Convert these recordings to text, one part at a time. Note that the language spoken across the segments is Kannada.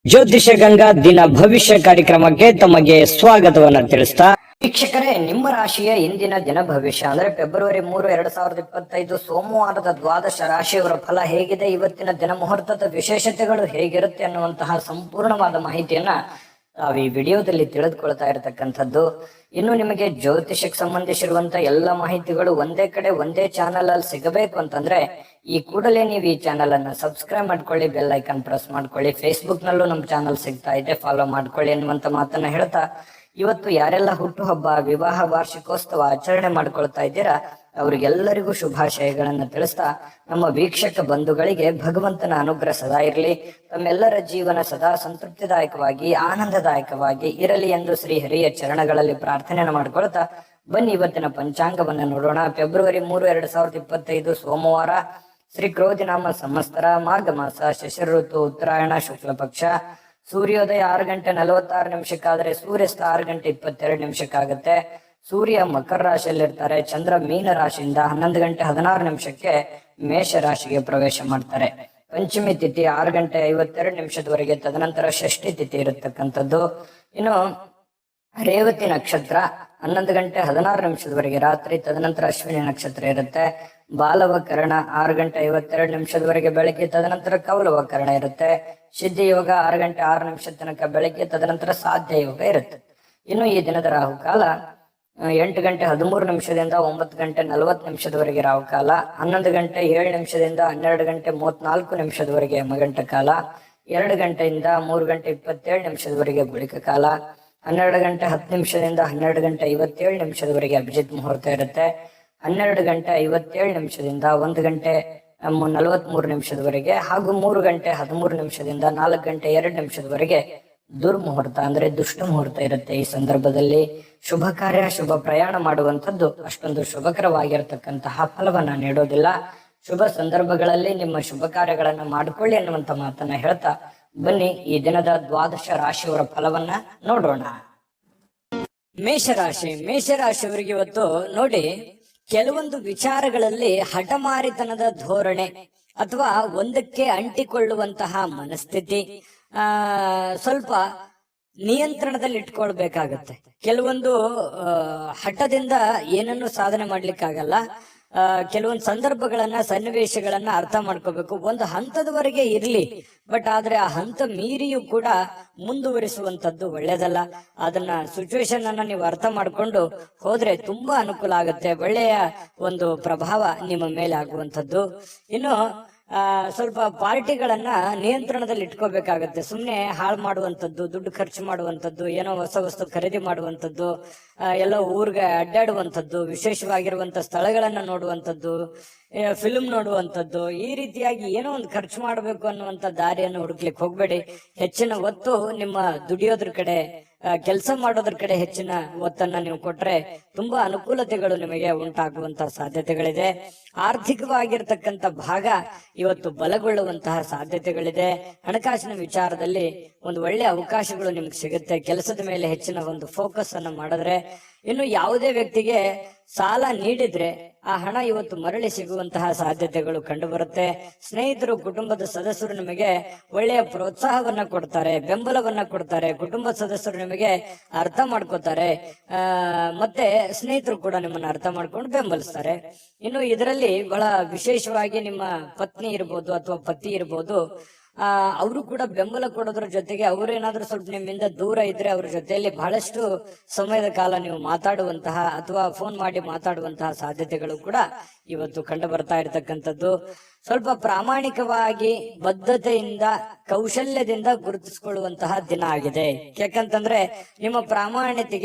ಜ್ಯೋತಿಷ ಗಂಗಾ ದಿನ ಭವಿಷ್ಯ ಕಾರ್ಯಕ್ರಮಕ್ಕೆ ತಮಗೆ ಸ್ವಾಗತವನ್ನ ತಿಳಿಸ್ತಾ ವೀಕ್ಷಕರೇ, ನಿಮ್ಮ ರಾಶಿಯ ಇಂದಿನ ದಿನ ಭವಿಷ್ಯ ಅಂದ್ರೆ ಫೆಬ್ರವರಿ 3, 2025 ಸೋಮವಾರದ ದ್ವಾದಶ ರಾಶಿಯವರ ಫಲ ಹೇಗಿದೆ, ಇವತ್ತಿನ ದಿನ ಮುಹೂರ್ತದ ವಿಶೇಷತೆಗಳು ಹೇಗಿರುತ್ತೆ ಅನ್ನುವಂತಹ ಸಂಪೂರ್ಣವಾದ ಮಾಹಿತಿಯನ್ನ ತಾವು ಈ ವಿಡಿಯೋದಲ್ಲಿ ತಿಳಿದುಕೊಳ್ತಾ ಇರತಕ್ಕಂಥದ್ದು. ಇನ್ನು ನಿಮಗೆ ಜ್ಯೋತಿಷಕ್ಕೆ ಸಂಬಂಧಿಸಿರುವಂತ ಎಲ್ಲ ಮಾಹಿತಿಗಳು ಒಂದೇ ಕಡೆ ಒಂದೇ ಚಾನಲ್ ಅಲ್ಲಿ ಸಿಗಬೇಕು ಅಂತಂದ್ರೆ ಈ ಕೂಡಲೇ ನೀವು ಈ ಚಾನಲ್ ಅನ್ನ ಸಬ್ಸ್ಕ್ರೈಬ್ ಮಾಡ್ಕೊಳ್ಳಿ, ಬೆಲ್ ಐಕಾನ್ ಪ್ರೆಸ್ ಮಾಡ್ಕೊಳ್ಳಿ. ಫೇಸ್ಬುಕ್ ನಲ್ಲೂ ನಮ್ಮ ಚಾನಲ್ ಸಿಗ್ತಾ ಇದೆ, ಫಾಲೋ ಮಾಡ್ಕೊಳ್ಳಿ ಅನ್ನುವಂತ ಮಾತನ್ನ ಹೇಳ್ತಾ, ಇವತ್ತು ಯಾರೆಲ್ಲ ಹುಟ್ಟುಹಬ್ಬ, ವಿವಾಹ ವಾರ್ಷಿಕೋತ್ಸವ ಆಚರಣೆ ಮಾಡ್ಕೊಳ್ತಾ ಇದ್ದೀರಾ ಅವ್ರಿಗೆಲ್ಲರಿಗೂ ಶುಭಾಶಯಗಳನ್ನ ತಿಳಿಸ್ತಾ, ನಮ್ಮ ವೀಕ್ಷಕ ಬಂಧುಗಳಿಗೆ ಭಗವಂತನ ಅನುಗ್ರಹ ಸದಾ ಇರಲಿ, ತಮ್ಮೆಲ್ಲರ ಜೀವನ ಸದಾ ಸಂತೃಪ್ತಿದಾಯಕವಾಗಿ ಆನಂದದಾಯಕವಾಗಿ ಇರಲಿ ಎಂದು ಶ್ರೀ ಹರಿಯ ಚರಣಗಳಲ್ಲಿ ಪ್ರಾರ್ಥನೆಯನ್ನು ಮಾಡ್ಕೊಳ್ತಾ ಬನ್ನಿ ಇವತ್ತಿನ ಪಂಚಾಂಗವನ್ನ ನೋಡೋಣ. ಫೆಬ್ರವರಿ 3, 2025 ಸೋಮವಾರ, ಶ್ರೀ ಕ್ರೋಧಿನಾಮ ಸಂವತ್ಸರ, ಮಾಘ ಮಾಸ, ಶಶಿರ ಋತು, ಉತ್ತರಾಯಣ, ಶುಕ್ಲ ಪಕ್ಷ. ಸೂರ್ಯೋದಯ 6 ಗಂಟೆ 46 ನಿಮಿಷಕ್ಕಾದ್ರೆ ಸೂರ್ಯಾಸ್ತ 6 ಗಂಟೆ 22 ನಿಮಿಷಕ್ಕಾಗುತ್ತೆ. ಸೂರ್ಯ ಮಕರ ರಾಶಿಯಲ್ಲಿರ್ತಾರೆ. ಚಂದ್ರ ಮೀನ ರಾಶಿಯಿಂದ 11 ಗಂಟೆ 16 ನಿಮಿಷಕ್ಕೆ ಮೇಷ ರಾಶಿಗೆ ಪ್ರವೇಶ ಮಾಡ್ತಾರೆ. ಪಂಚಮಿ ತಿಥಿ 6 ಗಂಟೆ 52 ನಿಮಿಷದವರೆಗೆ, ತದನಂತರ ಷಷ್ಠಿ ತಿಥಿ ಇರತಕ್ಕಂಥದ್ದು. ಇನ್ನು ರೇವತಿ ನಕ್ಷತ್ರ 11 ಗಂಟೆ 16 ನಿಮಿಷದವರೆಗೆ ರಾತ್ರಿ, ತದನಂತರ ಅಶ್ವಿನಿ ನಕ್ಷತ್ರ ಇರುತ್ತೆ. ಬಾಲವಕರಣ 6 ಗಂಟೆ 52 ನಿಮಿಷದವರೆಗೆ ಬೆಳಗ್ಗೆ, ತದನಂತರ ಕೌಲವಕರಣ ಇರುತ್ತೆ. ಸಿದ್ಧಿ ಯೋಗ 6 ಗಂಟೆ 6 ನಿಮಿಷ ತನಕ ಬೆಳಗ್ಗೆ, ತದನಂತರ ಸಾಧ್ಯ ಯೋಗ ಇರುತ್ತೆ. ಇನ್ನು ಈ ದಿನದ ರಾಹುಕಾಲ 8 ಗಂಟೆ 13 ನಿಮಿಷದಿಂದ 9 ಗಂಟೆ 40 ನಿಮಿಷದವರೆಗೆ ರಾಹುಕಾಲ, 11 ಗಂಟೆ 7 ನಿಮಿಷದಿಂದ 12 ಗಂಟೆ 34 ನಿಮಿಷದವರೆಗೆ ಯಮಗಂಟ ಕಾಲ, 2 ಗಂಟೆಯಿಂದ 3 ಗಂಟೆ 27 ನಿಮಿಷದವರೆಗೆ ಗುಳಿಕ ಕಾಲ, 12 ಗಂಟೆ 10 ನಿಮಿಷದಿಂದ 12 ಗಂಟೆ 57 ನಿಮಿಷದವರೆಗೆ ಅಭಿಜಿತ್ ಮುಹೂರ್ತ ಇರುತ್ತೆ. 12 ಗಂಟೆ 57 ನಿಮಿಷದಿಂದ 1 ಗಂಟೆ 43 ನಿಮಿಷದವರೆಗೆ ಹಾಗೂ 3 ಗಂಟೆ 13 ನಿಮಿಷದಿಂದ 4 ಗಂಟೆ 2 ನಿಮಿಷದವರೆಗೆ ದುರ್ಮುಹೂರ್ತ ಅಂದ್ರೆ ದುಷ್ಟ ಮುಹೂರ್ತ ಇರುತ್ತೆ. ಈ ಸಂದರ್ಭದಲ್ಲಿ ಶುಭ ಕಾರ್ಯ, ಶುಭ ಪ್ರಯಾಣ ಮಾಡುವಂಥದ್ದು ಅಷ್ಟೊಂದು ಶುಭಕರವಾಗಿರ್ತಕ್ಕಂತಹ ಫಲವನ್ನ ನೀಡೋದಿಲ್ಲ. ಶುಭ ಸಂದರ್ಭಗಳಲ್ಲಿ ನಿಮ್ಮ ಶುಭ ಕಾರ್ಯಗಳನ್ನ ಮಾಡಿಕೊಳ್ಳಿ ಅನ್ನುವಂತ ಮಾತನ್ನ ಹೇಳ್ತಾ ಬನ್ನಿ ಈ ದಿನದ ದ್ವಾದಶ ರಾಶಿಯವರ ಫಲವನ್ನ ನೋಡೋಣ. ಮೇಷರಾಶಿಯವರಿಗೆ ಇವತ್ತು ನೋಡಿ, ಕೆಲವೊಂದು ವಿಚಾರಗಳಲ್ಲಿ ಹಠಮಾರಿತನದ ಧೋರಣೆ ಅಥವಾ ಒಂದಕ್ಕೆ ಅಂಟಿಕೊಳ್ಳುವಂತಹ ಮನಸ್ಥಿತಿ ಸ್ವಲ್ಪ ನಿಯಂತ್ರಣದಲ್ಲಿ ಇಟ್ಕೊಳ್ಬೇಕಾಗತ್ತೆ. ಕೆಲವೊಂದು ಹಠದಿಂದ ಏನನ್ನು ಸಾಧನೆ ಮಾಡ್ಲಿಕ್ಕಾಗಲ್ಲ. ಕೆಲವೊಂದು ಸಂದರ್ಭಗಳನ್ನ, ಸನ್ನಿವೇಶಗಳನ್ನ ಅರ್ಥ ಮಾಡ್ಕೋಬೇಕು. ಒಂದು ಹಂತದವರೆಗೆ ಇರ್ಲಿ, ಬಟ್ ಆದ್ರೆ ಆ ಹಂತ ಮೀರಿಯೂ ಕೂಡ ಮುಂದುವರಿಸುವಂತದ್ದು ಒಳ್ಳೇದಲ್ಲ. ಅದನ್ನ ಸಿಚುವೇಶನ್ ಅನ್ನ ನೀವು ಅರ್ಥ ಮಾಡ್ಕೊಂಡು ಹೋದ್ರೆ ತುಂಬಾ ಅನುಕೂಲ ಆಗುತ್ತೆ. ಒಳ್ಳೆಯ ಒಂದು ಪ್ರಭಾವ ನಿಮ್ಮ ಮೇಲೆ ಆಗುವಂಥದ್ದು. ಇನ್ನು ಸ್ವಲ್ಪ ಪಾರ್ಟಿಗಳನ್ನ ನಿಯಂತ್ರಣದಲ್ಲಿ ಇಟ್ಕೋಬೇಕಾಗತ್ತೆ. ಸುಮ್ನೆ ಹಾಳು ಮಾಡುವಂಥದ್ದು, ದುಡ್ಡು ಖರ್ಚು ಮಾಡುವಂಥದ್ದು, ಏನೋ ಹೊಸ ವಸ್ತು ಖರೀದಿ ಮಾಡುವಂಥದ್ದು, ಎಲ್ಲೋ ಊರ್ಗೆ ಅಡ್ಡಾಡುವಂಥದ್ದು, ವಿಶೇಷವಾಗಿರುವಂತ ಸ್ಥಳಗಳನ್ನ ನೋಡುವಂಥದ್ದು, ಫಿಲ್ಮ್ ನೋಡುವಂಥದ್ದು, ಈ ರೀತಿಯಾಗಿ ಏನೋ ಒಂದು ಖರ್ಚು ಮಾಡಬೇಕು ಅನ್ನುವಂತ ದಾರಿಯನ್ನು ಹುಡುಕ್ಲಿಕ್ಕೆ ಹೋಗ್ಬೇಡಿ. ಹೆಚ್ಚಿನ ಒತ್ತು ನಿಮ್ಮ ದುಡಿಯೋದ್ರ ಕಡೆ, ಕೆಲಸ ಮಾಡೋದ್ರ ಕಡೆ ಹೆಚ್ಚಿನ ಒತ್ತನ್ನ ನೀವು ಕೊಟ್ರೆ ತುಂಬಾ ಅನುಕೂಲತೆಗಳು ನಿಮಗೆ ಉಂಟಾಗುವಂತಹ ಸಾಧ್ಯತೆಗಳಿದೆ. ಆರ್ಥಿಕವಾಗಿರ್ತಕ್ಕಂಥ ಭಾಗ ಇವತ್ತು ಬಲಗೊಳ್ಳುವಂತಹ ಸಾಧ್ಯತೆಗಳಿದೆ. ಹಣಕಾಸಿನ ವಿಚಾರದಲ್ಲಿ ಒಂದು ಒಳ್ಳೆ ಅವಕಾಶಗಳು ನಿಮ್ಗೆ ಸಿಗುತ್ತೆ. ಕೆಲಸದ ಮೇಲೆ ಹೆಚ್ಚಿನ ಒಂದು ಫೋಕಸ್ ಅನ್ನ ಮಾಡಿದ್ರೆ, ಇನ್ನು ಯಾವುದೇ ವ್ಯಕ್ತಿಗೆ ಸಾಲ ನೀಡಿದ್ರೆ ಆ ಹಣ ಇವತ್ತು ಮರಳಿ ಸಿಗುವಂತಹ ಸಾಧ್ಯತೆಗಳು ಕಂಡು ಬರುತ್ತೆ. ಸ್ನೇಹಿತರು, ಕುಟುಂಬದ ಸದಸ್ಯರು ನಿಮಗೆ ಒಳ್ಳೆಯ ಪ್ರೋತ್ಸಾಹವನ್ನ ಕೊಡ್ತಾರೆ, ಬೆಂಬಲವನ್ನ ಕೊಡ್ತಾರೆ. ಕುಟುಂಬ ಸದಸ್ಯರು ನಿಮಗೆ ಅರ್ಥ ಮಾಡ್ಕೋತಾರೆ, ಮತ್ತೆ ಸ್ನೇಹಿತರು ಕೂಡ ನಿಮ್ಮನ್ನ ಅರ್ಥ ಮಾಡ್ಕೊಂಡು ಬೆಂಬಲಿಸ್ತಾರೆ. ಇನ್ನು ಇದರಲ್ಲಿ ಬಹಳ ವಿಶೇಷವಾಗಿ ನಿಮ್ಮ ಪತ್ನಿ ಇರ್ಬೋದು ಅಥವಾ ಪತಿ ಇರ್ಬೋದು, ಅವರು ಕೂಡ ಬೆಂಬಲ ಕೊಡೋದ್ರ ಜೊತೆಗೆ ಅವರೇನಾದ್ರೂ ಸ್ವಲ್ಪ ನಿಮ್ಮಿಂದ ದೂರ ಇದ್ರೆ ಅವ್ರ ಜೊತೆಯಲ್ಲಿ ಬಹಳಷ್ಟು ಸಮಯದ ಕಾಲ ನೀವು ಮಾತಾಡುವಂತಹ ಅಥವಾ ಫೋನ್ ಮಾಡಿ ಮಾತಾಡುವಂತಹ ಸಾಧ್ಯತೆಗಳು ಕೂಡ ಇವತ್ತು ಕಂಡು ಬರ್ತಾ ಇರತಕ್ಕಂಥದ್ದು. ಸ್ವಲ್ಪ ಪ್ರಾಮಾಣಿಕವಾಗಿ, ಬದ್ಧತೆಯಿಂದ, ಕೌಶಲ್ಯದಿಂದ ಗುರುತಿಸಿಕೊಳ್ಳುವಂತಹ ದಿನ ಆಗಿದೆ. ಯಾಕಂತಂದ್ರೆ ನಿಮ್ಮ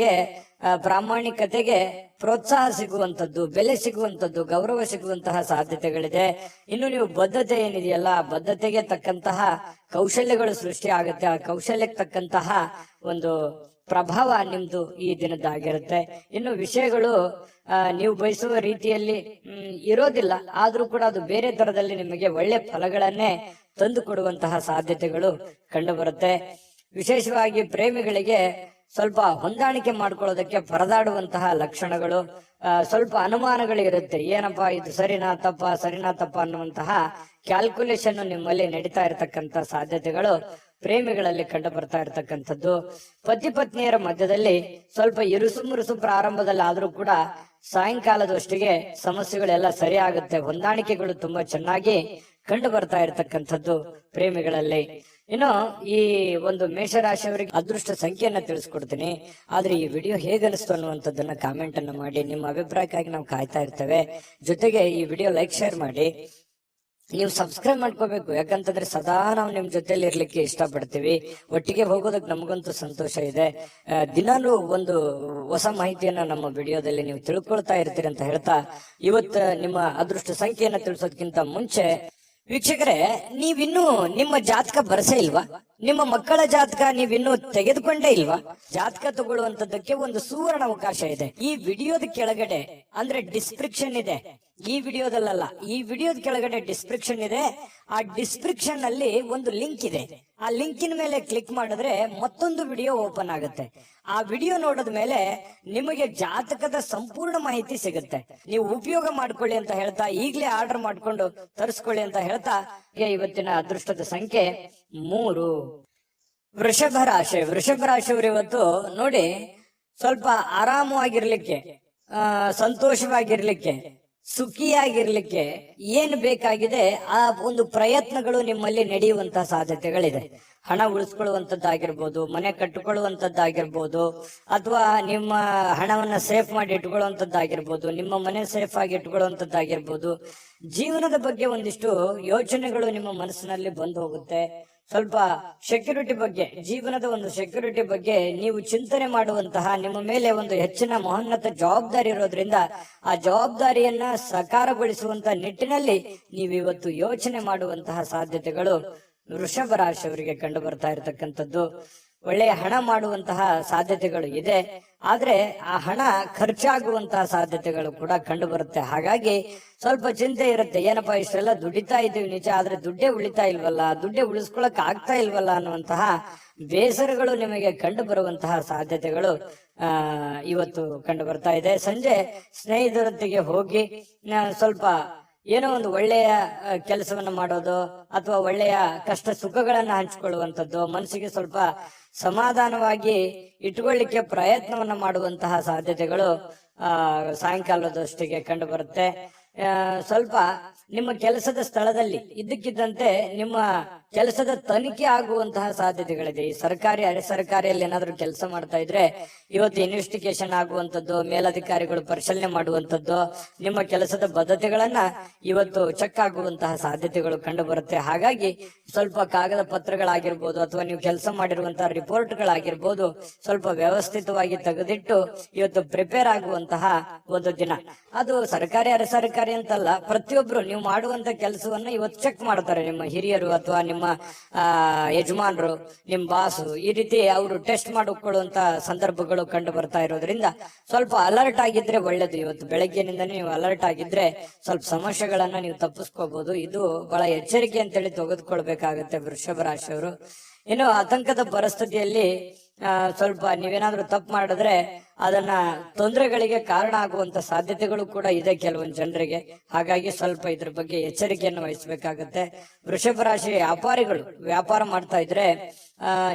ಪ್ರಾಮಾಣಿಕತೆಗೆ ಪ್ರೋತ್ಸಾಹ ಸಿಗುವಂತದ್ದು, ಬೆಲೆ ಸಿಗುವಂತದ್ದು, ಗೌರವ ಸಿಗುವಂತಹ ಸಾಧ್ಯತೆಗಳಿದೆ. ಇನ್ನು ನೀವು ಬದ್ಧತೆ ಏನಿದೆಯಲ್ಲ, ಬದ್ಧತೆಗೆ ತಕ್ಕಂತಹ ಕೌಶಲ್ಯಗಳು ಸೃಷ್ಟಿ ಆಗುತ್ತೆ. ಆ ಕೌಶಲ್ಯಕ್ಕೆ ತಕ್ಕಂತಹ ಒಂದು ಪ್ರಭಾವ ನಿಮ್ದು ಈ ದಿನದ್ದಾಗಿರುತ್ತೆ. ಇನ್ನು ವಿಷಯಗಳು ನೀವು ಬಯಸುವ ರೀತಿಯಲ್ಲಿ ಇರೋದಿಲ್ಲ, ಆದ್ರೂ ಕೂಡ ಅದು ಬೇರೆ ತರದಲ್ಲಿ ನಿಮಗೆ ಒಳ್ಳೆ ಫಲಗಳನ್ನೇ ತಂದು ಕೊಡುವಂತಹ ಸಾಧ್ಯತೆಗಳು ಕಂಡು ಬರುತ್ತೆ. ವಿಶೇಷವಾಗಿ ಪ್ರೇಮಿಗಳಿಗೆ ಸ್ವಲ್ಪ ಹೊಂದಾಣಿಕೆ ಮಾಡ್ಕೊಳ್ಳೋದಕ್ಕೆ ಪರದಾಡುವಂತಹ ಲಕ್ಷಣಗಳು, ಸ್ವಲ್ಪ ಅನುಮಾನಗಳಿರುತ್ತೆ. ಏನಪ್ಪಾ ಇದು ಸರಿನಾ ತಪ್ಪ ಅನ್ನುವಂತಹ ಕ್ಯಾಲ್ಕುಲೇಷನ್ ನಿಮ್ಮಲ್ಲಿ ನಡೀತಾ ಇರತಕ್ಕಂತ ಸಾಧ್ಯತೆಗಳು ಪ್ರೇಮಿಗಳಲ್ಲಿ ಕಂಡು ಬರ್ತಾ ಇರತಕ್ಕಂಥದ್ದು. ಪತಿ ಪತ್ನಿಯರ ಮಧ್ಯದಲ್ಲಿ ಸ್ವಲ್ಪ ಇರುಸು ಮುರುಸು ಪ್ರಾರಂಭದಲ್ಲಿ ಆದ್ರೂ ಕೂಡ ಸಾಯಂಕಾಲದಷ್ಟಿಗೆ ಸಮಸ್ಯೆಗಳೆಲ್ಲ ಸರಿ ಆಗುತ್ತೆ. ಹೊಂದಾಣಿಕೆಗಳು ತುಂಬಾ ಚೆನ್ನಾಗಿ ಕಂಡು ಬರ್ತಾ ಇರತಕ್ಕಂಥದ್ದು ಪ್ರೇಮಿಗಳಲ್ಲಿ. ಇನ್ನು ಈ ಒಂದು ಮೇಷರಾಶಿಯವರಿಗೆ ಅದೃಷ್ಟ ಸಂಖ್ಯೆಯನ್ನ ತಿಳಿಸ್ಕೊಡ್ತೀನಿ. ಆದ್ರೆ ಈ ವಿಡಿಯೋ ಹೇಗನಿಸ್ತು ಅನ್ನುವಂಥದ್ದನ್ನ ಕಾಮೆಂಟ್ ಅನ್ನ ಮಾಡಿ. ನಿಮ್ಮ ಅಭಿಪ್ರಾಯಕ್ಕಾಗಿ ನಾವು ಕಾಯ್ತಾ ಇರ್ತೇವೆ. ಜೊತೆಗೆ ಈ ವಿಡಿಯೋ ಲೈಕ್ ಶೇರ್ ಮಾಡಿ. ನೀವು ಸಬ್ಸ್ಕ್ರೈಬ್ ಮಾಡ್ಕೋಬೇಕು, ಯಾಕಂತಂದ್ರೆ ಸದಾ ನಾವು ನಿಮ್ ಜೊತೆಲಿ ಇರ್ಲಿಕ್ಕೆ ಇಷ್ಟಪಡ್ತೀವಿ. ಒಟ್ಟಿಗೆ ಹೋಗೋದಕ್ಕೆ ನಮಗಂತೂ ಸಂತೋಷ ಇದೆ. ದಿನಾಲೂ ಒಂದು ಹೊಸ ಮಾಹಿತಿಯನ್ನ ನಮ್ಮ ವಿಡಿಯೋದಲ್ಲಿ ನೀವು ತಿಳ್ಕೊಳ್ತಾ ಇರ್ತೀರಿ ಅಂತ ಹೇಳ್ತಾ, ಇವತ್ತು ನಿಮ್ಮ ಅದೃಷ್ಟ ಸಂಖ್ಯೆಯನ್ನ ತಿಳಿಸೋದಕ್ಕಿಂತ ಮುಂಚೆ ವೀಕ್ಷಕರೇ, ನೀವಿನ್ನೂ ನಿಮ್ಮ ಜಾತಕ ಬರಸೇ ಇಲ್ವಾ? ನಿಮ್ಮ ಮಕ್ಕಳ ಜಾತಕ ನೀವಿನ್ನೂ ತೆಗೆದುಕೊಂಡೇ ಇಲ್ವಾ? ಜಾತಕ ತಗೊಳ್ಳುವಂತದ್ದಕ್ಕೆ ಒಂದು ಸುವರ್ಣ ಅವಕಾಶ ಇದೆ. ಈ ವಿಡಿಯೋದ ಕೆಳಗಡೆ ಅಂದ್ರೆ ಡಿಸ್ಕ್ರಿಪ್ಷನ್ ಇದೆ. ಈ ವಿಡಿಯೋದಲ್ಲ, ಈ ವಿಡಿಯೋದ ಕೆಳಗಡೆ ಡಿಸ್ಕ್ರಿಪ್ಷನ್ ಇದೆ. ಆ ಡಿಸ್ಕ್ರಿಪ್ಷನ್ ಅಲ್ಲಿ ಒಂದು ಲಿಂಕ್ ಇದೆ. ಆ ಲಿಂಕಿನ ಮೇಲೆ ಕ್ಲಿಕ್ ಮಾಡಿದ್ರೆ ಮತ್ತೊಂದು ವಿಡಿಯೋ ಓಪನ್ ಆಗುತ್ತೆ. ಆ ವಿಡಿಯೋ ನೋಡಿದ ಮೇಲೆ ನಿಮಗೆ ಜಾತಕದ ಸಂಪೂರ್ಣ ಮಾಹಿತಿ ಸಿಗುತ್ತೆ. ನೀವು ಉಪಯೋಗ ಮಾಡ್ಕೊಳ್ಳಿ ಅಂತ ಹೇಳ್ತಾ, ಈಗಲೇ ಆರ್ಡರ್ ಮಾಡ್ಕೊಂಡು ತರಿಸ್ಕೊಳ್ಳಿ ಅಂತ ಹೇಳ್ತಾ, ಇವತ್ತಿನ ಅದೃಷ್ಟದ ಸಂಖ್ಯೆ 3. ವೃಷಭ ರಾಶಿ. ವೃಷಭ ರಾಶಿಯವರು ಇವತ್ತು ನೋಡಿ, ಸ್ವಲ್ಪ ಆರಾಮವಾಗಿರ್ಲಿಕ್ಕೆ, ಸಂತೋಷವಾಗಿರ್ಲಿಕ್ಕೆ, ಸುಖಿಯಾಗಿರ್ಲಿಕ್ಕೆ ಏನ್ ಬೇಕಾಗಿದೆ ಆ ಒಂದು ಪ್ರಯತ್ನಗಳು ನಿಮ್ಮಲ್ಲಿ ನಡೆಯುವಂತಹ ಸಾಧ್ಯತೆಗಳಿದೆ. ಹಣ ಉಳಿಸ್ಕೊಳ್ಳುವಂತದ್ದಾಗಿರ್ಬೋದು, ಮನೆ ಕಟ್ಟಿಕೊಳ್ಳುವಂತದ್ದಾಗಿರ್ಬೋದು, ಅಥವಾ ನಿಮ್ಮ ಹಣವನ್ನ ಸೇಫ್ ಮಾಡಿ ಇಟ್ಕೊಳ್ಳುವಂತದ್ದಾಗಿರ್ಬೋದು, ನಿಮ್ಮ ಮನೆ ಸೇಫ್ ಆಗಿ ಇಟ್ಕೊಳ್ಳುವಂತದ್ದಾಗಿರ್ಬೋದು. ಜೀವನದ ಬಗ್ಗೆ ಒಂದಿಷ್ಟು ಯೋಚನೆಗಳು ನಿಮ್ಮ ಮನಸ್ಸಿನಲ್ಲಿ ಬಂದು ಹೋಗುತ್ತೆ. ಸ್ವಲ್ಪ ಸೆಕ್ಯೂರಿಟಿ ಬಗ್ಗೆ, ಜೀವನದ ಒಂದು ಸೆಕ್ಯೂರಿಟಿ ಬಗ್ಗೆ ನೀವು ಚಿಂತನೆ ಮಾಡುವಂತಹ, ನಿಮ್ಮ ಮೇಲೆ ಒಂದು ಹೆಚ್ಚಿನ ಮಹೋನ್ನತ ಜವಾಬ್ದಾರಿ ಇರೋದ್ರಿಂದ ಆ ಜವಾಬ್ದಾರಿಯನ್ನ ಸಾಕಾರಗೊಳಿಸುವಂತಹ ನಿಟ್ಟಿನಲ್ಲಿ ನೀವು ಇವತ್ತು ಯೋಚನೆ ಮಾಡುವಂತಹ ಸಾಧ್ಯತೆಗಳು ವೃಷಭ ರಾಶಿಯವರಿಗೆ ಕಂಡು ಬರ್ತಾ ಇರತಕ್ಕಂಥದ್ದು. ಒಳ್ಳೆಯ ಹಣ ಮಾಡುವಂತಹ ಸಾಧ್ಯತೆಗಳು ಇದೆ. ಆದ್ರೆ ಆ ಹಣ ಖರ್ಚಾಗುವಂತಹ ಸಾಧ್ಯತೆಗಳು ಕೂಡ ಕಂಡು ಬರುತ್ತೆ. ಹಾಗಾಗಿ ಸ್ವಲ್ಪ ಚಿಂತೆ ಇರುತ್ತೆ. ಏನಪ್ಪಾ, ಇಷ್ಟೆಲ್ಲ ದುಡಿತಾ ಇದೀವಿ ನಿಜ, ಆದ್ರೆ ದುಡ್ಡೇ ಉಳಿತಾ ಇಲ್ವಲ್ಲ, ದುಡ್ಡೇ ಉಳಿಸ್ಕೊಳಕ್ ಆಗ್ತಾ ಇಲ್ವಲ್ಲ ಅನ್ನುವಂತಹ ಬೇಸರಗಳು ನಿಮಗೆ ಕಂಡು ಬರುವಂತಹ ಸಾಧ್ಯತೆಗಳು ಇವತ್ತು ಕಂಡು ಬರ್ತಾ ಇದೆ. ಸಂಜೆ ಸ್ನೇಹಿತರೊಂದಿಗೆ ಹೋಗಿ ಸ್ವಲ್ಪ ಏನೋ ಒಂದು ಒಳ್ಳೆಯ ಕೆಲಸವನ್ನ ಮಾಡೋದು, ಅಥವಾ ಒಳ್ಳೆಯ ಕಷ್ಟ ಸುಖಗಳನ್ನ ಹಂಚಿಕೊಳ್ಳುವಂಥದ್ದು, ಮನಸ್ಸಿಗೆ ಸ್ವಲ್ಪ ಸಮಾಧಾನವಾಗಿ ಇಟ್ಕೊಳ್ಳಿಕ್ಕೆ ಪ್ರಯತ್ನವನ್ನ ಮಾಡುವಂತಹ ಸಾಧ್ಯತೆಗಳು ಸಾಯಂಕಾಲದಷ್ಟಿಗೆ ಕಂಡು ಬರುತ್ತೆ. ಸ್ವಲ್ಪ ನಿಮ್ಮ ಕೆಲಸದ ಸ್ಥಳದಲ್ಲಿ ಇದ್ದಕ್ಕಿದ್ದಂತೆ ನಿಮ್ಮ ಕೆಲಸದ ತನಿಖೆ ಆಗುವಂತಹ ಸಾಧ್ಯತೆಗಳಿದೆ. ಈ ಸರ್ಕಾರಿ ಅರೆ ಸರ್ಕಾರಿಯಲ್ಲಿ ಏನಾದ್ರೂ ಕೆಲಸ ಮಾಡ್ತಾ ಇದ್ರೆ ಇವತ್ತು ಇನ್ವೆಸ್ಟಿಗೇಷನ್ ಆಗುವಂತದ್ದು, ಮೇಲಧಿಕಾರಿಗಳು ಪರಿಶೀಲನೆ ಮಾಡುವಂತದ್ದು, ನಿಮ್ಮ ಕೆಲಸದ ಬದ್ಧತೆಗಳನ್ನ ಇವತ್ತು ಚೆಕ್ ಆಗುವಂತಹ ಸಾಧ್ಯತೆಗಳು ಕಂಡು ಬರುತ್ತೆ. ಹಾಗಾಗಿ ಸ್ವಲ್ಪ ಕಾಗದ ಪತ್ರಗಳಾಗಿರ್ಬೋದು, ಅಥವಾ ನೀವು ಕೆಲಸ ಮಾಡಿರುವಂತಹ ರಿಪೋರ್ಟ್ಗಳಾಗಿರ್ಬೋದು, ಸ್ವಲ್ಪ ವ್ಯವಸ್ಥಿತವಾಗಿ ತೆಗೆದಿಟ್ಟು ಇವತ್ತು ಪ್ರಿಪೇರ್ ಆಗುವಂತಹ ಒಂದು ದಿನ. ಅದು ಸರ್ಕಾರಿ ಅರೆ ಸರ್ಕಾರಿ ಅಂತಲ್ಲ, ಪ್ರತಿಯೊಬ್ರು ನೀವು ಮಾಡುವಂತ ಕೆಲಸವನ್ನ ಇವತ್ತು ಚೆಕ್ ಮಾಡ್ತಾರೆ. ನಿಮ್ಮ ಹಿರಿಯರು ಅಥವಾ ನಿಮ್ಮ ಯಜಮಾನರು, ನಿಮ್ ಬಾಸು, ಈ ರೀತಿ ಅವರು ಟೆಸ್ಟ್ ಮಾಡಿಕೊಳ್ಳುವಂತ ಸಂದರ್ಭಗಳು ಕಂಡು ಬರ್ತಾ ಇರೋದ್ರಿಂದ ಸ್ವಲ್ಪ ಅಲರ್ಟ್ ಆಗಿದ್ರೆ ಒಳ್ಳೇದು. ಇವತ್ತು ಬೆಳಗ್ಗೆನಿಂದ ನೀವು ಅಲರ್ಟ್ ಆಗಿದ್ರೆ ಸ್ವಲ್ಪ ಸಮಸ್ಯೆಗಳನ್ನ ನೀವು ತಪ್ಪಿಸ್ಕೋಬಹುದು. ಇದು ಬಹಳ ಎಚ್ಚರಿಕೆ ಅಂತೇಳಿ ತೆಗೆದುಕೊಳ್ಬೇಕಾಗತ್ತೆ ವೃಷಭ ರಾಶಿಯವರು. ಇನ್ನು ಆತಂಕದ ಪರಿಸ್ಥಿತಿಯಲ್ಲಿ ಸ್ವಲ್ಪ ನೀವೇನಾದ್ರೂ ತಪ್ಪು ಮಾಡಿದ್ರೆ ಅದನ್ನ ತೊಂದರೆಗಳಿಗೆ ಕಾರಣ ಆಗುವಂತ ಸಾಧ್ಯತೆಗಳು ಕೂಡ ಇದೆ ಕೆಲವೊಂದು ಜನರಿಗೆ. ಹಾಗಾಗಿ ಸ್ವಲ್ಪ ಇದ್ರ ಬಗ್ಗೆ ಎಚ್ಚರಿಕೆಯನ್ನು ವಹಿಸಬೇಕಾಗತ್ತೆ. ವೃಷಭ ರಾಶಿ ವ್ಯಾಪಾರಿಗಳು ವ್ಯಾಪಾರ ಮಾಡ್ತಾ ಇದ್ರೆ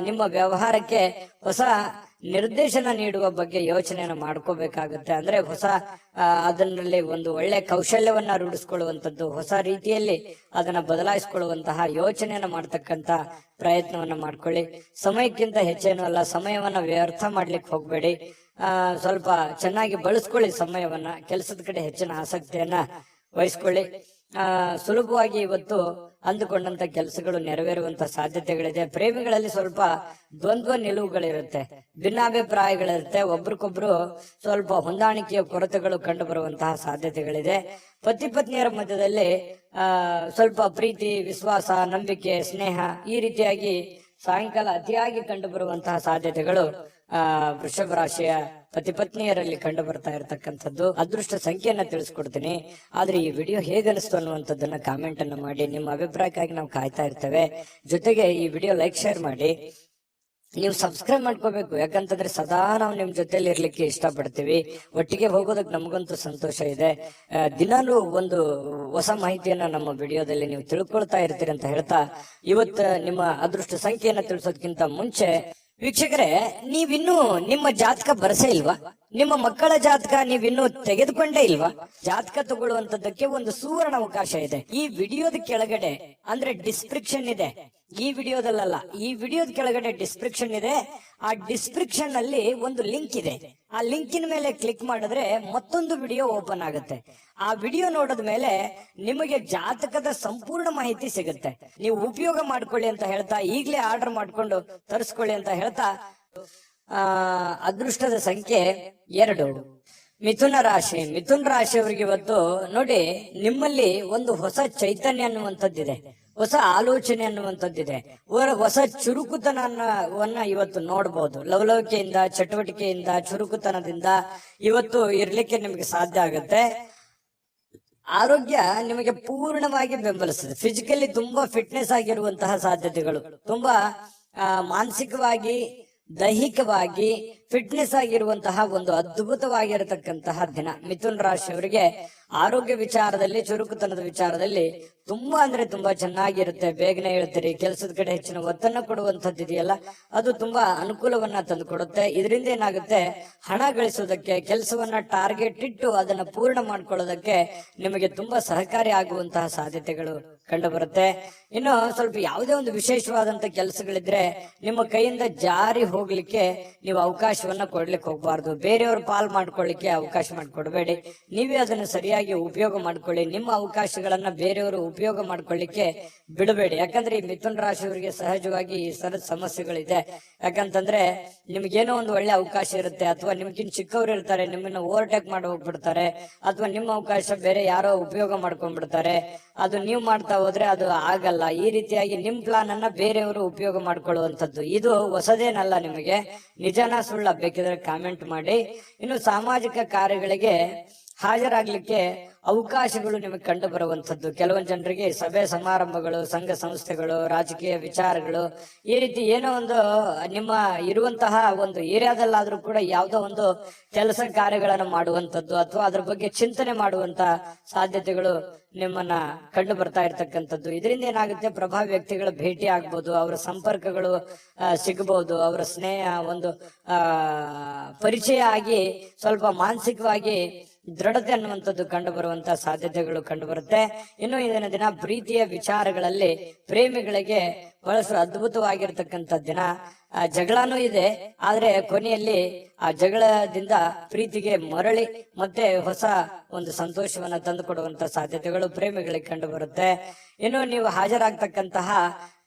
ನಿಮ್ಮ ವ್ಯವಹಾರಕ್ಕೆ ಹೊಸ ನಿರ್ದೇಶನ ನೀಡುವ ಬಗ್ಗೆ ಯೋಚನೆಯನ್ನು ಮಾಡ್ಕೋಬೇಕಾಗುತ್ತೆ. ಅಂದ್ರೆ ಹೊಸ ಅದರಲ್ಲಿ ಒಂದು ಒಳ್ಳೆ ಕೌಶಲ್ಯವನ್ನ ರೂಢಿಸ್ಕೊಳ್ಳುವಂಥದ್ದು, ಹೊಸ ರೀತಿಯಲ್ಲಿ ಅದನ್ನ ಬದಲಾಯಿಸಿಕೊಳ್ಳುವಂತಹ ಯೋಚನೆಯನ್ನ ಮಾಡ್ತಕ್ಕಂತ ಪ್ರಯತ್ನವನ್ನ ಮಾಡ್ಕೊಳ್ಳಿ. ಸಮಯಕ್ಕಿಂತ ಹೆಚ್ಚೇನು ಅಲ್ಲ, ಸಮಯವನ್ನ ವ್ಯರ್ಥ ಮಾಡ್ಲಿಕ್ಕೆ ಹೋಗ್ಬೇಡಿ. ಸ್ವಲ್ಪ ಚೆನ್ನಾಗಿ ಬಳಸ್ಕೊಳ್ಳಿ ಸಮಯವನ್ನ, ಕೆಲಸದ ಕಡೆ ಹೆಚ್ಚಿನ ಆಸಕ್ತಿಯನ್ನ ವಹಿಸ್ಕೊಳ್ಳಿ. ಸುಲಭವಾಗಿ ಇವತ್ತು ಅಂದುಕೊಂಡಂತ ಕೆಲಸಗಳು ನೆರವೇರುವಂತ ಸಾಧ್ಯತೆಗಳಿದೆ. ಪ್ರೇಮಿಗಳಲ್ಲಿ ಸ್ವಲ್ಪ ದ್ವಂದ್ವ ನಿಲುವುಗಳಿರುತ್ತೆ, ಭಿನ್ನಾಭಿಪ್ರಾಯಗಳಿರುತ್ತೆ, ಒಬ್ರಿಗೊಬ್ರು ಸ್ವಲ್ಪ ಹೊಂದಾಣಿಕೆಯ ಕೊರತೆಗಳು ಕಂಡು ಬರುವಂತಹ ಸಾಧ್ಯತೆಗಳಿದೆ. ಪತಿ ಪತ್ನಿಯರ ಮಧ್ಯದಲ್ಲಿ ಸ್ವಲ್ಪ ಪ್ರೀತಿ, ವಿಶ್ವಾಸ, ನಂಬಿಕೆ, ಸ್ನೇಹ ಈ ರೀತಿಯಾಗಿ ಸಾಯಂಕಾಲ ಅತಿಯಾಗಿ ಕಂಡು ಬರುವಂತಹ ಸಾಧ್ಯತೆಗಳು ವೃಷಭ ರಾಶಿಯ ಪತಿ ಪತ್ನಿಯರಲ್ಲಿ ಕಂಡು ಬರ್ತಾ ಇರತಕ್ಕಂಥದ್ದು. ಅದೃಷ್ಟ ಸಂಖ್ಯೆಯನ್ನ ತಿಳಿಸ್ಕೊಡ್ತೀನಿ. ಆದ್ರೆ ಈ ವಿಡಿಯೋ ಹೇಗನಿಸ್ತು ಅನ್ನುವಂಥದ್ದನ್ನ ಕಾಮೆಂಟ್ ಅನ್ನ ಮಾಡಿ. ನಿಮ್ಮ ಅಭಿಪ್ರಾಯಕ್ಕಾಗಿ ನಾವು ಕಾಯ್ತಾ ಇರ್ತೇವೆ. ಜೊತೆಗೆ ಈ ವಿಡಿಯೋ ಲೈಕ್ ಶೇರ್ ಮಾಡಿ. ನೀವು ಸಬ್ಸ್ಕ್ರೈಬ್ ಮಾಡ್ಕೋಬೇಕು. ಯಾಕಂತಂದ್ರೆ ಸದಾ ನಾವು ನಿಮ್ ಜೊತೆಲಿ ಇರ್ಲಿಕ್ಕೆ ಇಷ್ಟಪಡ್ತೀವಿ. ಒಟ್ಟಿಗೆ ಹೋಗೋದಕ್ಕೆ ನಮಗಂತೂ ಸಂತೋಷ ಇದೆ. ದಿನಾಲೂ ಒಂದು ಹೊಸ ಮಾಹಿತಿಯನ್ನ ನಮ್ಮ ವಿಡಿಯೋದಲ್ಲಿ ನೀವು ತಿಳ್ಕೊಳ್ತಾ ಇರ್ತೀರಿ ಅಂತ ಹೇಳ್ತಾ, ಇವತ್ತು ನಿಮ್ಮ ಅದೃಷ್ಟ ಸಂಖ್ಯೆಯನ್ನ ತಿಳಿಸೋದಕ್ಕಿಂತ ಮುಂಚೆ ವೀಕ್ಷಕರೇ, ನೀವಿನ್ನೂ ನಿಮ್ಮ ಜಾತಕ ಬರಸೇ ಇಲ್ವಾ? ನಿಮ್ಮ ಮಕ್ಕಳ ಜಾತಕ ನೀವಿನ್ನೂ ತೆಗೆದುಕೊಂಡೇ ಇಲ್ವಾ? ಜಾತಕ ತಗೊಳ್ಳುವಂತದ್ದಕ್ಕೆ ಒಂದು ಸುವರ್ಣ ಅವಕಾಶ ಇದೆ. ಈ ವಿಡಿಯೋದ ಕೆಳಗಡೆ ಅಂದ್ರೆ ಡಿಸ್ಕ್ರಿಪ್ಷನ್ ಇದೆ. ಈ ವಿಡಿಯೋದಲ್ಲ, ಈ ವಿಡಿಯೋದ ಕೆಳಗಡೆ ಡಿಸ್ಕ್ರಿಪ್ಷನ್ ಇದೆ. ಆ ಡಿಸ್ಕ್ರಿಪ್ಷನ್ ಅಲ್ಲಿ ಒಂದು ಲಿಂಕ್ ಇದೆ. ಆ ಲಿಂಕಿನ ಮೇಲೆ ಕ್ಲಿಕ್ ಮಾಡಿದ್ರೆ ಮತ್ತೊಂದು ವಿಡಿಯೋ ಓಪನ್ ಆಗುತ್ತೆ. ಆ ವಿಡಿಯೋ ನೋಡಿದ ಮೇಲೆ ನಿಮಗೆ ಜಾತಕದ ಸಂಪೂರ್ಣ ಮಾಹಿತಿ ಸಿಗುತ್ತೆ. ನೀವು ಉಪಯೋಗ ಮಾಡ್ಕೊಳ್ಳಿ ಅಂತ ಹೇಳ್ತಾ, ಈಗಲೇ ಆರ್ಡರ್ ಮಾಡ್ಕೊಂಡು ತರಿಸ್ಕೊಳ್ಳಿ ಅಂತ ಹೇಳ್ತಾ, ಅದೃಷ್ಟದ ಸಂಖ್ಯೆ 2 ಮಿಥುನ ರಾಶಿ. ಮಿಥುನ ರಾಶಿಯವರಿಗೆ ಇವತ್ತು ನೋಡಿ, ನಿಮ್ಮಲ್ಲಿ ಒಂದು ಹೊಸ ಚೈತನ್ಯ ಅನ್ನುವಂಥದ್ದಿದೆ, ಹೊಸ ಆಲೋಚನೆ ಅನ್ನುವಂಥದ್ದಿದೆ, ಹೊಸ ಚುರುಕುತನವನ್ನ ಇವತ್ತು ನೋಡಬಹುದು. ಲವಲವಿಕೆಯಿಂದ, ಚಟುವಟಿಕೆಯಿಂದ, ಚುರುಕುತನದಿಂದ ಇವತ್ತು ಇರ್ಲಿಕ್ಕೆ ನಿಮಗೆ ಸಾಧ್ಯ ಆಗುತ್ತೆ. ಆರೋಗ್ಯ ನಿಮಗೆ ಪೂರ್ಣವಾಗಿ ಬೆಂಬಲಿಸ್ತದೆ. ಫಿಸಿಕಲಿ ತುಂಬಾ ಫಿಟ್ನೆಸ್ ಆಗಿರುವಂತಹ ಸಾಧ್ಯತೆಗಳು, ತುಂಬಾ ಮಾನಸಿಕವಾಗಿ, ದೈಹಿಕವಾಗಿ ಫಿಟ್ನೆಸ್ ಆಗಿರುವಂತಹ ಒಂದು ಅದ್ಭುತವಾಗಿರತಕ್ಕಂತಹ ದಿನ. ಮಿಥುನ್ ರಾಶಿಯವರಿಗೆ ಆರೋಗ್ಯ ವಿಚಾರದಲ್ಲಿ, ಚುರುಕುತನದ ವಿಚಾರದಲ್ಲಿ ತುಂಬಾ ಅಂದ್ರೆ ತುಂಬಾ ಚೆನ್ನಾಗಿರುತ್ತೆ. ಬೇಗನೆ ಹೇಳ್ತೀರಿ, ಕೆಲಸದ ಕಡೆ ಹೆಚ್ಚಿನ ಒತ್ತನ್ನು ಕೊಡುವಂತದ್ದು ಇದೆಯಲ್ಲ, ಅದು ತುಂಬಾ ಅನುಕೂಲವನ್ನ ತಂದು ಕೊಡುತ್ತೆ. ಇದರಿಂದ ಏನಾಗುತ್ತೆ, ಹಣ ಗಳಿಸೋದಕ್ಕೆ, ಕೆಲಸವನ್ನ ಟಾರ್ಗೆಟ್ ಇಟ್ಟು ಅದನ್ನ ಪೂರ್ಣ ಮಾಡ್ಕೊಳ್ಳೋದಕ್ಕೆ ನಿಮಗೆ ತುಂಬಾ ಸಹಕಾರಿ ಆಗುವಂತಹ ಸಾಧ್ಯತೆಗಳು ಕಂಡು ಬರುತ್ತೆ. ಇನ್ನು ಸ್ವಲ್ಪ ಯಾವುದೇ ಒಂದು ವಿಶೇಷವಾದಂತ ಕೆಲಸಗಳಿದ್ರೆ ನಿಮ್ಮ ಕೈಯಿಂದ ಜಾರಿ ಹೋಗ್ಲಿಕ್ಕೆ ನೀವು ಅವಕಾಶವನ್ನ ಕೊಡ್ಲಿಕ್ಕೆ ಹೋಗ್ಬಾರ್ದು. ಬೇರೆಯವ್ರ ಪಾಲ್ ಮಾಡ್ಕೊಳ್ಳಿಕ್ಕೆ ಅವಕಾಶ ಮಾಡಿಕೊಡ್ಬೇಡಿ. ನೀವೇ ಅದನ್ನು ಸರಿಯಾಗಿ ಉಪಯೋಗ ಮಾಡ್ಕೊಳ್ಳಿ. ನಿಮ್ಮ ಅವಕಾಶಗಳನ್ನ ಬೇರೆಯವರು ಉಪಯೋಗ ಮಾಡ್ಕೊಳ್ಳಿಕ್ಕೆ ಬಿಡಬೇಡಿ. ಯಾಕಂದ್ರೆ ಈ ಮಿಥುನ ರಾಶಿಯವರಿಗೆ ಸಹಜವಾಗಿ ಈ ಸರದ ಸಮಸ್ಯೆಗಳಿದೆ. ಯಾಕಂತಂದ್ರೆ ನಿಮ್ಗೇನೋ ಒಂದು ಒಳ್ಳೆ ಅವಕಾಶ ಇರುತ್ತೆ, ಅಥವಾ ನಿಮ್ಗಿನ್ ಚಿಕ್ಕವ್ರು ಇರ್ತಾರೆ, ನಿಮ್ಮನ್ನ ಓವರ್ಟೇಕ್ ಮಾಡಿ ಹೋಗ್ಬಿಡ್ತಾರೆ, ಅಥವಾ ನಿಮ್ಮ ಅವಕಾಶ ಬೇರೆ ಯಾರೋ ಉಪಯೋಗ ಮಾಡ್ಕೊಂಡ್ಬಿಡ್ತಾರೆ. ಅದು ನೀವು ಮಾಡ್ತಾ ಹೋದ್ರೆ ಅದು ಆಗಲ್ಲ. ಈ ರೀತಿಯಾಗಿ ನಿಮ್ ಪ್ಲಾನ್ ಅನ್ನ ಬೇರೆಯವರು ಉಪಯೋಗ ಮಾಡ್ಕೊಳ್ಳುವಂಥದ್ದು ಇದು ಹೊಸದೇನಲ್ಲ. ನಿಮಗೆ ನಿಜಾನ ಸುಳ್ಳ ಬೇಕಿದ್ರೆ ಕಾಮೆಂಟ್ ಮಾಡಿ. ಇನ್ನು ಸಾಮಾಜಿಕ ಕಾರ್ಯಗಳಿಗೆ ಹಾಜರಾಗ್ಲಿಕ್ಕೆ ಅವಕಾಶಗಳು ನಿಮಗೆ ಕಂಡು ಬರುವಂತದ್ದು. ಕೆಲವೊಂದು ಜನರಿಗೆ ಸಭೆ ಸಮಾರಂಭಗಳು, ಸಂಘ ಸಂಸ್ಥೆಗಳು, ರಾಜಕೀಯ ವಿಚಾರಗಳು, ಈ ರೀತಿ ಏನೋ ಒಂದು ನಿಮ್ಮ ಇರುವಂತಹ ಒಂದು ಏರಿಯಾದಲ್ಲಾದ್ರೂ ಕೂಡ ಯಾವುದೋ ಒಂದು ಕೆಲಸ ಕಾರ್ಯಗಳನ್ನು ಮಾಡುವಂತದ್ದು, ಅಥವಾ ಅದ್ರ ಬಗ್ಗೆ ಚಿಂತನೆ ಮಾಡುವಂತ ಸಾಧ್ಯತೆಗಳು ನಿಮ್ಮನ್ನ ಕಂಡು ಬರ್ತಾ ಇರ್ತಕ್ಕಂಥದ್ದು. ಇದರಿಂದ ಏನಾಗುತ್ತೆ, ಪ್ರಭಾವಿ ವ್ಯಕ್ತಿಗಳ ಭೇಟಿ ಆಗ್ಬೋದು, ಅವರ ಸಂಪರ್ಕಗಳು ಸಿಗಬಹುದು, ಅವರ ಸ್ನೇಹ ಒಂದು ಪರಿಚಯ ಆಗಿ ಸ್ವಲ್ಪ ಮಾನಸಿಕವಾಗಿ ದೃಢತೆ ಅನ್ನುವಂಥದ್ದು ಕಂಡು ಬರುವಂತಹ ಸಾಧ್ಯತೆಗಳು ಕಂಡು ಬರುತ್ತೆ. ಇನ್ನು ಇಂದಿನ ದಿನ ಪ್ರೀತಿಯ ವಿಚಾರಗಳಲ್ಲಿ ಪ್ರೇಮಿಗಳಿಗೆ ಬಹಳಷ್ಟು ಅದ್ಭುತವಾಗಿರ್ತಕ್ಕಂಥ ದಿನ. ಜಗಳನೂ ಇದೆ, ಆದ್ರೆ ಕೊನೆಯಲ್ಲಿ ಆ ಜಗಳದಿಂದ ಪ್ರೀತಿಗೆ ಮರಳಿ ಮತ್ತೆ ಹೊಸ ಒಂದು ಸಂತೋಷವನ್ನ ತಂದು ಕೊಡುವಂತ ಸಾಧ್ಯತೆಗಳು ಪ್ರೇಮಿಗಳಿಗೆ ಕಂಡು ಬರುತ್ತೆ. ಇನ್ನು ನೀವು ಹಾಜರಾಗ್ತಕ್ಕಂತಹ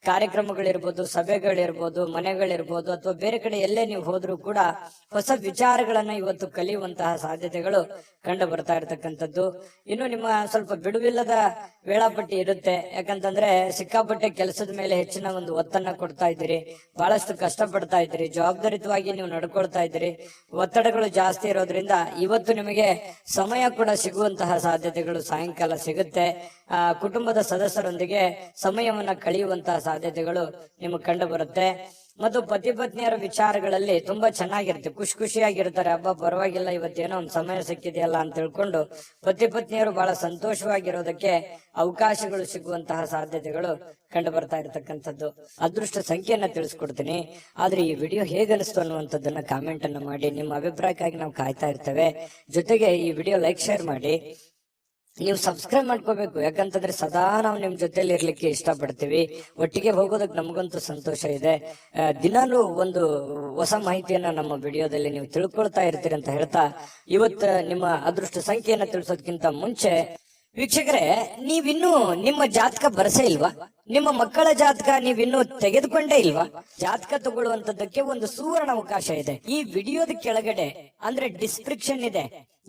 ಕಾರ್ಯಕ್ರಮಗಳಿರ್ಬೋದು, ಸಭೆಗಳಿರ್ಬೋದು, ಮನೆಗಳಿರ್ಬೋದು, ಅಥವಾ ಬೇರೆ ಕಡೆ ಎಲ್ಲೇ ನೀವು ಹೋದ್ರೂ ಕೂಡ ಹೊಸ ವಿಚಾರಗಳನ್ನ ಇವತ್ತು ಕಲಿಯುವಂತಹ ಸಾಧ್ಯತೆಗಳು ಕಂಡು ಬರ್ತಾ ಇರತಕ್ಕಂಥದ್ದು. ಇನ್ನು ನಿಮ್ಮ ಸ್ವಲ್ಪ ಬಿಡುವಿಲ್ಲದ ವೇಳಾಪಟ್ಟಿ ಇರುತ್ತೆ. ಯಾಕಂತಂದ್ರೆ ಸಿಕ್ಕಾಪಟ್ಟೆ ಕೆಲಸದ ಮೇಲೆ ಹೆಚ್ಚಿನ ಒಂದು ಒತ್ತನ್ನ ಕೊಡ್ತಾ ಇದ್ದೀರಿ, ಬಹಳಷ್ಟು ಕಷ್ಟಪಡ್ತಾ ಇದ್ದೀರಿ, ಜವಾಬ್ದಾರಿತವಾಗಿ ನೀವು ನಡ್ಕೊಳ್ತಾ ಇದ್ದೀರಿ. ಒತ್ತಡಗಳು ಜಾಸ್ತಿ ಇರೋದ್ರಿಂದ ಇವತ್ತು ನಿಮಗೆ ಸಮಯ ಕೂಡ ಸಿಗುವಂತಹ ಸಾಧ್ಯತೆಗಳು ಸಾಯಂಕಾಲ ಸಿಗುತ್ತೆ. ಕುಟುಂಬದ ಸದಸ್ಯರೊಂದಿಗೆ ಸಮಯವನ್ನ ಕಳೆಯುವಂತಹ ಸಾಧ್ಯತೆಗಳು ನಿಮಗೆ ಕಂಡು ಬರುತ್ತೆ. ಮತ್ತು ಪತಿ ಪತ್ನಿಯರ ವಿಚಾರಗಳಲ್ಲಿ ತುಂಬಾ ಚೆನ್ನಾಗಿರುತ್ತೆ, ಖುಷಿಯಾಗಿರ್ತಾರೆ. ಹಬ್ಬ ಪರವಾಗಿಲ್ಲ, ಇವತ್ತೇನೋ ಒಂದು ಸಮಯ ಸಿಕ್ಕಿದೆಯಲ್ಲ ಅಂತ ತಿಳ್ಕೊಂಡು ಪತಿ ಪತ್ನಿಯರು ಬಹಳ ಸಂತೋಷವಾಗಿರೋದಕ್ಕೆ ಅವಕಾಶಗಳು ಸಿಗುವಂತಹ ಸಾಧ್ಯತೆಗಳು ಕಂಡು ಬರ್ತಾ ಇರತಕ್ಕಂಥದ್ದು. ಅದೃಷ್ಟ ಸಂಖ್ಯೆಯನ್ನ ತಿಳಿಸ್ಕೊಡ್ತೀನಿ, ಆದ್ರೆ ಈ ವಿಡಿಯೋ ಹೇಗನಿಸ್ತು ಅನ್ನುವಂಥದ್ದನ್ನ ಕಾಮೆಂಟ್ ಅನ್ನ ಮಾಡಿ. ನಿಮ್ಮ ಅಭಿಪ್ರಾಯಕ್ಕಾಗಿ ನಾವು ಕಾಯ್ತಾ ಇರ್ತೇವೆ. ಜೊತೆಗೆ ಈ ವಿಡಿಯೋ ಲೈಕ್, ಶೇರ್ ಮಾಡಿ. ನೀವು ಸಬ್ಸ್ಕ್ರೈಬ್ ಮಾಡ್ಕೋಬೇಕು. ಯಾಕಂತಂದ್ರೆ ಸದಾ ನಾವು ನಿಮ್ ಜೊತೆಲಿ ಇರ್ಲಿಕ್ಕೆ ಇಷ್ಟಪಡ್ತೀವಿ. ಒಟ್ಟಿಗೆ ಹೋಗೋದಕ್ಕೆ ನಮಗಂತೂ ಸಂತೋಷ ಇದೆ. ದಿನಾಲೂ ಒಂದು ಹೊಸ ಮಾಹಿತಿಯನ್ನ ನಮ್ಮ ವಿಡಿಯೋದಲ್ಲಿ ನೀವು ತಿಳ್ಕೊಳ್ತಾ ಇರ್ತೀರಿ ಅಂತ ಹೇಳ್ತಾ, ಇವತ್ತು ನಿಮ್ಮ ಅದೃಷ್ಟ ಸಂಖ್ಯೆಯನ್ನ ತಿಳಿಸೋದಕ್ಕಿಂತ ಮುಂಚೆ ವೀಕ್ಷಕರೇ, ನೀವಿನ್ನೂ ನಿಮ್ಮ ಜಾತಕ ಬರಸೇ ಇಲ್ವಾ? ನಿಮ್ಮ ಮಕ್ಕಳ ಜಾತಕ ನೀವಿನ್ನೂ ತೆಗೆದುಕೊಂಡೇ ಇಲ್ವಾ? ಜಾತಕ ತಗೊಳ್ಳುವಂತದ್ದಕ್ಕೆ ಒಂದು ಸುವರ್ಣ ಅವಕಾಶ ಇದೆ. ಈ ವಿಡಿಯೋದ ಕೆಳಗಡೆ ಅಂದ್ರೆ ಡಿಸ್ಕ್ರಿಪ್ಷನ್ ಇದೆ.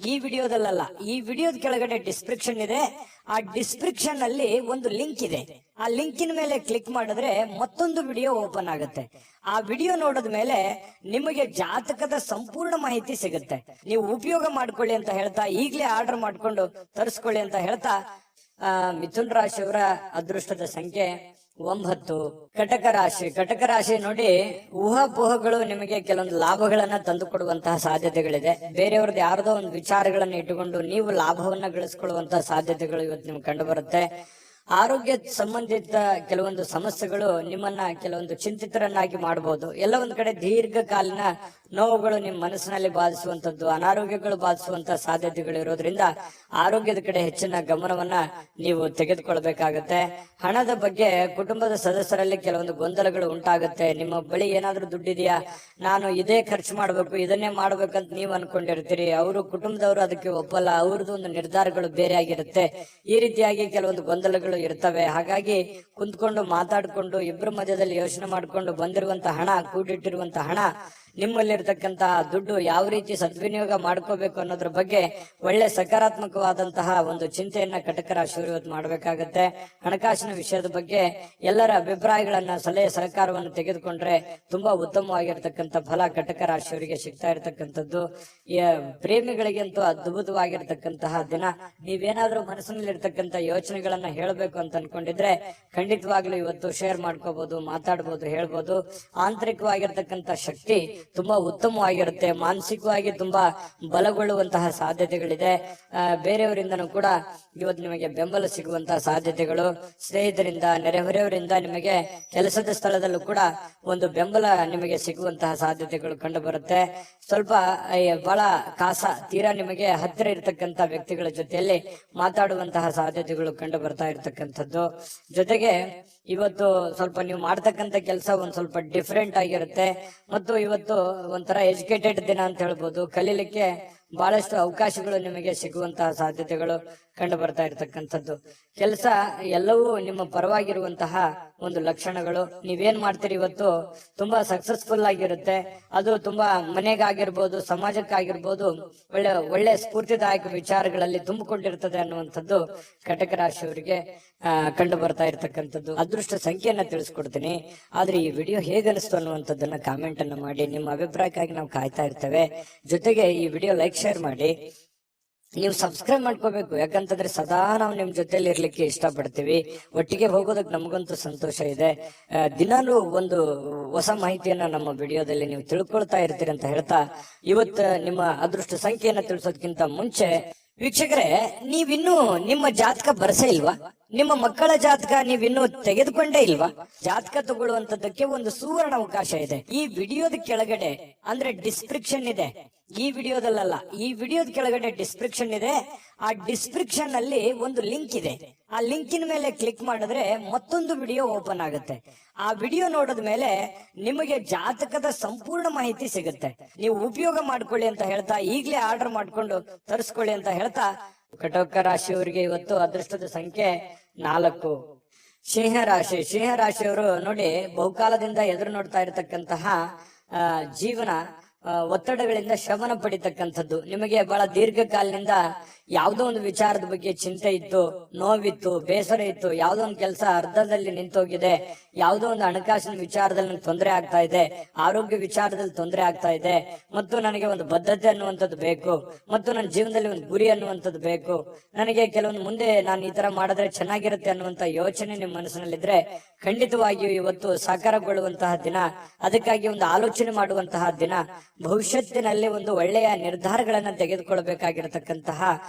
ಈ ವಿಡಿಯೋದಲ್ಲ, ಈ ವಿಡಿಯೋದ ಕೆಳಗಡೆ ಡಿಸ್ಕ್ರಿಪ್ಷನ್ ಇದೆ. ಆ ಡಿಸ್ಕ್ರಿಪ್ಷನ್ ಅಲ್ಲಿ ಒಂದು ಲಿಂಕ್ ಇದೆ. ಆ ಲಿಂಕಿನ ಮೇಲೆ ಕ್ಲಿಕ್ ಮಾಡಿದ್ರೆ ಮತ್ತೊಂದು ವಿಡಿಯೋ ಓಪನ್ ಆಗುತ್ತೆ. ಆ ವಿಡಿಯೋ ನೋಡಿದ ಮೇಲೆ ನಿಮಗೆ ಜಾತಕದ ಸಂಪೂರ್ಣ ಮಾಹಿತಿ ಸಿಗುತ್ತೆ. ನೀವು ಉಪಯೋಗ ಮಾಡ್ಕೊಳ್ಳಿ ಅಂತ ಹೇಳ್ತಾ, ಈಗಲೇ ಆರ್ಡರ್ ಮಾಡ್ಕೊಂಡು ತರಿಸ್ಕೊಳ್ಳಿ ಅಂತ ಹೇಳ್ತಾ, ಮಿಥುನ್ ರಾಶಿಯವರ ಅದೃಷ್ಟದ ಸಂಖ್ಯೆ 9 ಕಟಕ ರಾಶಿ ನೋಡಿ, ಊಹಾಪೋಹಗಳು ನಿಮಗೆ ಕೆಲವೊಂದು ಲಾಭಗಳನ್ನ ತಂದು ಕೊಡುವಂತಹ ಸಾಧ್ಯತೆಗಳಿದೆ. ಬೇರೆಯವ್ರದ್ದು ಯಾರದೋ ಒಂದು ವಿಚಾರಗಳನ್ನ ಇಟ್ಟುಕೊಂಡು ನೀವು ಲಾಭವನ್ನ ಗಳಿಸ್ಕೊಳ್ಳುವಂತಹ ಸಾಧ್ಯತೆಗಳು ಇವತ್ತು ನಿಮ್ಗೆ ಕಂಡು ಬರುತ್ತೆ. ಆರೋಗ್ಯ ಸಂಬಂಧಿತ ಕೆಲವೊಂದು ಸಮಸ್ಯೆಗಳು ನಿಮ್ಮನ್ನ ಕೆಲವೊಂದು ಚಿಂತಿತರನ್ನಾಗಿ ಮಾಡಬಹುದು. ಎಲ್ಲ ಒಂದ್ ಕಡೆ ದೀರ್ಘಕಾಲೀನ ನೋವುಗಳು ನಿಮ್ಮ ಮನಸ್ಸಿನಲ್ಲಿ ಬಾಧಿಸುವಂತದ್ದು, ಅನಾರೋಗ್ಯಗಳು ಬಾಧಿಸುವಂತಹ ಸಾಧ್ಯತೆಗಳು ಇರೋದ್ರಿಂದ ಆರೋಗ್ಯದ ಕಡೆ ಹೆಚ್ಚಿನ ಗಮನವನ್ನ ನೀವು ತೆಗೆದುಕೊಳ್ಬೇಕಾಗತ್ತೆ. ಹಣದ ಬಗ್ಗೆ ಕುಟುಂಬದ ಸದಸ್ಯರಲ್ಲಿ ಕೆಲವೊಂದು ಗೊಂದಲಗಳು ಉಂಟಾಗುತ್ತೆ. ನಿಮ್ಮ ಬಳಿ ಏನಾದ್ರೂ ದುಡ್ಡಿದೆಯಾ, ನಾನು ಇದೇ ಖರ್ಚು ಮಾಡ್ಬೇಕು, ಇದನ್ನೇ ಮಾಡ್ಬೇಕಂತ ನೀವು ಅನ್ಕೊಂಡಿರ್ತೀರಿ. ಅವರು ಕುಟುಂಬದವರು ಅದಕ್ಕೆ ಒಪ್ಪಲ್ಲ, ಅವ್ರದ್ದು ಒಂದು ನಿರ್ಧಾರಗಳು ಬೇರೆ ಆಗಿರುತ್ತೆ. ಈ ರೀತಿಯಾಗಿ ಕೆಲವೊಂದು ಗೊಂದಲಗಳು ಇರ್ತವೆ. ಹಾಗಾಗಿ ಕುಂತ್ಕೊಂಡು ಮಾತಾಡ್ಕೊಂಡು ಇಬ್ಬರ ಮಧ್ಯದಲ್ಲಿ ಯೋಚನೆ ಮಾಡ್ಕೊಂಡು ಬಂದಿರುವಂತಹ ಹಣ, ಕೂಡಿಟ್ಟಿರುವಂತಹ ಹಣ, ನಿಮ್ಮಲ್ಲಿರ್ತಕ್ಕಂತಹ ದುಡ್ಡು ಯಾವ ರೀತಿ ಸದ್ವಿನಿಯೋಗ ಮಾಡ್ಕೋಬೇಕು ಅನ್ನೋದ್ರ ಬಗ್ಗೆ ಒಳ್ಳೆ ಸಕಾರಾತ್ಮಕವಾದಂತಹ ಒಂದು ಚಿಂತೆಯನ್ನ ಕಟಕ ರಾಶಿಯವರು ಇವತ್ತು ಮಾಡ್ಬೇಕಾಗತ್ತೆ. ಹಣಕಾಸಿನ ವಿಷಯದ ಬಗ್ಗೆ ಎಲ್ಲರ ಅಭಿಪ್ರಾಯಗಳನ್ನ, ಸಲಹೆ ಸಹಕಾರವನ್ನು ತೆಗೆದುಕೊಂಡ್ರೆ ತುಂಬಾ ಉತ್ತಮವಾಗಿರ್ತಕ್ಕಂಥ ಫಲ ಕಟಕ ರಾಶಿಯವರಿಗೆ ಸಿಗ್ತಾ ಇರತಕ್ಕಂಥದ್ದು. ಪ್ರೇಮಿಗಳಿಗಂತೂ ಅದ್ಭುತವಾಗಿರ್ತಕ್ಕಂತಹ ದಿನ. ನೀವೇನಾದ್ರೂ ಮನಸ್ಸಿನಲ್ಲಿರ್ತಕ್ಕಂಥ ಯೋಚನೆಗಳನ್ನ ಹೇಳಬೇಕು ಅಂತ ಅನ್ಕೊಂಡಿದ್ರೆ ಖಂಡಿತವಾಗ್ಲೂ ಇವತ್ತು ಶೇರ್ ಮಾಡ್ಕೋಬಹುದು, ಮಾತಾಡ್ಬೋದು, ಹೇಳ್ಬೋದು. ಆಂತರಿಕವಾಗಿರ್ತಕ್ಕಂಥ ಶಕ್ತಿ ತುಂಬಾ ಉತ್ತಮವಾಗಿರುತ್ತೆ. ಮಾನಸಿಕವಾಗಿ ತುಂಬಾ ಬಲಗೊಳ್ಳುವಂತಹ ಸಾಧ್ಯತೆಗಳಿದೆ. ಬೇರೆಯವರಿಂದನೂ ಕೂಡ ಇವತ್ತು ನಿಮಗೆ ಬೆಂಬಲ ಸಿಗುವಂತಹ ಸಾಧ್ಯತೆಗಳು, ಸ್ನೇಹಿತರಿಂದ, ನೆರೆಹೊರೆಯವರಿಂದ, ನಿಮಗೆ ಕೆಲಸದ ಸ್ಥಳದಲ್ಲೂ ಕೂಡ ಒಂದು ಬೆಂಬಲ ನಿಮಗೆ ಸಿಗುವಂತಹ ಸಾಧ್ಯತೆಗಳು ಕಂಡು ಬರುತ್ತೆ. ಸ್ವಲ್ಪ ಬಹಳ ತೀರಾ ನಿಮಗೆ ಹತ್ತಿರ ಇರತಕ್ಕಂತ ವ್ಯಕ್ತಿಗಳ ಜೊತೆಯಲ್ಲಿ ಮಾತಾಡುವಂತಹ ಸಾಧ್ಯತೆಗಳು ಕಂಡು ಬರ್ತಾ ಇರತಕ್ಕಂಥದ್ದು. ಜೊತೆಗೆ ಇವತ್ತು ಸ್ವಲ್ಪ ನೀವು ಮಾಡ್ತಕ್ಕಂಥ ಕೆಲಸ ಒಂದ್ ಸ್ವಲ್ಪ ಡಿಫ್ರೆಂಟ್ ಆಗಿರುತ್ತೆ. ಮತ್ತು ಇವತ್ತು ಒಂಥರ ಎಜುಕೇಟೆಡ್ ದಿನ ಅಂತ ಹೇಳ್ಬೋದು. ಕಲೀಲಿಕ್ಕೆ ಬಹಳಷ್ಟು ಅವಕಾಶಗಳು ನಿಮಗೆ ಸಿಗುವಂತಹ ಸಾಧ್ಯತೆಗಳು ಕಂಡು ಬರ್ತಾ ಇರತಕ್ಕಂಥದ್ದು. ಕೆಲಸ ಎಲ್ಲವೂ ನಿಮ್ಮ ಪರವಾಗಿರುವಂತಹ ಒಂದು ಲಕ್ಷಣಗಳು. ನೀವೇನ್ ಮಾಡ್ತೀರಿ ಇವತ್ತು ತುಂಬಾ ಸಕ್ಸಸ್ಫುಲ್ ಆಗಿರುತ್ತೆ. ಅದು ತುಂಬಾ ಮನೆಗಾಗಿರ್ಬೋದು, ಸಮಾಜಕ್ಕಾಗಿರ್ಬೋದು, ಒಳ್ಳೆ ಸ್ಫೂರ್ತಿದಾಯಕ ವಿಚಾರಗಳಲ್ಲಿ ತುಂಬಿಕೊಂಡಿರ್ತದೆ ಅನ್ನುವಂಥದ್ದು ಕಟಕ ರಾಶಿಯವರಿಗೆ ಕಂಡು ಬರ್ತಾ ಇರತಕ್ಕಂಥದ್ದು. ಅದೃಷ್ಟ ಸಂಖ್ಯೆಯನ್ನ ತಿಳಿಸ್ಕೊಡ್ತೀನಿ. ಆದ್ರೆ ಈ ವಿಡಿಯೋ ಹೇಗನಿಸ್ತು ಅನ್ನುವಂಥದ್ದನ್ನ ಕಾಮೆಂಟ್ ಅನ್ನ ಮಾಡಿ. ನಿಮ್ಮ ಅಭಿಪ್ರಾಯಕ್ಕಾಗಿ ನಾವು ಕಾಯ್ತಾ ಇರ್ತೇವೆ. ಜೊತೆಗೆ ಈ ವಿಡಿಯೋ ಲೈಕ್, ಶೇರ್ ಮಾಡಿ. ನೀವು ಸಬ್ಸ್ಕ್ರೈಬ್ ಮಾಡ್ಕೋಬೇಕು. ಯಾಕಂತಂದ್ರೆ ಸದಾ ನಾವು ನಿಮ್ ಜೊತೆಲಿ ಇರ್ಲಿಕ್ಕೆ ಇಷ್ಟಪಡ್ತೀವಿ. ಒಟ್ಟಿಗೆ ಹೋಗೋದಕ್ಕೆ ನಮಗಂತೂ ಸಂತೋಷ ಇದೆ. ದಿನಾಲೂ ಒಂದು ಹೊಸ ಮಾಹಿತಿಯನ್ನ ನಮ್ಮ ವಿಡಿಯೋದಲ್ಲಿ ನೀವು ತಿಳ್ಕೊಳ್ತಾ ಇರ್ತೀರಿ ಅಂತ ಹೇಳ್ತಾ, ಇವತ್ತು ನಿಮ್ಮ ಅದೃಷ್ಟ ಸಂಖ್ಯೆಯನ್ನ ತಿಳಿಸೋದಕ್ಕಿಂತ ಮುಂಚೆ ವೀಕ್ಷಕರೇ, ನೀವಿನ್ನೂ ನಿಮ್ಮ ಜಾತಕ ಬರ್ಸೇ ಇಲ್ವಾ? ನಿಮ್ಮ ಮಕ್ಕಳ ಜಾತಕ ನೀವಿನ್ನೂ ತೆಗೆದುಕೊಂಡೇ ಇಲ್ವಾ? ಜಾತಕ ತಗೊಳ್ಳುವಂತದ್ದಕ್ಕೆ ಒಂದು ಸುವರ್ಣ ಅವಕಾಶ ಇದೆ. ಈ ವಿಡಿಯೋದ ಕೆಳಗಡೆ ಅಂದ್ರೆ ಡಿಸ್ಕ್ರಿಪ್ಷನ್ ಇದೆ. ಈ ವಿಡಿಯೋದಲ್ಲ, ಈ ವಿಡಿಯೋದ ಕೆಳಗಡೆ ಡಿಸ್ಕ್ರಿಪ್ಷನ್ ಇದೆ. ಆ ಡಿಸ್ಕ್ರಿಪ್ಷನ್ ಅಲ್ಲಿ ಒಂದು ಲಿಂಕ್ ಇದೆ. ಆ ಲಿಂಕಿನ ಮೇಲೆ ಕ್ಲಿಕ್ ಮಾಡಿದ್ರೆ ಮತ್ತೊಂದು ವಿಡಿಯೋ ಓಪನ್ ಆಗುತ್ತೆ. ಆ ವಿಡಿಯೋ ನೋಡಿದ ಮೇಲೆ ನಿಮಗೆ ಜಾತಕದ ಸಂಪೂರ್ಣ ಮಾಹಿತಿ ಸಿಗುತ್ತೆ. ನೀವು ಉಪಯೋಗ ಮಾಡ್ಕೊಳ್ಳಿ ಅಂತ ಹೇಳ್ತಾ, ಈಗಲೇ ಆರ್ಡರ್ ಮಾಡ್ಕೊಂಡು ತರಿಸ್ಕೊಳ್ಳಿ ಅಂತ ಹೇಳ್ತಾ, ಕಟಕ ರಾಶಿಯವರಿಗೆ ಇವತ್ತು ಅದೃಷ್ಟದ ಸಂಖ್ಯೆ 4. ಸಿಂಹ ರಾಶಿಯವರು ನೋಡಿ, ಬಹುಕಾಲದಿಂದ ಎದುರು ನೋಡ್ತಾ ಇರತಕ್ಕಂತಹ ಜೀವನ ಒತ್ತಡಗಳಿಂದ ಶಮನ ಪಡಿತಕ್ಕಂಥದ್ದು. ನಿಮಗೆ ಬಹಳ ದೀರ್ಘಕಾಲದಿಂದ ಯಾವುದೋ ಒಂದು ವಿಚಾರದ ಬಗ್ಗೆ ಚಿಂತೆ ಇತ್ತು, ನೋವಿತ್ತು, ಬೇಸರ ಇತ್ತು. ಯಾವುದೋ ಒಂದು ಕೆಲಸ ಅರ್ಧದಲ್ಲಿ ನಿಂತೋಗಿದೆ, ಯಾವುದೋ ಒಂದು ಹಣಕಾಸಿನ ವಿಚಾರದಲ್ಲಿ ನನಗೆ ತೊಂದರೆ ಆಗ್ತಾ ಇದೆ, ಆರೋಗ್ಯ ವಿಚಾರದಲ್ಲಿ ತೊಂದರೆ ಆಗ್ತಾ ಇದೆ, ಮತ್ತು ನನಗೆ ಒಂದು ಬದ್ಧತೆ ಅನ್ನುವಂಥದ್ದು ಬೇಕು, ಮತ್ತು ನನ್ನ ಜೀವನದಲ್ಲಿ ಒಂದು ಗುರಿ ಅನ್ನುವಂಥದ್ದು ಬೇಕು, ನನಗೆ ಕೆಲವೊಂದು ಮುಂದೆ ನಾನು ಈ ತರ ಮಾಡಿದ್ರೆ ಚೆನ್ನಾಗಿರುತ್ತೆ ಅನ್ನುವಂತ ಯೋಚನೆ ನಿಮ್ಮ ಮನಸ್ಸಿನಲ್ಲಿದ್ರೆ ಖಂಡಿತವಾಗಿಯೂ ಇವತ್ತು ಸಾಕಾರಗೊಳ್ಳುವಂತಹ ದಿನ. ಅದಕ್ಕಾಗಿ ಒಂದು ಆಲೋಚನೆ ಮಾಡುವಂತಹ ದಿನ. ಭವಿಷ್ಯತ್ತಿನಲ್ಲಿ ಒಂದು ಒಳ್ಳೆಯ ನಿರ್ಧಾರಗಳನ್ನ ತೆಗೆದುಕೊಳ್ಬೇಕಾಗಿರತಕ್ಕಂತಹ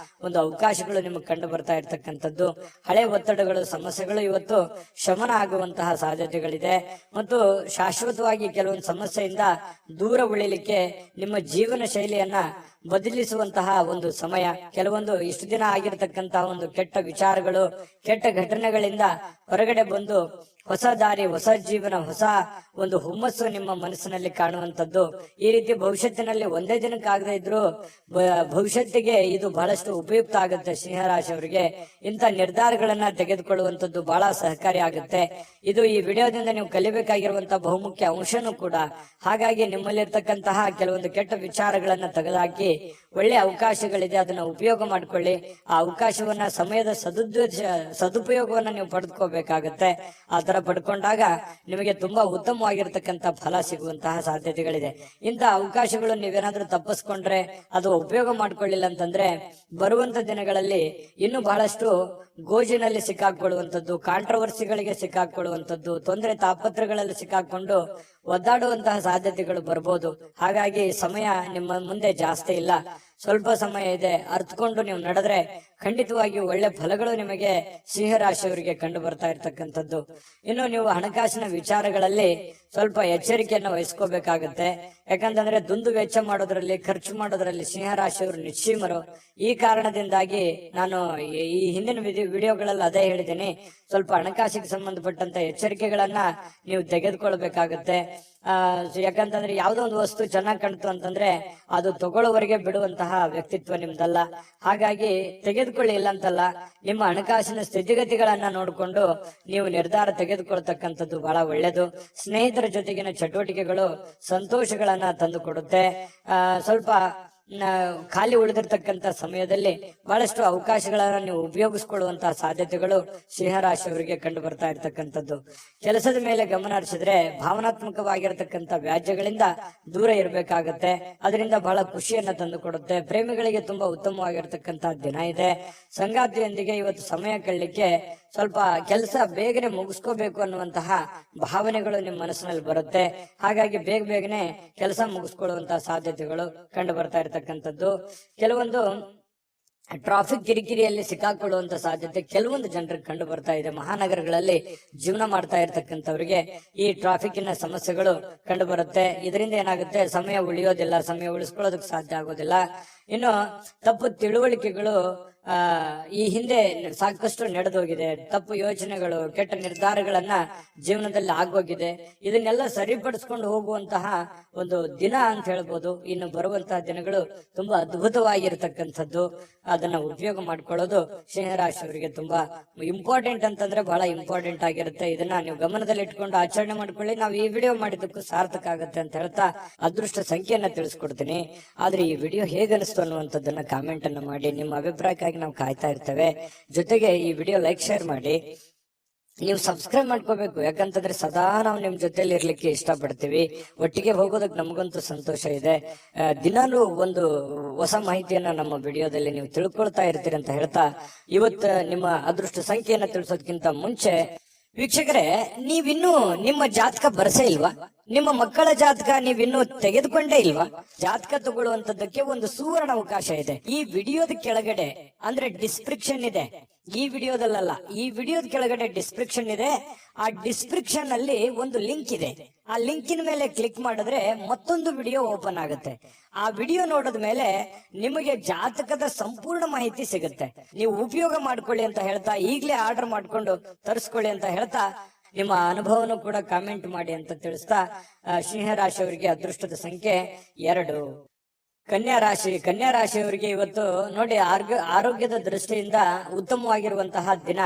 ಒಂದು ಅವಕಾಶಗಳು ನಿಮಗೆ ಕಂಡು ಬರ್ತಾ ಇರ್ತಕ್ಕಂಥದ್ದು. ಹಳೆ ಒತ್ತಡಗಳು, ಸಮಸ್ಯೆಗಳು ಇವತ್ತು ಶಮನ ಆಗುವಂತಹ ಸಾಧ್ಯತೆಗಳಿದೆ. ಮತ್ತು ಶಾಶ್ವತವಾಗಿ ಕೆಲವೊಂದು ಸಮಸ್ಯೆಯಿಂದ ದೂರ ಉಳಿಲಿಕ್ಕೆ ನಿಮ್ಮ ಜೀವನ ಶೈಲಿಯನ್ನ ಬದಲಿಸುವಂತಹ ಒಂದು ಸಮಯ. ಕೆಲವೊಂದು ಇಷ್ಟು ದಿನ ಆಗಿರತಕ್ಕಂತಹ ಒಂದು ಕೆಟ್ಟ ವಿಚಾರಗಳು, ಕೆಟ್ಟ ಘಟನೆಗಳಿಂದ ಹೊರಗಡೆ ಬಂದು ಹೊಸ ದಾರಿ, ಹೊಸ ಜೀವನ, ಹೊಸ ಒಂದು ಹುಮ್ಮಸ್ಸು ನಿಮ್ಮ ಮನಸ್ಸಿನಲ್ಲಿ ಕಾಣುವಂಥದ್ದು. ಈ ರೀತಿ ಭವಿಷ್ಯತ್ತಿನಲ್ಲಿ ಒಂದೇ ದಿನಕ್ಕಾಗದೇ ಇದ್ರು ಭವಿಷ್ಯತ್ತಿಗೆ ಇದು ಬಹಳಷ್ಟು ಉಪಯುಕ್ತ ಆಗುತ್ತೆ. ಸಿಂಹರಾಶಿಯವರಿಗೆ ಇಂಥ ನಿರ್ಧಾರಗಳನ್ನ ತೆಗೆದುಕೊಳ್ಳುವಂಥದ್ದು ಬಹಳ ಸಹಕಾರಿ ಆಗುತ್ತೆ. ಇದು ಈ ವಿಡಿಯೋದಿಂದ ನೀವು ಕಲಿಬೇಕಾಗಿರುವಂತಹ ಬಹುಮುಖ್ಯ ಅಂಶನೂ ಕೂಡ. ಹಾಗಾಗಿ ನಿಮ್ಮಲ್ಲಿರ್ತಕ್ಕಂತಹ ಕೆಲವೊಂದು ಕೆಟ್ಟ ವಿಚಾರಗಳನ್ನ ತೆಗೆದುಹಾಕಿ ಒಳ್ಳೆ ಅವಕಾಶಗಳಿದೆ, ಅದನ್ನ ಉಪಯೋಗ ಮಾಡ್ಕೊಳ್ಳಿ. ಆ ಅವಕಾಶವನ್ನ, ಸಮಯದ ಸದುಪಯೋಗವನ್ನ ನೀವು ಪಡೆದುಕೋಬೇಕಾಗತ್ತೆ. ಆ ತರ ಪಡ್ಕೊಂಡಾಗ ನಿಮಗೆ ತುಂಬಾ ಉತ್ತಮವಾಗಿರ್ತಕ್ಕಂಥ ಫಲ ಸಿಗುವಂತಹ ಸಾಧ್ಯತೆಗಳಿದೆ. ಇಂಥ ಅವಕಾಶಗಳು ನೀವೇನಾದ್ರೂ ತಪ್ಪಿಸ್ಕೊಂಡ್ರೆ, ಅದು ಉಪಯೋಗ ಮಾಡ್ಕೊಳ್ಳಿಲ್ಲ ಅಂತಂದ್ರೆ ಬರುವಂತ ದಿನಗಳಲ್ಲಿ ಇನ್ನು ಬಹಳಷ್ಟು ಗೋಜಿನಲ್ಲಿ ಸಿಕ್ಕಾಕೊಳ್ಳುವಂಥದ್ದು, ಕಾಂಟ್ರವರ್ಸಿಗಳಿಗೆ ಸಿಕ್ಕಾಕೊಳ್ಳುವಂಥದ್ದು, ತೊಂದರೆ ತಾಪತ್ರಗಳಲ್ಲಿ ಸಿಕ್ಕಾಕೊಂಡು ಒದ್ದಾಡುವಂತಹ ಸಾಧ್ಯತೆಗಳು ಬರ್ಬೋದು. ಹಾಗಾಗಿ ಸಮಯ ನಿಮ್ಮ ಮುಂದೆ ಜಾಸ್ತಿ ಇಲ್ಲ, ಸ್ವಲ್ಪ ಸಮಯ ಇದೆ. ಅರ್ಥಕೊಂಡು ನೀವು ನಡೆದ್ರೆ ಖಂಡಿತವಾಗಿಯೂ ಒಳ್ಳೆ ಫಲಗಳು ನಿಮಗೆ ಸಿಂಹರಾಶಿಯವರಿಗೆ ಕಂಡು ಬರ್ತಾ ಇರ್ತಕ್ಕಂಥದ್ದು. ಇನ್ನು ನೀವು ಹಣಕಾಸಿನ ವಿಚಾರಗಳಲ್ಲಿ ಸ್ವಲ್ಪ ಎಚ್ಚರಿಕೆಯನ್ನು ವಹಿಸ್ಕೋಬೇಕಾಗತ್ತೆ. ಯಾಕಂತಂದ್ರೆ ದುಂದು ವೆಚ್ಚ ಮಾಡೋದ್ರಲ್ಲಿ, ಖರ್ಚು ಮಾಡೋದ್ರಲ್ಲಿ ಸಿಂಹರಾಶಿಯವರು ನಿಶ್ಚೀಮರು. ಈ ಕಾರಣದಿಂದಾಗಿ ನಾನು ಈ ಹಿಂದಿನ ವಿಡಿಯೋಗಳಲ್ಲಿ ಅದೇ ಹೇಳಿದ್ದೀನಿ, ಸ್ವಲ್ಪ ಹಣಕಾಸಿಗೆ ಸಂಬಂಧಪಟ್ಟಂತ ಎಚ್ಚರಿಕೆಗಳನ್ನ ನೀವು ತೆಗೆದುಕೊಳ್ಬೇಕಾಗತ್ತೆ. ಯಾಕಂತಂದ್ರೆ ಯಾವ್ದೋ ಒಂದು ವಸ್ತು ಚೆನ್ನಾಗಿ ಕಾಣ್ತು ಅಂತಂದ್ರೆ ಅದು ತಗೊಳ್ಳೋವರೆಗೆ ಬಿಡುವಂತಹ ವ್ಯಕ್ತಿತ್ವ ನಿಮ್ದಲ್ಲ. ಹಾಗಾಗಿ ತೆಗೆದುಕೊಳ್ಳಿ, ಇಲ್ಲ ಅಂತಲ್ಲ, ನಿಮ್ಮ ಹಣಕಾಸಿನ ಸ್ಥಿತಿಗತಿಗಳನ್ನ ನೋಡಿಕೊಂಡು ನೀವು ನಿರ್ಧಾರ ತೆಗೆದುಕೊಳ್ತಕ್ಕಂಥದ್ದು ಬಹಳ ಒಳ್ಳೇದು. ಸ್ನೇಹಿತರ ಜೊತೆಗಿನ ಚಟುವಟಿಕೆಗಳು ಸಂತೋಷಗಳನ್ನ ತಂದು ಕೊಡುತ್ತೆ. ಸ್ವಲ್ಪ ಖಾಲಿ ಉಳಿದಿರ್ತಕ್ಕಂಥ ಸಮಯದಲ್ಲಿ ಬಹಳಷ್ಟು ಅವಕಾಶಗಳನ್ನ ನೀವು ಉಪಯೋಗಿಸ್ಕೊಳ್ಳುವಂತಹ ಸಾಧ್ಯತೆಗಳು ಸಿಂಹರಾಶಿಯವರಿಗೆ ಕಂಡು ಬರ್ತಾ ಇರ್ತಕ್ಕಂಥದ್ದು. ಕೆಲಸದ ಮೇಲೆ ಗಮನ ಹರಿಸಿದ್ರೆ ಭಾವನಾತ್ಮಕವಾಗಿರ್ತಕ್ಕಂಥ ವ್ಯಾಜ್ಯಗಳಿಂದ ದೂರ ಇರಬೇಕಾಗತ್ತೆ. ಅದರಿಂದ ಬಹಳ ಖುಷಿಯನ್ನ ತಂದು ಕೊಡುತ್ತೆ. ಪ್ರೇಮಿಗಳಿಗೆ ತುಂಬಾ ಉತ್ತಮವಾಗಿರ್ತಕ್ಕಂಥ ದಿನ ಇದೆ. ಸಂಗಾತಿಯೊಂದಿಗೆ ಇವತ್ತು ಸಮಯ ಕಳಲಿಕ್ಕೆ ಸ್ವಲ್ಪ ಕೆಲಸ ಬೇಗನೆ ಮುಗಿಸ್ಕೋಬೇಕು ಅನ್ನುವಂತಹ ಭಾವನೆಗಳು ನಿಮ್ಮ ಮನಸ್ಸಿನಲ್ಲಿ ಬರುತ್ತೆ. ಹಾಗಾಗಿ ಬೇಗನೆ ಕೆಲಸ ಮುಗಿಸ್ಕೊಳ್ಳುವಂತಹ ಸಾಧ್ಯತೆಗಳು ಕಂಡು ಬರ್ತಾ ಇರ್ತಕ್ಕಂಥದ್ದು. ಕೆಲವೊಂದು ಟ್ರಾಫಿಕ್ ಕಿರಿಕಿರಿಯಲ್ಲಿ ಸಿಕ್ಕಾಕೊಳ್ಳುವಂತ ಸಾಧ್ಯತೆ ಕೆಲವೊಂದು ಜನರಿಗೆ ಕಂಡು ಬರ್ತಾ ಇದೆ. ಮಹಾನಗರಗಳಲ್ಲಿ ಜೀವನ ಮಾಡ್ತಾ ಇರ್ತಕ್ಕಂಥವ್ರಿಗೆ ಈ ಟ್ರಾಫಿಕ್ನ ಸಮಸ್ಯೆಗಳು ಕಂಡು ಬರುತ್ತೆ. ಇದರಿಂದ ಏನಾಗುತ್ತೆ, ಸಮಯ ಉಳಿಯೋದಿಲ್ಲ, ಸಮಯ ಉಳಿಸ್ಕೊಳ್ಳೋದಕ್ಕೆ ಸಾಧ್ಯ ಆಗೋದಿಲ್ಲ. ಇನ್ನು ತಪ್ಪು ತಿಳುವಳಿಕೆಗಳು ಈ ಹಿಂದೆ ಸಾಕಷ್ಟು ನಡೆದೋಗಿದೆ. ತಪ್ಪು ಯೋಚನೆಗಳು, ಕೆಟ್ಟ ನಿರ್ಧಾರಗಳನ್ನ ಜೀವನದಲ್ಲಿ ಆಗೋಗಿದೆ. ಇದನ್ನೆಲ್ಲ ಸರಿಪಡಿಸ್ಕೊಂಡು ಹೋಗುವಂತಹ ಒಂದು ದಿನ ಅಂತ ಹೇಳ್ಬೋದು. ಇನ್ನು ಬರುವಂತಹ ದಿನಗಳು ತುಂಬಾ ಅದ್ಭುತವಾಗಿರ್ತಕ್ಕಂಥದ್ದು. ಅದನ್ನ ಉಪಯೋಗ ಮಾಡ್ಕೊಳ್ಳೋದು ಸಿಂಹರಾಶಿಯವರಿಗೆ ತುಂಬಾ ಇಂಪಾರ್ಟೆಂಟ್ ಅಂತಂದ್ರೆ ಬಹಳ ಇಂಪಾರ್ಟೆಂಟ್ ಆಗಿರುತ್ತೆ. ಇದನ್ನ ನೀವು ಗಮನದಲ್ಲಿ ಇಟ್ಕೊಂಡು ಆಚರಣೆ ಮಾಡ್ಕೊಳ್ಳಿ. ನಾವು ಈ ವಿಡಿಯೋ ಮಾಡಿದ್ದಕ್ಕೂ ಸಾರ್ಥಕ ಆಗುತ್ತೆ ಅಂತ ಹೇಳ್ತಾ ಅದೃಷ್ಟ ಸಂಖ್ಯೆಯನ್ನ ತಿಳಿಸ್ಕೊಡ್ತೀನಿ. ಆದ್ರೆ ಈ ವಿಡಿಯೋ ಹೇಗನಿಸ್ತು ಅನ್ನುವಂಥದ್ದನ್ನ ಕಾಮೆಂಟ್ ಅನ್ನು ಮಾಡಿ. ನಿಮ್ಮ ಅಭಿಪ್ರಾಯಕ್ಕಾಗಿ ನಾವು ಕಾಯ್ತಾ ಇರ್ತೇವೆ. ಜೊತೆಗೆ ಈ ವಿಡಿಯೋ ಲೈಕ್, ಶೇರ್ ಮಾಡಿ. ನೀವು ಸಬ್ಸ್ಕ್ರೈಬ್ ಮಾಡ್ಕೋಬೇಕು, ಯಾಕಂತಂದ್ರೆ ಸದಾ ನಾವು ನಿಮ್ ಜೊತೆಲಿ ಇರ್ಲಿಕ್ಕೆ ಇಷ್ಟಪಡ್ತೀವಿ. ಒಟ್ಟಿಗೆ ಹೋಗೋದಕ್ಕೆ ನಮಗಂತೂ ಸಂತೋಷ ಇದೆ. ದಿನಾನು ಒಂದು ಹೊಸ ಮಾಹಿತಿಯನ್ನ ನಮ್ಮ ವಿಡಿಯೋದಲ್ಲಿ ನೀವು ತಿಳ್ಕೊಳ್ತಾ ಇರ್ತೀರಿ ಅಂತ ಹೇಳ್ತಾ ಇವತ್ತು ನಿಮ್ಮ ಅದೃಷ್ಟ ಸಂಖ್ಯೆಯನ್ನ ತಿಳಿಸೋದಕ್ಕಿಂತ ಮುಂಚೆ ವೀಕ್ಷಕರೇ, ನೀವಿನ್ನೂ ನಿಮ್ಮ ಜಾತಕ ಬರಸೇ ಇಲ್ವಾ? ನಿಮ್ಮ ಮಕ್ಕಳ ಜಾತಕ ನೀವಿನ್ನೂ ತೆಗೆದುಕೊಂಡೇ ಇಲ್ವಾ? ಜಾತಕ ತಗೊಳ್ಳುವಂತದ್ದಕ್ಕೆ ಒಂದು ಸುವರ್ಣ ಅವಕಾಶ ಇದೆ. ಈ ವಿಡಿಯೋದ ಕೆಳಗಡೆ ಅಂದ್ರೆ ಡಿಸ್ಕ್ರಿಪ್ಷನ್ ಇದೆ. ಈ ವಿಡಿಯೋದಲ್ಲ, ಈ ವಿಡಿಯೋದ ಕೆಳಗಡೆ ಡಿಸ್ಕ್ರಿಪ್ಷನ್ ಇದೆ. ಆ ಡಿಸ್ಕ್ರಿಪ್ಷನ್ ಅಲ್ಲಿ ಒಂದು ಲಿಂಕ್ ಇದೆ. ಆ ಲಿಂಕಿನ ಮೇಲೆ ಕ್ಲಿಕ್ ಮಾಡಿದ್ರೆ ಮತ್ತೊಂದು ವಿಡಿಯೋ ಓಪನ್ ಆಗುತ್ತೆ. ಆ ವಿಡಿಯೋ ನೋಡಿದ ಮೇಲೆ ನಿಮಗೆ ಜಾತಕದ ಸಂಪೂರ್ಣ ಮಾಹಿತಿ ಸಿಗುತ್ತೆ. ನೀವು ಉಪಯೋಗ ಮಾಡ್ಕೊಳ್ಳಿ ಅಂತ ಹೇಳ್ತಾ, ಈಗಲೇ ಆರ್ಡರ್ ಮಾಡ್ಕೊಂಡು ತರಿಸ್ಕೊಳ್ಳಿ ಅಂತ ಹೇಳ್ತಾ, ನಿಮ್ಮ ಅನುಭವನು ಕೂಡ ಕಾಮೆಂಟ್ ಮಾಡಿ ಅಂತ ತಿಳಿಸ್ತಾ, ಸಿಂಹರಾಶಿಯವರಿಗೆ ಅದೃಷ್ಟದ ಸಂಖ್ಯೆ 2. ಕನ್ಯಾ ರಾಶಿಯವರಿಗೆ ಇವತ್ತು ನೋಡಿ ಆರೋಗ್ಯದ ದೃಷ್ಟಿಯಿಂದ ಉತ್ತಮವಾಗಿರುವಂತಹ ದಿನ.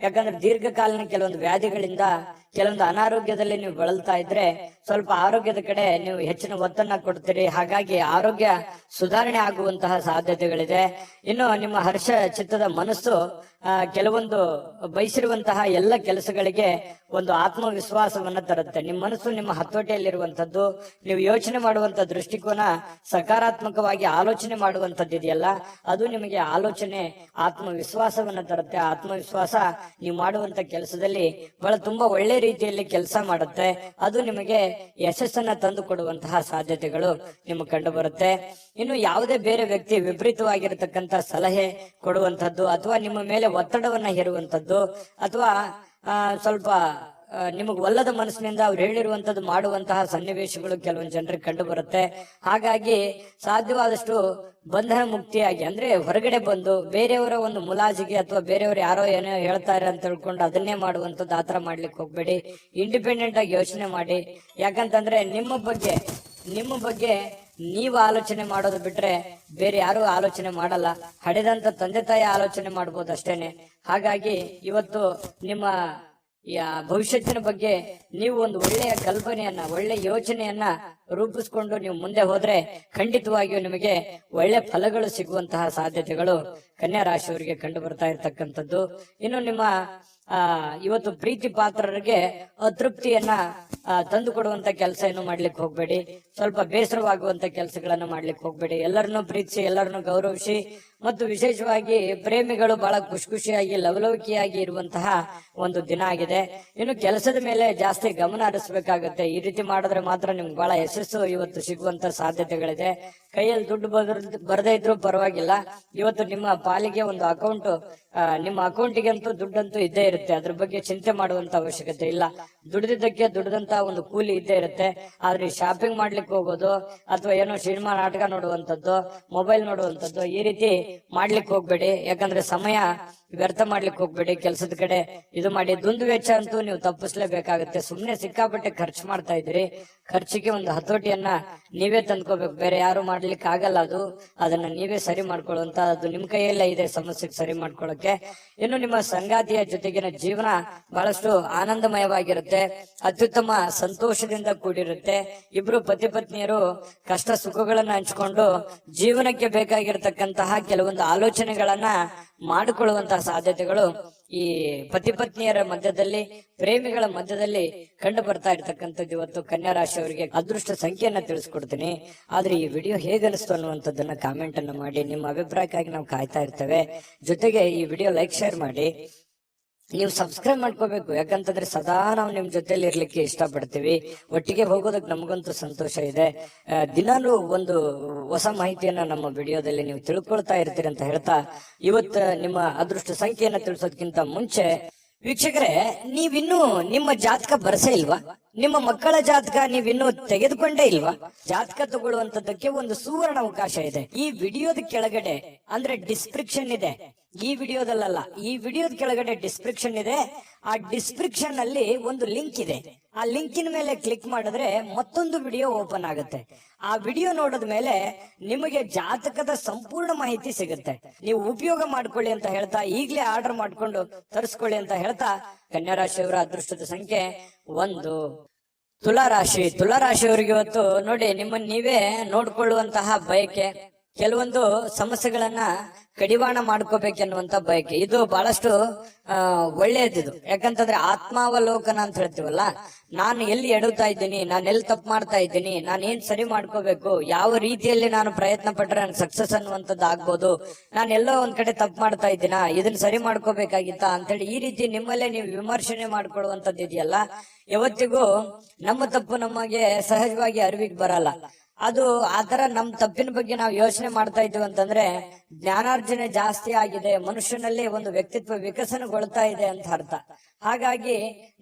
ಯಾಕಂದ್ರೆ ದೀರ್ಘಕಾಲೀನ ಕೆಲವೊಂದು ವ್ಯಾಧಿಗಳಿಂದ, ಕೆಲವೊಂದು ಅನಾರೋಗ್ಯದಲ್ಲಿ ನೀವು ಬಳಲ್ತಾ ಇದ್ರೆ ಸ್ವಲ್ಪ ಆರೋಗ್ಯದ ಕಡೆ ನೀವು ಹೆಚ್ಚಿನ ಒತ್ತನ್ನ ಕೊಡ್ತೀರಿ. ಹಾಗಾಗಿ ಆರೋಗ್ಯ ಸುಧಾರಣೆ ಆಗುವಂತಹ ಸಾಧ್ಯತೆಗಳಿದೆ. ಇನ್ನು ನಿಮ್ಮ ಹರ್ಷ ಚಿತ್ತದ ಮನಸ್ಸು ಕೆಲವೊಂದು ಬಯಸಿರುವಂತಹ ಎಲ್ಲ ಕೆಲಸಗಳಿಗೆ ಒಂದು ಆತ್ಮವಿಶ್ವಾಸವನ್ನ ತರುತ್ತೆ. ನಿಮ್ಮ ಮನಸ್ಸು ನಿಮ್ಮ ಹತೋಟಿಯಲ್ಲಿರುವಂತದ್ದು. ನೀವು ಯೋಚನೆ ಮಾಡುವಂತ ದೃಷ್ಟಿಕೋನ ಸಕಾರಾತ್ಮಕವಾಗಿ ಆಲೋಚನೆ ಮಾಡುವಂತದ್ದು ಇದೆಯಲ್ಲ, ಅದು ನಿಮಗೆ ಆಲೋಚನೆ ಆತ್ಮವಿಶ್ವಾಸವನ್ನ ತರುತ್ತೆ. ಆತ್ಮವಿಶ್ವಾಸ ನೀವು ಮಾಡುವಂತ ಕೆಲಸದಲ್ಲಿ ಬಹಳ ತುಂಬಾ ಒಳ್ಳೆ ರೀತಿಯಲ್ಲಿ ಕೆಲಸ ಮಾಡುತ್ತೆ. ಅದು ನಿಮಗೆ ಯಶಸ್ಸನ್ನ ತಂದು ಕೊಡುವಂತಹ ಸಾಧ್ಯತೆಗಳು ನಿಮಗೆ ಕಂಡು ಬರುತ್ತೆ. ಇನ್ನು ಯಾವುದೇ ಬೇರೆ ವ್ಯಕ್ತಿ ವಿಪರೀತವಾಗಿರತಕ್ಕಂತ ಸಲಹೆ ಕೊಡುವಂತದ್ದು, ಅಥವಾ ನಿಮ್ಮ ಮೇಲೆ ಒತ್ತಡವನ್ನ ಹೇರುವಂತದ್ದು, ಅಥವಾ ಸ್ವಲ್ಪ ನಿಮಗ್ ಒಲ್ಲದ ಮನಸ್ಸಿನಿಂದ ಅವ್ರು ಹೇಳಿರುವಂತದ್ದು ಮಾಡುವಂತಹ ಸನ್ನಿವೇಶಗಳು ಕೆಲವೊಂದು ಜನರಿಗೆ ಕಂಡು ಬರುತ್ತೆ. ಹಾಗಾಗಿ ಸಾಧ್ಯವಾದಷ್ಟು ಬಂಧನ ಮುಕ್ತಿಯಾಗಿ, ಅಂದ್ರೆ ಹೊರಗಡೆ ಬಂದು ಬೇರೆಯವರ ಒಂದು ಮುಲಾಜಿಗೆ ಅಥವಾ ಬೇರೆಯವರು ಯಾರೋ ಏನೋ ಹೇಳ್ತಾರೆ ಅಂತ ತಿಳ್ಕೊಂಡು ಅದನ್ನೇ ಮಾಡುವಂತದ್ದು, ಆತರ ಮಾಡ್ಲಿಕ್ಕೆ ಹೋಗ್ಬೇಡಿ. ಇಂಡಿಪೆಂಡೆಂಟ್ ಆಗಿ ಯೋಚನೆ ಮಾಡಿ. ಯಾಕಂತಂದ್ರೆ ನಿಮ್ಮ ಬಗ್ಗೆ ನೀವು ಆಲೋಚನೆ ಮಾಡೋದು ಬಿಟ್ರೆ ಬೇರೆ ಯಾರು ಆಲೋಚನೆ ಮಾಡಲ್ಲ. ಹಡೆದಂತ ತಂದೆ ತಾಯಿ ಆಲೋಚನೆ ಮಾಡ್ಬೋದು ಅಷ್ಟೇನೆ. ಹಾಗಾಗಿ ಇವತ್ತು ನಿಮ್ಮ ಭವಿಷ್ಯತ್ತಿನ ಬಗ್ಗೆ ನೀವು ಒಂದು ಒಳ್ಳೆಯ ಕಲ್ಪನೆಯನ್ನ, ಒಳ್ಳೆ ಯೋಚನೆಯನ್ನ ರೂಪಿಸ್ಕೊಂಡು ನೀವು ಮುಂದೆ ಹೋದ್ರೆ ಖಂಡಿತವಾಗಿಯೂ ನಿಮಗೆ ಒಳ್ಳೆ ಫಲಗಳು ಸಿಗುವಂತಹ ಸಾಧ್ಯತೆಗಳು ಕನ್ಯಾ ರಾಶಿಯವರಿಗೆ ಕಂಡು ಬರ್ತಾ ಇರ್ತಕ್ಕಂಥದ್ದು. ಇನ್ನು ನಿಮ್ಮ ಇವತ್ತು ಪ್ರೀತಿ ಪಾತ್ರರಿಗೆ ಅತೃಪ್ತಿಯನ್ನ ತಂದು ಕೊಡುವಂತ ಕೆಲಸ ಏನು ಮಾಡ್ಲಿಕ್ಕೆ ಹೋಗ್ಬೇಡಿ. ಸ್ವಲ್ಪ ಬೇಸರವಾಗುವಂತ ಕೆಲಸಗಳನ್ನ ಮಾಡ್ಲಿಕ್ಕೆ ಹೋಗ್ಬೇಡಿ. ಎಲ್ಲರನ್ನೂ ಪ್ರೀತಿಸಿ, ಎಲ್ಲರನ್ನೂ ಗೌರವಿಸಿ, ಮತ್ತು ವಿಶೇಷವಾಗಿ ಪ್ರೇಮಿಗಳು ಬಹಳ ಖುಷಿಯಾಗಿ ಲವಲವಿಕೆಯಾಗಿ ಇರುವಂತಹ ಒಂದು ದಿನ ಆಗಿದೆ. ಇನ್ನು ಕೆಲಸದ ಮೇಲೆ ಜಾಸ್ತಿ ಗಮನ ಹರಿಸಬೇಕಾಗುತ್ತೆ. ಈ ರೀತಿ ಮಾಡಿದ್ರೆ ಮಾತ್ರ ನಿಮ್ಗೆ ಬಹಳ ಯಶಸ್ಸು ಇವತ್ತು ಸಿಗುವಂತ ಸಾಧ್ಯತೆಗಳಿದೆ. ಕೈಯಲ್ಲಿ ದುಡ್ಡು ಬರದೇ ಇದ್ರೂ ಪರವಾಗಿಲ್ಲ, ಇವತ್ತು ನಿಮ್ಮ ಪಾಲಿಗೆ ಒಂದು ಅಕೌಂಟ್, ನಿಮ್ಮ ಅಕೌಂಟಿಗೆ ಅಂತೂ ದುಡ್ಡಂತೂ ಇದ್ದೇ ಇರುತ್ತೆ. ಅದ್ರ ಬಗ್ಗೆ ಚಿಂತೆ ಮಾಡುವಂತ ಅವಶ್ಯಕತೆ ಇಲ್ಲ. ದುಡಿದಿದ್ದಕ್ಕೆ ದುಡ್ದಂತ ಒಂದು ಕೂಲಿ ಇದ್ದೇ ಇರುತ್ತೆ. ಆದ್ರೆ ಶಾಪಿಂಗ್ ಮಾಡ್ಲಿಕ್ಕೆ ಹೋಗೋದು ಅಥವಾ ಏನೋ ಸಿನಿಮಾ ನಾಟಕ ನೋಡುವಂತದ್ದು, ಮೊಬೈಲ್ ನೋಡುವಂತದ್ದು, ಈ ರೀತಿ ಮಾಡ್ಲಿಕ್ಕೆ ಹೋಗ್ಬೇಡಿ. ಯಾಕಂದ್ರೆ ಸಮಯ ವ್ಯರ್ಥ ಮಾಡ್ಲಿಕ್ಕೆ ಹೋಗ್ಬೇಡಿ. ಕೆಲಸದ ಕಡೆ ಇದು ಮಾಡಿ. ದುಂದು ವೆಚ್ಚ ಅಂತೂ ನೀವು ತಪ್ಪಿಸ್ಲೇಬೇಕಾಗುತ್ತೆ. ಸುಮ್ನೆ ಸಿಕ್ಕಾಪಟ್ಟೆ ಖರ್ಚು ಮಾಡ್ತಾ ಇದ್ರಿ. ಖರ್ಚಿಗೆ ಒಂದು ಹತೋಟಿಯನ್ನ ನೀವೇ ತಂದ್ಕೋಬೇಕು, ಬೇರೆ ಯಾರು ಮಾಡ್ಲಿಕ್ಕೆ ಆಗಲ್ಲ. ಅದನ್ನ ನೀವೇ ಸರಿ ಮಾಡ್ಕೊಳ್ಳುವಂತ, ಅದು ನಿಮ್ ಕೈಯಲ್ಲೇ ಇದೆ ಸಮಸ್ಯೆಗೆ ಸರಿ ಮಾಡ್ಕೊಳ್ಳೋಕೆ. ಇನ್ನು ನಿಮ್ಮ ಸಂಗಾತಿಯ ಜೊತೆಗಿನ ಜೀವನ ಬಹಳಷ್ಟು ಆನಂದಮಯವಾಗಿರುತ್ತೆ, ಅತ್ಯುತ್ತಮ ಸಂತೋಷದಿಂದ ಕೂಡಿರುತ್ತೆ. ಇಬ್ರು ಪತಿ ಪತ್ನಿಯರು ಕಷ್ಟ ಸುಖಗಳನ್ನ ಹಂಚಿಕೊಂಡು ಜೀವನಕ್ಕೆ ಬೇಕಾಗಿರತಕ್ಕಂತಹ ಕೆಲವೊಂದು ಆಲೋಚನೆಗಳನ್ನ ಮಾಡಿಕೊಳ್ಳುವಂತಹ ಸಾಧ್ಯತೆಗಳು ಈ ಪತಿ ಪತ್ನಿಯರ ಮಧ್ಯದಲ್ಲಿ, ಪ್ರೇಮಿಗಳ ಮಧ್ಯದಲ್ಲಿ ಕಂಡು ಬರ್ತಾ ಇರ್ತಕ್ಕಂಥದ್ದು. ಇವತ್ತು ಕನ್ಯಾ ರಾಶಿಯವರಿಗೆ ಅದೃಷ್ಟ ಸಂಖ್ಯೆಯನ್ನ ತಿಳಿಸ್ಕೊಡ್ತೀನಿ. ಆದ್ರೆ ಈ ವಿಡಿಯೋ ಹೇಗನಿಸ್ತು ಅನ್ನುವಂಥದ್ದನ್ನ ಕಾಮೆಂಟ್ ಅನ್ನ ಮಾಡಿ. ನಿಮ್ಮ ಅಭಿಪ್ರಾಯಕ್ಕಾಗಿ ನಾವು ಕಾಯ್ತಾ ಇರ್ತೇವೆ. ಜೊತೆಗೆ ಈ ವಿಡಿಯೋ ಲೈಕ್, ಶೇರ್ ಮಾಡಿ. ನೀವು ಸಬ್ಸ್ಕ್ರೈಬ್ ಮಾಡ್ಕೋಬೇಕು. ಯಾಕಂತಂದ್ರೆ ಸದಾ ನಾವು ನಿಮ್ ಜೊತೆಲಿ ಇರ್ಲಿಕ್ಕೆ ಇಷ್ಟಪಡ್ತೀವಿ. ಒಟ್ಟಿಗೆ ಹೋಗೋದಕ್ಕೆ ನಮಗಂತೂ ಸಂತೋಷ ಇದೆ. ದಿನಾನು ಒಂದು ಹೊಸ ಮಾಹಿತಿಯನ್ನ ನಮ್ಮ ವಿಡಿಯೋದಲ್ಲಿ ನೀವು ತಿಳ್ಕೊಳ್ತಾ ಇರ್ತೀರಿ ಅಂತ ಹೇಳ್ತಾ, ಇವತ್ತು ನಿಮ್ಮ ಅದೃಷ್ಟ ಸಂಖ್ಯೆಯನ್ನ ತಿಳಿಸೋದಕ್ಕಿಂತ ಮುಂಚೆ ವೀಕ್ಷಕರೇ, ನೀವಿನ್ನೂ ನಿಮ್ಮ ಜಾತಕ ಬರ್ಸೇ ಇಲ್ವಾ? ನಿಮ್ಮ ಮಕ್ಕಳ ಜಾತಕ ನೀವಿನ್ನೂ ತೆಗೆದುಕೊಂಡೇ ಇಲ್ವಾ? ಜಾತಕ ತಗೊಳ್ಳುವಂತದ್ದಕ್ಕೆ ಒಂದು ಸುವರ್ಣ ಅವಕಾಶ ಇದೆ. ಈ ವಿಡಿಯೋದ ಕೆಳಗಡೆ ಅಂದ್ರೆ ಡಿಸ್ಕ್ರಿಪ್ಷನ್ ಇದೆ. ಈ ವಿಡಿಯೋದಲ್ಲ, ಈ ವಿಡಿಯೋದ ಕೆಳಗಡೆ ಡಿಸ್ಕ್ರಿಪ್ಷನ್ ಇದೆ. ಆ ಡಿಸ್ಕ್ರಿಪ್ಷನ್ ಅಲ್ಲಿ ಒಂದು ಲಿಂಕ್ ಇದೆ. ಆ ಲಿಂಕಿನ ಮೇಲೆ ಕ್ಲಿಕ್ ಮಾಡಿದ್ರೆ ಮತ್ತೊಂದು ವಿಡಿಯೋ ಓಪನ್ ಆಗುತ್ತೆ. ಆ ವಿಡಿಯೋ ನೋಡಿದ ಮೇಲೆ ನಿಮಗೆ ಜಾತಕದ ಸಂಪೂರ್ಣ ಮಾಹಿತಿ ಸಿಗುತ್ತೆ. ನೀವು ಉಪಯೋಗ ಮಾಡ್ಕೊಳ್ಳಿ ಅಂತ ಹೇಳ್ತಾ, ಈಗಲೇ ಆರ್ಡರ್ ಮಾಡ್ಕೊಂಡು ತರಿಸ್ಕೊಳ್ಳಿ ಅಂತ ಹೇಳ್ತಾ, ಕನ್ಯಾ ರಾಶಿಯವರ ಅದೃಷ್ಟದ ಸಂಖ್ಯೆ 1. ತುಲಾರಾಶಿಯವರಿಗೆ ಇವತ್ತು ನೋಡಿ, ನಿಮ್ಮನ್ನ ನೀವೇ ನೋಡ್ಕೊಳ್ಳುವಂತಹ ಬಯಕೆ, ಕೆಲವೊಂದು ಸಮಸ್ಯೆಗಳನ್ನ ಕಡಿವಾಣ ಮಾಡ್ಕೋಬೇಕೆನ್ನುವಂತ ಬಯಕೆ, ಇದು ಬಹಳಷ್ಟು ಒಳ್ಳೆಯದಿದು. ಯಾಕಂತಂದ್ರೆ ಆತ್ಮಾವಲೋಕನ ಅಂತ ಹೇಳ್ತೀವಲ್ಲ, ನಾನು ಎಲ್ಲಿ ಎಡುತ್ತಾ ಇದ್ದೀನಿ, ನಾನು ಎಲ್ಲಿ ತಪ್ಪು ಮಾಡ್ತಾ ಇದ್ದೀನಿ, ನಾನು ಏನ್ ಸರಿ ಮಾಡ್ಕೋಬೇಕು, ಯಾವ ರೀತಿಯಲ್ಲಿ ನಾನು ಪ್ರಯತ್ನ ಪಟ್ರೆ ನನ್ ಸಕ್ಸಸ್ ಅನ್ನುವಂಥದ್ದು ಆಗ್ಬೋದು, ನಾನು ಎಲ್ಲೋ ಒಂದ್ ಕಡೆ ತಪ್ಪು ಮಾಡ್ತಾ ಇದ್ದೀನ, ಇದನ್ನ ಸರಿ ಮಾಡ್ಕೋಬೇಕಾಗಿತ್ತ ಅಂತೇಳಿ ಈ ರೀತಿ ನಿಮ್ಮಲ್ಲೇ ನೀವು ವಿಮರ್ಶನೆ ಮಾಡ್ಕೊಳ್ಳುವಂಥದ್ದು ಇದೆಯಲ್ಲ, ಯಾವತ್ತಿಗೂ ನಮ್ಮ ತಪ್ಪು ನಮಗೆ ಸಹಜವಾಗಿ ಅರಿವಿಗೆ ಬರಲ್ಲ. ಅದು ಆತರ ನಮ್ ತಪ್ಪಿನ ಬಗ್ಗೆ ನಾವು ಯೋಚನೆ ಮಾಡ್ತಾ ಇದ್ದೀವಿ ಅಂತಂದ್ರೆ ಜ್ಞಾನಾರ್ಜನೆ ಜಾಸ್ತಿ ಆಗಿದೆ, ಮನುಷ್ಯನಲ್ಲಿ ಒಂದು ವ್ಯಕ್ತಿತ್ವ ವಿಕಸನಗೊಳ್ತಾ ಇದೆ ಅಂತ ಅರ್ಥ. ಹಾಗಾಗಿ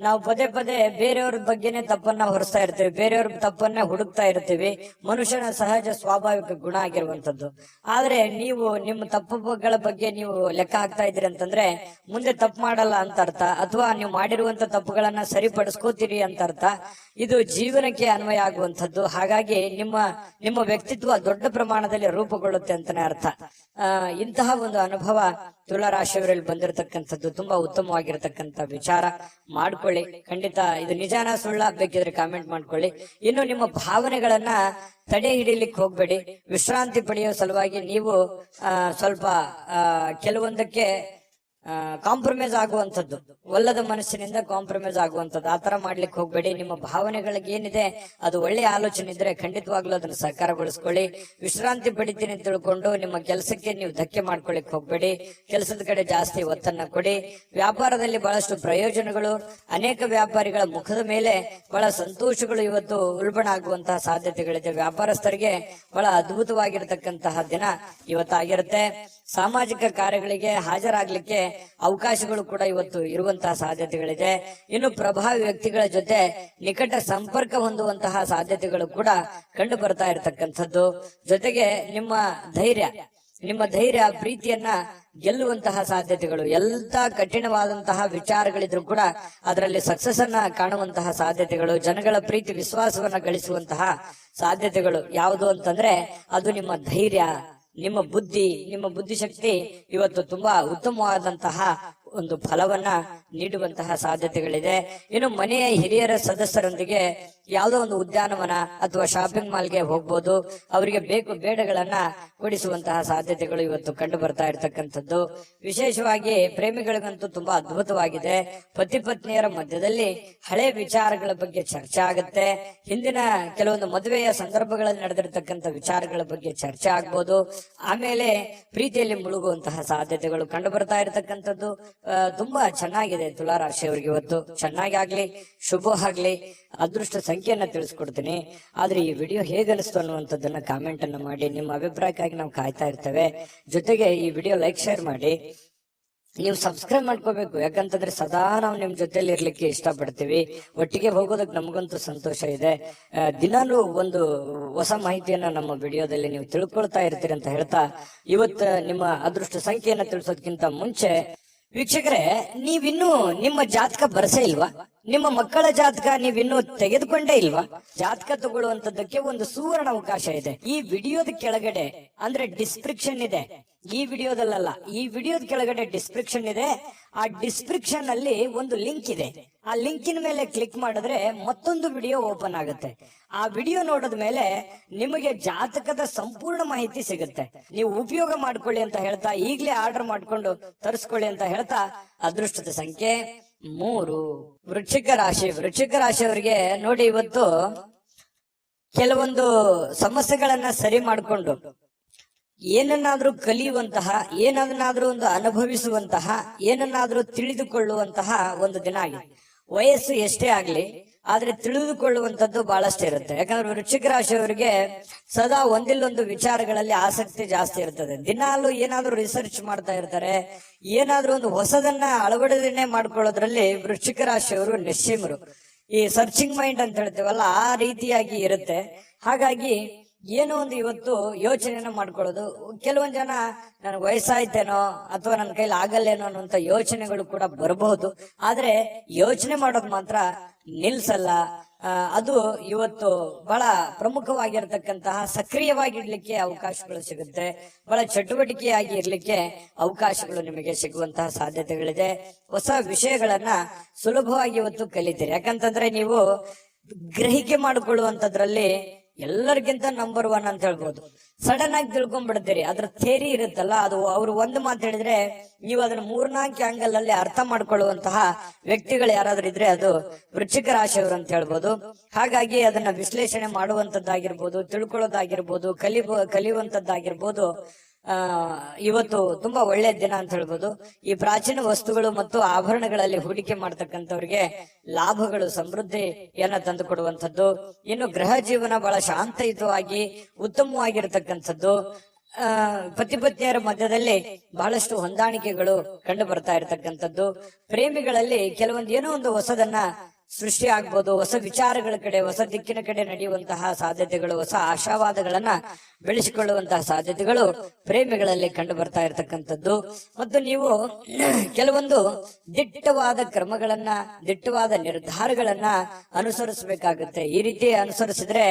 ನಾವು ಪದೇ ಪದೇ ಬೇರೆಯವ್ರ ಬಗ್ಗೆನೆ ತಪ್ಪನ್ನ ಹೊರಿಸ್ತಾ ಇರ್ತೀವಿ, ಬೇರೆಯವ್ರ ತಪ್ಪನ್ನ ಹುಡುಕ್ತಾ ಇರ್ತೀವಿ. ಮನುಷ್ಯನ ಸಹಜ ಸ್ವಾಭಾವಿಕ ಗುಣ ಆಗಿರುವಂತದ್ದು. ಆದ್ರೆ ನೀವು ನಿಮ್ಮ ತಪ್ಪುಗಳ ಬಗ್ಗೆ ನೀವು ಲೆಕ್ಕ ಹಾಕ್ತಾ ಇದ್ದೀರಿ ಅಂತಂದ್ರೆ ಮುಂದೆ ತಪ್ಪು ಮಾಡಲ್ಲ ಅಂತ ಅರ್ಥ, ಅಥವಾ ನೀವು ಮಾಡಿರುವಂತ ತಪ್ಪುಗಳನ್ನ ಸರಿಪಡಿಸ್ಕೋತೀರಿ ಅಂತ ಅರ್ಥ. ಇದು ಜೀವನಕ್ಕೆ ಅನ್ವಯ ಆಗುವಂತದ್ದು. ಹಾಗಾಗಿ ನಿಮ್ಮ ವ್ಯಕ್ತಿತ್ವ ದೊಡ್ಡ ಪ್ರಮಾಣದಲ್ಲಿ ರೂಪುಗೊಳ್ಳುತ್ತೆ ಅಂತಾನೆ ಅರ್ಥ. ಇಂತಹ ಒಂದು ಅನುಭವ ತುಲಾರಾಶಿಯವರಲ್ಲಿ ಬಂದಿರತಕ್ಕಂಥದ್ದು ತುಂಬಾ ಉತ್ತಮವಾಗಿರತಕ್ಕಂಥ ವಿಚಾರ. ಮಾಡ್ಕೊಳ್ಳಿ, ಖಂಡಿತ ಇದು ನಿಜಾನ ಸುಳ್ಳ ಬೇಕಿದ್ರೆ ಕಾಮೆಂಟ್ ಮಾಡ್ಕೊಳ್ಳಿ. ಇನ್ನು ನಿಮ್ಮ ಭಾವನೆಗಳನ್ನ ತಡೆ ಹಿಡಿಲಿಕ್ಕೆ ಹೋಗ್ಬೇಡಿ. ವಿಶ್ರಾಂತಿ ಪಡೆಯುವ ಸಲುವಾಗಿ ನೀವು ಸ್ವಲ್ಪ ಕೆಲವೊಂದಕ್ಕೆ ಕಾಂಪ್ರಮೈಸ್ ಆಗುವಂಥದ್ದು, ಒಲ್ಲದ ಮನಸ್ಸಿನಿಂದ ಕಾಂಪ್ರಮೈಸ್ ಆಗುವಂಥದ್ದು, ಆತರ ಮಾಡ್ಲಿಕ್ಕೆ ಹೋಗ್ಬೇಡಿ. ನಿಮ್ಮ ಭಾವನೆಗಳಿಗೆ ಏನಿದೆ ಅದು ಒಳ್ಳೆಯ ಆಲೋಚನೆ ಇದ್ರೆ ಖಂಡಿತವಾಗ್ಲೂ ಅದನ್ನ ಸಹಕಾರಗೊಳಿಸ್ಕೊಳ್ಳಿ. ವಿಶ್ರಾಂತಿ ಪಡಿತೀನಿ ಅಂತ ತಿಳ್ಕೊಂಡು ನಿಮ್ಮ ಕೆಲಸಕ್ಕೆ ನೀವು ಧಕ್ಕೆ ಮಾಡ್ಕೊಳಿಕ್ ಹೋಗ್ಬೇಡಿ. ಕೆಲಸದ ಕಡೆ ಜಾಸ್ತಿ ಒತ್ತನ್ನ ಕೊಡಿ. ವ್ಯಾಪಾರದಲ್ಲಿ ಬಹಳಷ್ಟು ಪ್ರಯೋಜನಗಳು, ಅನೇಕ ವ್ಯಾಪಾರಿಗಳ ಮುಖದ ಮೇಲೆ ಬಹಳ ಸಂತೋಷಗಳು ಇವತ್ತು ಉಲ್ಬಣ ಆಗುವಂತಹ ಸಾಧ್ಯತೆಗಳಿದೆ. ವ್ಯಾಪಾರಸ್ಥರಿಗೆ ಬಹಳ ಅದ್ಭುತವಾಗಿರತಕ್ಕಂತಹ ದಿನ ಇವತ್ತಾಗಿರುತ್ತೆ. ಸಾಮಾಜಿಕ ಕಾರ್ಯಗಳಿಗೆ ಹಾಜರಾಗ್ಲಿಕ್ಕೆ ಅವಕಾಶಗಳು ಕೂಡ ಇವತ್ತು ಇರುವಂತಹ ಸಾಧ್ಯತೆಗಳಿದೆ. ಇನ್ನು ಪ್ರಭಾವಿ ವ್ಯಕ್ತಿಗಳ ಜೊತೆ ನಿಕಟ ಸಂಪರ್ಕ ಹೊಂದುವಂತಹ ಸಾಧ್ಯತೆಗಳು ಕೂಡ ಕಂಡು ಬರ್ತಾ ಇರತಕ್ಕಂಥದ್ದು. ಜೊತೆಗೆ ನಿಮ್ಮ ಧೈರ್ಯ ಪ್ರೀತಿಯನ್ನ ಗೆಲ್ಲುವಂತಹ ಸಾಧ್ಯತೆಗಳು, ಎಂತ ಕಠಿಣವಾದಂತಹ ವಿಚಾರಗಳಿದ್ರು ಕೂಡ ಅದರಲ್ಲಿ ಸಕ್ಸಸ್ ಅನ್ನ ಕಾಣುವಂತಹ ಸಾಧ್ಯತೆಗಳು, ಜನಗಳ ಪ್ರೀತಿ ವಿಶ್ವಾಸವನ್ನ ಗಳಿಸುವಂತಹ ಸಾಧ್ಯತೆಗಳು ಯಾವುದು ಅಂತಂದ್ರೆ ಅದು ನಿಮ್ಮ ಧೈರ್ಯ, ನಿಮ್ಮ ಬುದ್ಧಿಶಕ್ತಿ ಇವತ್ತು ತುಂಬಾ ಉತ್ತಮವಾದಂತಹ ಒಂದು ಫಲವನ್ನ ನೀಡುವಂತಹ ಸಾಧ್ಯತೆಗಳಿದೆ. ಇನ್ನು ಮನೆಯ ಹಿರಿಯರ ಸದಸ್ಯರೊಂದಿಗೆ ಯಾವುದೋ ಒಂದು ಉದ್ಯಾನವನ ಅಥವಾ ಶಾಪಿಂಗ್ ಮಾಲ್ಗೆ ಹೋಗ್ಬೋದು. ಅವರಿಗೆ ಬೇಕು ಬೇಡಗಳನ್ನ ಕೊಡಿಸುವಂತಹ ಸಾಧ್ಯತೆಗಳು ಇವತ್ತು ಕಂಡು ಬರ್ತಾ ಇರತಕ್ಕಂಥದ್ದು. ವಿಶೇಷವಾಗಿ ಪ್ರೇಮಿಗಳಿಗಂತೂ ತುಂಬಾ ಅದ್ಭುತವಾಗಿದೆ. ಪತಿ ಪತ್ನಿಯರ ಮಧ್ಯದಲ್ಲಿ ಹಳೆ ವಿಚಾರಗಳ ಬಗ್ಗೆ ಚರ್ಚೆ ಆಗುತ್ತೆ. ಹಿಂದಿನ ಕೆಲವೊಂದು ಮದುವೆಯ ಸಂದರ್ಭಗಳಲ್ಲಿ ನಡೆದಿರ್ತಕ್ಕಂಥ ವಿಚಾರಗಳ ಬಗ್ಗೆ ಚರ್ಚೆ ಆಗ್ಬೋದು. ಆಮೇಲೆ ಪ್ರೀತಿಯಲ್ಲಿ ಮುಳುಗುವಂತಹ ಸಾಧ್ಯತೆಗಳು ಕಂಡು ಬರ್ತಾ ಇರತಕ್ಕಂಥದ್ದು. ತುಂಬಾ ಚೆನ್ನಾಗಿದೆ ತುಲಾರಾಶಿಯವರಿಗೆ ಇವತ್ತು. ಚೆನ್ನಾಗಿ ಆಗ್ಲಿ, ಶುಭ ಆಗ್ಲಿ. ಅದೃಷ್ಟ ಸಂಖ್ಯೆಯನ್ನ ತಿಳಿಸ್ಕೊಡ್ತೀನಿ. ಆದ್ರೆ ಈ ವಿಡಿಯೋ ಹೇಗನಿಸ್ತು ಅನ್ನುವಂಥದ್ದನ್ನ ಕಾಮೆಂಟ್ ಅನ್ನ ಮಾಡಿ. ನಿಮ್ಮ ಅಭಿಪ್ರಾಯಕ್ಕಾಗಿ ನಾವು ಕಾಯ್ತಾ ಇರ್ತೇವೆ. ಜೊತೆಗೆ ಈ ವಿಡಿಯೋ ಲೈಕ್, ಶೇರ್ ಮಾಡಿ. ನೀವು ಸಬ್ಸ್ಕ್ರೈಬ್ ಮಾಡ್ಕೋಬೇಕು. ಯಾಕಂತಂದ್ರೆ ಸದಾ ನಾವು ನಿಮ್ ಜೊತೆಲಿ ಇರ್ಲಿಕ್ಕೆ ಇಷ್ಟಪಡ್ತೀವಿ. ಒಟ್ಟಿಗೆ ಹೋಗೋದಕ್ಕೆ ನಮಗಂತೂ ಸಂತೋಷ ಇದೆ. ದಿನಾಲೂ ಒಂದು ಹೊಸ ಮಾಹಿತಿಯನ್ನ ನಮ್ಮ ವಿಡಿಯೋದಲ್ಲಿ ನೀವು ತಿಳ್ಕೊಳ್ತಾ ಇರ್ತೀರಿ ಅಂತ ಹೇಳ್ತಾ, ಇವತ್ತು ನಿಮ್ಮ ಅದೃಷ್ಟ ಸಂಖ್ಯೆಯನ್ನ ತಿಳಿಸೋದಕ್ಕಿಂತ ಮುಂಚೆ ವೀಕ್ಷಕರೇ, ನೀವಿನ್ನೂ ನಿಮ್ಮ ಜಾತಕ ಬರಸೇ ಇಲ್ವಾ? ನಿಮ್ಮ ಮಕ್ಕಳ ಜಾತಕ ನೀವಿನ್ನೂ ತೆಗೆದುಕೊಂಡೇ ಇಲ್ವಾ? ಜಾತಕ ತಗೊಳ್ಳುವಂತದ್ದಕ್ಕೆ ಒಂದು ಸುವರ್ಣ ಅವಕಾಶ ಇದೆ. ಈ ವಿಡಿಯೋದ ಕೆಳಗಡೆ ಅಂದ್ರೆ ಡಿಸ್ಕ್ರಿಪ್ಷನ್ ಇದೆ. ಈ ವಿಡಿಯೋದಲ್ಲ, ಈ ವಿಡಿಯೋದ ಕೆಳಗಡೆ ಡಿಸ್ಕ್ರಿಪ್ಷನ್ ಇದೆ. ಆ ಡಿಸ್ಕ್ರಿಪ್ಷನ್ ಅಲ್ಲಿ ಒಂದು ಲಿಂಕ್ ಇದೆ. ಆ ಲಿಂಕಿನ ಮೇಲೆ ಕ್ಲಿಕ್ ಮಾಡಿದ್ರೆ ಮತ್ತೊಂದು ವಿಡಿಯೋ ಓಪನ್ ಆಗುತ್ತೆ. ಆ ವಿಡಿಯೋ ನೋಡಿದ ಮೇಲೆ ನಿಮಗೆ ಜಾತಕದ ಸಂಪೂರ್ಣ ಮಾಹಿತಿ ಸಿಗುತ್ತೆ. ನೀವು ಉಪಯೋಗ ಮಾಡ್ಕೊಳ್ಳಿ ಅಂತ ಹೇಳ್ತಾ, ಈಗಲೇ ಆರ್ಡರ್ ಮಾಡ್ಕೊಂಡು ತರಿಸ್ಕೊಳ್ಳಿ ಅಂತ ಹೇಳ್ತಾ, ಅದೃಷ್ಟದ ಸಂಖ್ಯೆ 3 ವೃಶ್ಚಿಕ ರಾಶಿ. ವೃಶ್ಚಿಕ ರಾಶಿಯವರಿಗೆ ನೋಡಿ, ಇವತ್ತು ಕೆಲವೊಂದು ಸಮಸ್ಯೆಗಳನ್ನ ಸರಿ ಮಾಡಿಕೊಂಡು ಏನನ್ನಾದ್ರೂ ಕಲಿಯುವಂತಹ, ಏನನ್ನಾದ್ರೂ ಒಂದು ಅನುಭವಿಸುವಂತಹ, ಏನನ್ನಾದ್ರೂ ತಿಳಿದುಕೊಳ್ಳುವಂತಹ ಒಂದು ದಿನ ಆಗಿದೆ. ವಯಸ್ಸು ಎಷ್ಟೇ ಆಗ್ಲಿ, ಆದ್ರೆ ತಿಳಿದುಕೊಳ್ಳುವಂತದ್ದು ಬಹಳಷ್ಟು ಇರುತ್ತೆ. ಯಾಕಂದ್ರೆ ವೃಶ್ಚಿಕ ರಾಶಿಯವರಿಗೆ ಸದಾ ಒಂದಿಲ್ಲೊಂದು ವಿಚಾರಗಳಲ್ಲಿ ಆಸಕ್ತಿ ಜಾಸ್ತಿ ಇರ್ತದೆ. ದಿನಾಲು ಏನಾದ್ರೂ ರಿಸರ್ಚ್ ಮಾಡ್ತಾ ಇರ್ತಾರೆ. ಏನಾದ್ರೂ ಒಂದು ಹೊಸದನ್ನ ಅಳವಡಿಕೆ ಮಾಡ್ಕೊಳ್ಳೋದ್ರಲ್ಲಿ ವೃಶ್ಚಿಕ ರಾಶಿಯವರು ನಿಶ್ಚಿಮರು. ಈ ಸರ್ಚಿಂಗ್ ಮೈಂಡ್ ಅಂತ ಹೇಳ್ತೀವಲ್ಲ, ಆ ರೀತಿಯಾಗಿ ಇರುತ್ತೆ. ಹಾಗಾಗಿ ಏನೋ ಒಂದು ಇವತ್ತು ಯೋಚನೆನ ಮಾಡ್ಕೊಳ್ಳೋದು. ಕೆಲವೊಂದ್ ಜನ ನನಗೆ ವಯಸ್ಸಾಯ್ತೇನೋ ಅಥವಾ ನನ್ನ ಕೈಲಿ ಆಗಲ್ಲೇನೋ ಅನ್ನುವಂತ ಯೋಚನೆಗಳು ಕೂಡ ಬರಬಹುದು. ಆದ್ರೆ ಯೋಚನೆ ಮಾಡೋದು ಮಾತ್ರ ನಿಲ್ಸಲ್ಲ. ಅದು ಇವತ್ತು ಬಹಳ ಪ್ರಮುಖವಾಗಿರ್ತಕ್ಕಂತಹ, ಸಕ್ರಿಯವಾಗಿರ್ಲಿಕ್ಕೆ ಅವಕಾಶಗಳು ಸಿಗುತ್ತೆ. ಬಹಳ ಚಟುವಟಿಕೆಯಾಗಿ ಇರ್ಲಿಕ್ಕೆ ಅವಕಾಶಗಳು ನಿಮಗೆ ಸಿಗುವಂತಹ ಸಾಧ್ಯತೆಗಳಿದೆ. ಹೊಸ ವಿಷಯಗಳನ್ನ ಸುಲಭವಾಗಿ ಇವತ್ತು ಕಲಿತೀರಿ. ಯಾಕಂತಂದ್ರೆ ನೀವು ಗ್ರಹಿಕೆ ಮಾಡಿಕೊಳ್ಳುವಂತದ್ರಲ್ಲಿ ಎಲ್ಲರಿಗಿಂತ ನಂಬರ್ 1 ಅಂತ ಹೇಳ್ಬೋದು. ಸಡನ್ ಆಗಿ ತಿಳ್ಕೊಂಡ್ಬಿಡ್ತೀರಿ. ಅದ್ರ ಥೇರಿ ಇರುತ್ತಲ್ಲ, ಅದು ಅವ್ರು ಒಂದು ಮಾತು ಹೇಳಿದ್ರೆ ನೀವು ಅದನ್ನ 3-4 ಆಂಗಲ್ ಅಲ್ಲಿ ಅರ್ಥ ಮಾಡ್ಕೊಳ್ಳುವಂತಹ ವ್ಯಕ್ತಿಗಳು ಯಾರಾದ್ರೂ ಇದ್ರೆ ಅದು ವೃಶ್ಚಿಕ ರಾಶಿಯವರು ಅಂತ ಹೇಳ್ಬೋದು. ಹಾಗಾಗಿ ಅದನ್ನ ವಿಶ್ಲೇಷಣೆ ಮಾಡುವಂತದ್ದಾಗಿರ್ಬೋದು, ತಿಳ್ಕೊಳ್ಳೋದಾಗಿರ್ಬೋದು, ಕಲಿಯುವಂತದ್ದಾಗಿರ್ಬೋದು. ಇವತ್ತು ತುಂಬಾ ಒಳ್ಳೆ ದಿನ ಅಂತ ಹೇಳ್ಬೋದು. ಈ ಪ್ರಾಚೀನ ವಸ್ತುಗಳು ಮತ್ತು ಆಭರಣಗಳಲ್ಲಿ ಹೂಡಿಕೆ ಮಾಡ್ತಕ್ಕಂಥವ್ರಿಗೆ ಲಾಭಗಳು, ಸಮೃದ್ಧಿಯನ್ನ ತಂದು ಕೊಡುವಂಥದ್ದು. ಇನ್ನು ಗೃಹ ಜೀವನ ಬಹಳ ಶಾಂತಯುತವಾಗಿ ಉತ್ತಮವಾಗಿರ್ತಕ್ಕಂಥದ್ದು. ಪತಿ ಪತ್ನಿಯರ ಮಧ್ಯದಲ್ಲಿ ಬಹಳಷ್ಟು ಹೊಂದಾಣಿಕೆಗಳು ಕಂಡು ಬರ್ತಾ ಇರತಕ್ಕಂಥದ್ದು. ಪ್ರೇಮಿಗಳಲ್ಲಿ ಕೆಲವೊಂದು ಏನೋ ಒಂದು ಹೊಸದನ್ನ ಸೃಷ್ಟಿ ಆಗ್ಬೋದು. ಹೊಸ ವಿಚಾರಗಳ ಕಡೆ, ಹೊಸ ದಿಕ್ಕಿನ ಕಡೆ ನಡೆಯುವಂತಹ ಸಾಧ್ಯತೆಗಳು, ಹೊಸ ಆಶಾವಾದಗಳನ್ನ ಬೆಳೆಸಿಕೊಳ್ಳುವಂತಹ ಸಾಧ್ಯತೆಗಳು ಪ್ರೇಮಿಗಳಲ್ಲಿ ಕಂಡು ಬರ್ತಾ ಇರತಕ್ಕಂಥದ್ದು. ಮತ್ತು ನೀವು ಕೆಲವೊಂದು ದಿಟ್ಟವಾದ ಕ್ರಮಗಳನ್ನ, ದಿಟ್ಟವಾದ ನಿರ್ಧಾರಗಳನ್ನ ಅನುಸರಿಸಬೇಕಾಗುತ್ತೆ. ಈ ರೀತಿ ಅನುಸರಿಸಿದ್ರೆ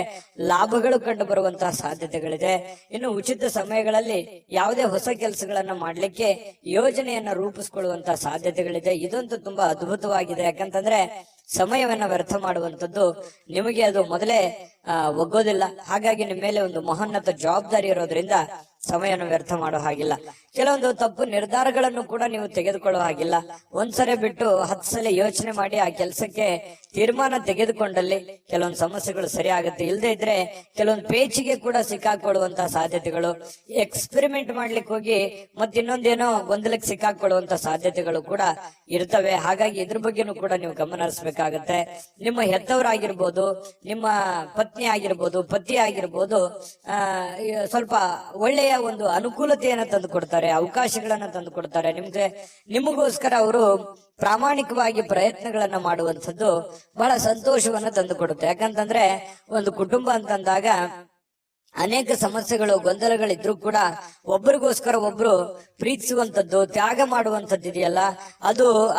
ಲಾಭಗಳು ಕಂಡು ಬರುವಂತಹ ಸಾಧ್ಯತೆಗಳಿದೆ. ಇನ್ನು ಉಚಿತ ಸಮಯಗಳಲ್ಲಿ ಯಾವುದೇ ಹೊಸ ಕೆಲಸಗಳನ್ನ ಮಾಡ್ಲಿಕ್ಕೆ ಯೋಜನೆಯನ್ನ ರೂಪಿಸಿಕೊಳ್ಳುವಂತಹ ಸಾಧ್ಯತೆಗಳಿದೆ. ಇದಂತೂ ತುಂಬಾ ಅದ್ಭುತವಾಗಿದೆ. ಯಾಕಂತಂದ್ರೆ ಸಮಯವನ್ನ ವ್ಯರ್ಥ ಮಾಡುವಂಥದ್ದು ನಿಮಗೆ ಅದು ಮೊದಲೇ ಒಗ್ಗೋದಿಲ್ಲ. ಹಾಗಾಗಿ ನಿಮ್ಮ ಮೇಲೆ ಒಂದು ಮಹೋನ್ನತ ಜವಾಬ್ದಾರಿ ಇರೋದ್ರಿಂದ ಸಮಯವನ್ನು ವ್ಯರ್ಥ ಮಾಡೋ ಹಾಗಿಲ್ಲ. ಕೆಲವೊಂದು ತಪ್ಪು ನಿರ್ಧಾರಗಳನ್ನು ಕೂಡ ನೀವು ತೆಗೆದುಕೊಳ್ಳೋ ಹಾಗಿಲ್ಲ. ಒಂದ್ಸರಿ ಬಿಟ್ಟು 10 ಸಲ ಯೋಚನೆ ಮಾಡಿ ಆ ಕೆಲಸಕ್ಕೆ ತೀರ್ಮಾನ ತೆಗೆದುಕೊಂಡಲ್ಲಿ ಕೆಲವೊಂದು ಸಮಸ್ಯೆಗಳು ಸರಿ ಆಗುತ್ತೆ. ಇಲ್ಲದೆ ಇದ್ರೆ ಕೆಲವೊಂದು ಪೇಚಿಗೆ ಕೂಡ ಸಿಕ್ಕಾಕೊಳ್ಳುವಂತಹ ಸಾಧ್ಯತೆಗಳು, ಎಕ್ಸ್ಪೆರಿಮೆಂಟ್ ಮಾಡ್ಲಿಕ್ಕೆ ಹೋಗಿ ಮತ್ತಿನ್ನೊಂದೇನೋ ಗೊಂದಲಕ್ಕೆ ಸಿಕ್ಕಾಕೊಳ್ಳುವಂತ ಸಾಧ್ಯತೆಗಳು ಕೂಡ ಇರ್ತವೆ. ಹಾಗಾಗಿ ಇದ್ರ ಬಗ್ಗೆನೂ ಕೂಡ ನೀವು ಗಮನ ಹರಿಸಬೇಕಾಗತ್ತೆ. ನಿಮ್ಮ ಹೆತ್ತವರಾಗಿರ್ಬೋದು, ನಿಮ್ಮ ಪತ್ನಿ ಆಗಿರ್ಬೋದು, ಪತಿ ಆಗಿರ್ಬೋದು, ಸ್ವಲ್ಪ ಒಳ್ಳೆಯ ಒಂದು ಅನುಕೂಲತೆಯನ್ನ ತಂದು ಕೊಡ್ತಾರೆ, ಅವಕಾಶಗಳನ್ನ ತಂದು ಕೊಡ್ತಾರೆ. ನಿಮಗೋಸ್ಕರ ಅವರು ಪ್ರಾಮಾಣಿಕವಾಗಿ ಪ್ರಯತ್ನಗಳನ್ನ ಮಾಡುವಂಥದ್ದು ಬಹಳ ಸಂತೋಷವನ್ನ ತಂದು ಕೊಡುತ್ತೆ. ಯಾಕಂತಂದ್ರೆ ಒಂದು ಕುಟುಂಬ ಅಂತಂದಾಗ ಅನೇಕ ಸಮಸ್ಯೆಗಳು ಗೊಂದಲಗಳಿದ್ರು ಕೂಡ ಒಬ್ಬರಿಗೋಸ್ಕರ ಒಬ್ರು ಪ್ರೀತಿಸುವಂತದ್ದು, ತ್ಯಾಗ ಮಾಡುವಂತದ್ದು ಇದೆಯಲ್ಲ,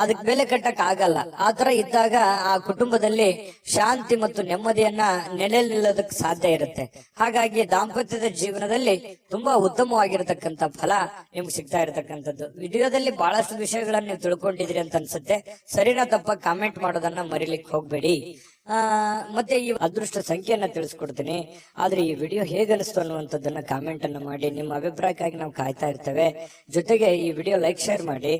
ಅದಕ್ಕೆ ಬೆಲೆ ಕಟ್ಟಕ್ ಆಗಲ್ಲ. ಆತರ ಇದ್ದಾಗ ಆ ಕುಟುಂಬದಲ್ಲಿ ಶಾಂತಿ ಮತ್ತು ನೆಮ್ಮದಿಯನ್ನ ನೆಲೆ ನಿಲ್ಲೋದಕ್ಕೆ ಸಾಧ್ಯ ಇರುತ್ತೆ. ಹಾಗಾಗಿ ದಾಂಪತ್ಯದ ಜೀವನದಲ್ಲಿ ತುಂಬಾ ಉತ್ತಮವಾಗಿರತಕ್ಕಂತ ಫಲ ನಿಮ್ಗೆ ಸಿಗ್ತಾ ಇರತಕ್ಕಂಥದ್ದು. ವಿಡಿಯೋದಲ್ಲಿ ಬಹಳಷ್ಟು ವಿಷಯಗಳನ್ನ ನೀವು ತಿಳ್ಕೊಂಡಿದ್ರಿ ಅಂತ ಅನ್ಸುತ್ತೆ. ಸರಿನಾ ತಪ್ಪ ಕಾಮೆಂಟ್ ಮಾಡೋದನ್ನ ಮರಿಲಿಕ್ಕೆ ಹೋಗ್ಬೇಡಿ. ಮತ್ತೆ ಈ ಅದೃಷ್ಟ ಸಂಖ್ಯೆಯನ್ನ ತಿಳಿಸ್ಕೊಡ್ತೀನಿ. ಆದ್ರೆ ಈ ವಿಡಿಯೋ ಹೇಗನಿಸ್ತು ಅನ್ನುವಂಥದ್ದನ್ನ ಕಾಮೆಂಟ್ ಅನ್ನ ಮಾಡಿ. ನಿಮ್ಮ ಅಭಿಪ್ರಾಯಕ್ಕಾಗಿ ನಾವು ಕಾಯ್ತಾ ಇರ್ತೇವೆ. ಜೊತೆಗೆ ಈ ವಿಡಿಯೋ ಲೈಕ್, ಶೇರ್ ಮಾಡಿ.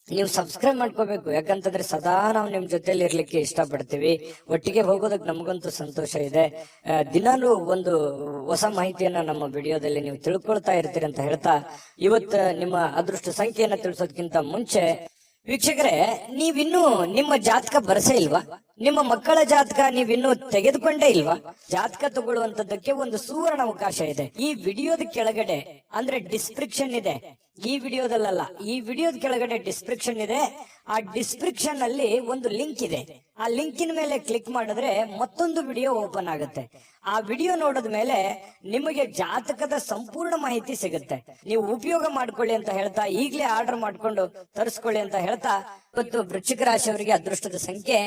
ನೀವು ಸಬ್ಸ್ಕ್ರೈಬ್ ಮಾಡ್ಕೋಬೇಕು, ಯಾಕಂತಂದ್ರೆ ಸದಾ ನಾವು ನಿಮ್ ಜೊತೆಲಿ ಇರ್ಲಿಕ್ಕೆ ಇಷ್ಟಪಡ್ತೀವಿ. ಒಟ್ಟಿಗೆ ಹೋಗೋದಕ್ಕೆ ನಮಗಂತೂ ಸಂತೋಷ ಇದೆ. ದಿನಾನು ಒಂದು ಹೊಸ ಮಾಹಿತಿಯನ್ನ ನಮ್ಮ ವಿಡಿಯೋದಲ್ಲಿ ನೀವು ತಿಳ್ಕೊಳ್ತಾ ಇರ್ತೀರಿ ಅಂತ ಹೇಳ್ತಾ, ಇವತ್ತು ನಿಮ್ಮ ಅದೃಷ್ಟ ಸಂಖ್ಯೆಯನ್ನ ತಿಳಿಸೋದಕ್ಕಿಂತ ಮುಂಚೆ ವೀಕ್ಷಕರೇ, ನೀವಿನ್ನೂ ನಿಮ್ಮ ಜಾತಕ ಬರಸೇ ಇಲ್ವಾ? ನಿಮ್ಮ ಮಕ್ಕಳ ಜಾತಕ ನೀವಿನ್ನೂ ತೆಗೆದುಕೊಂಡೇ ಇಲ್ವಾ? ಜಾತಕ ತಗೊಳ್ಳುವಂತದ್ದಕ್ಕೆ ಒಂದು ಸುವರ್ಣ ಅವಕಾಶ ಇದೆ. ಈ ವಿಡಿಯೋದ ಕೆಳಗಡೆ ಅಂದ್ರೆ ಡಿಸ್ಕ್ರಿಪ್ಷನ್ ಇದೆ. ಈ ವಿಡಿಯೋದಲ್ಲ, ಈ ವಿಡಿಯೋದ ಕೆಳಗಡೆ ಡಿಸ್ಕ್ರಿಪ್ಷನ್ ಇದೆ. ಆ ಡಿಸ್ಕ್ರಿಪ್ಷನ್ ಅಲ್ಲಿ ಒಂದು ಲಿಂಕ್ ಇದೆ. ಆ ಲಿಂಕಿನ ಮೇಲೆ ಕ್ಲಿಕ್ ಮಾಡಿದ್ರೆ ಮತ್ತೊಂದು ವಿಡಿಯೋ ಓಪನ್ ಆಗುತ್ತೆ. ಆ ವಿಡಿಯೋ ನೋಡಿದ ಮೇಲೆ ನಿಮಗೆ ಜಾತಕದ ಸಂಪೂರ್ಣ ಮಾಹಿತಿ ಸಿಗುತ್ತೆ. ನೀವು ಉಪಯೋಗ ಮಾಡ್ಕೊಳ್ಳಿ ಅಂತ ಹೇಳ್ತಾ, ಈಗಲೇ ಆರ್ಡರ್ ಮಾಡ್ಕೊಂಡು ತರಿಸ್ಕೊಳ್ಳಿ ಅಂತ ಹೇಳ್ತಾ, ಇವತ್ತು ವೃಶ್ಚಿಕ ರಾಶಿಯವರಿಗೆ ಅದೃಷ್ಟದ ಸಂಖ್ಯೆ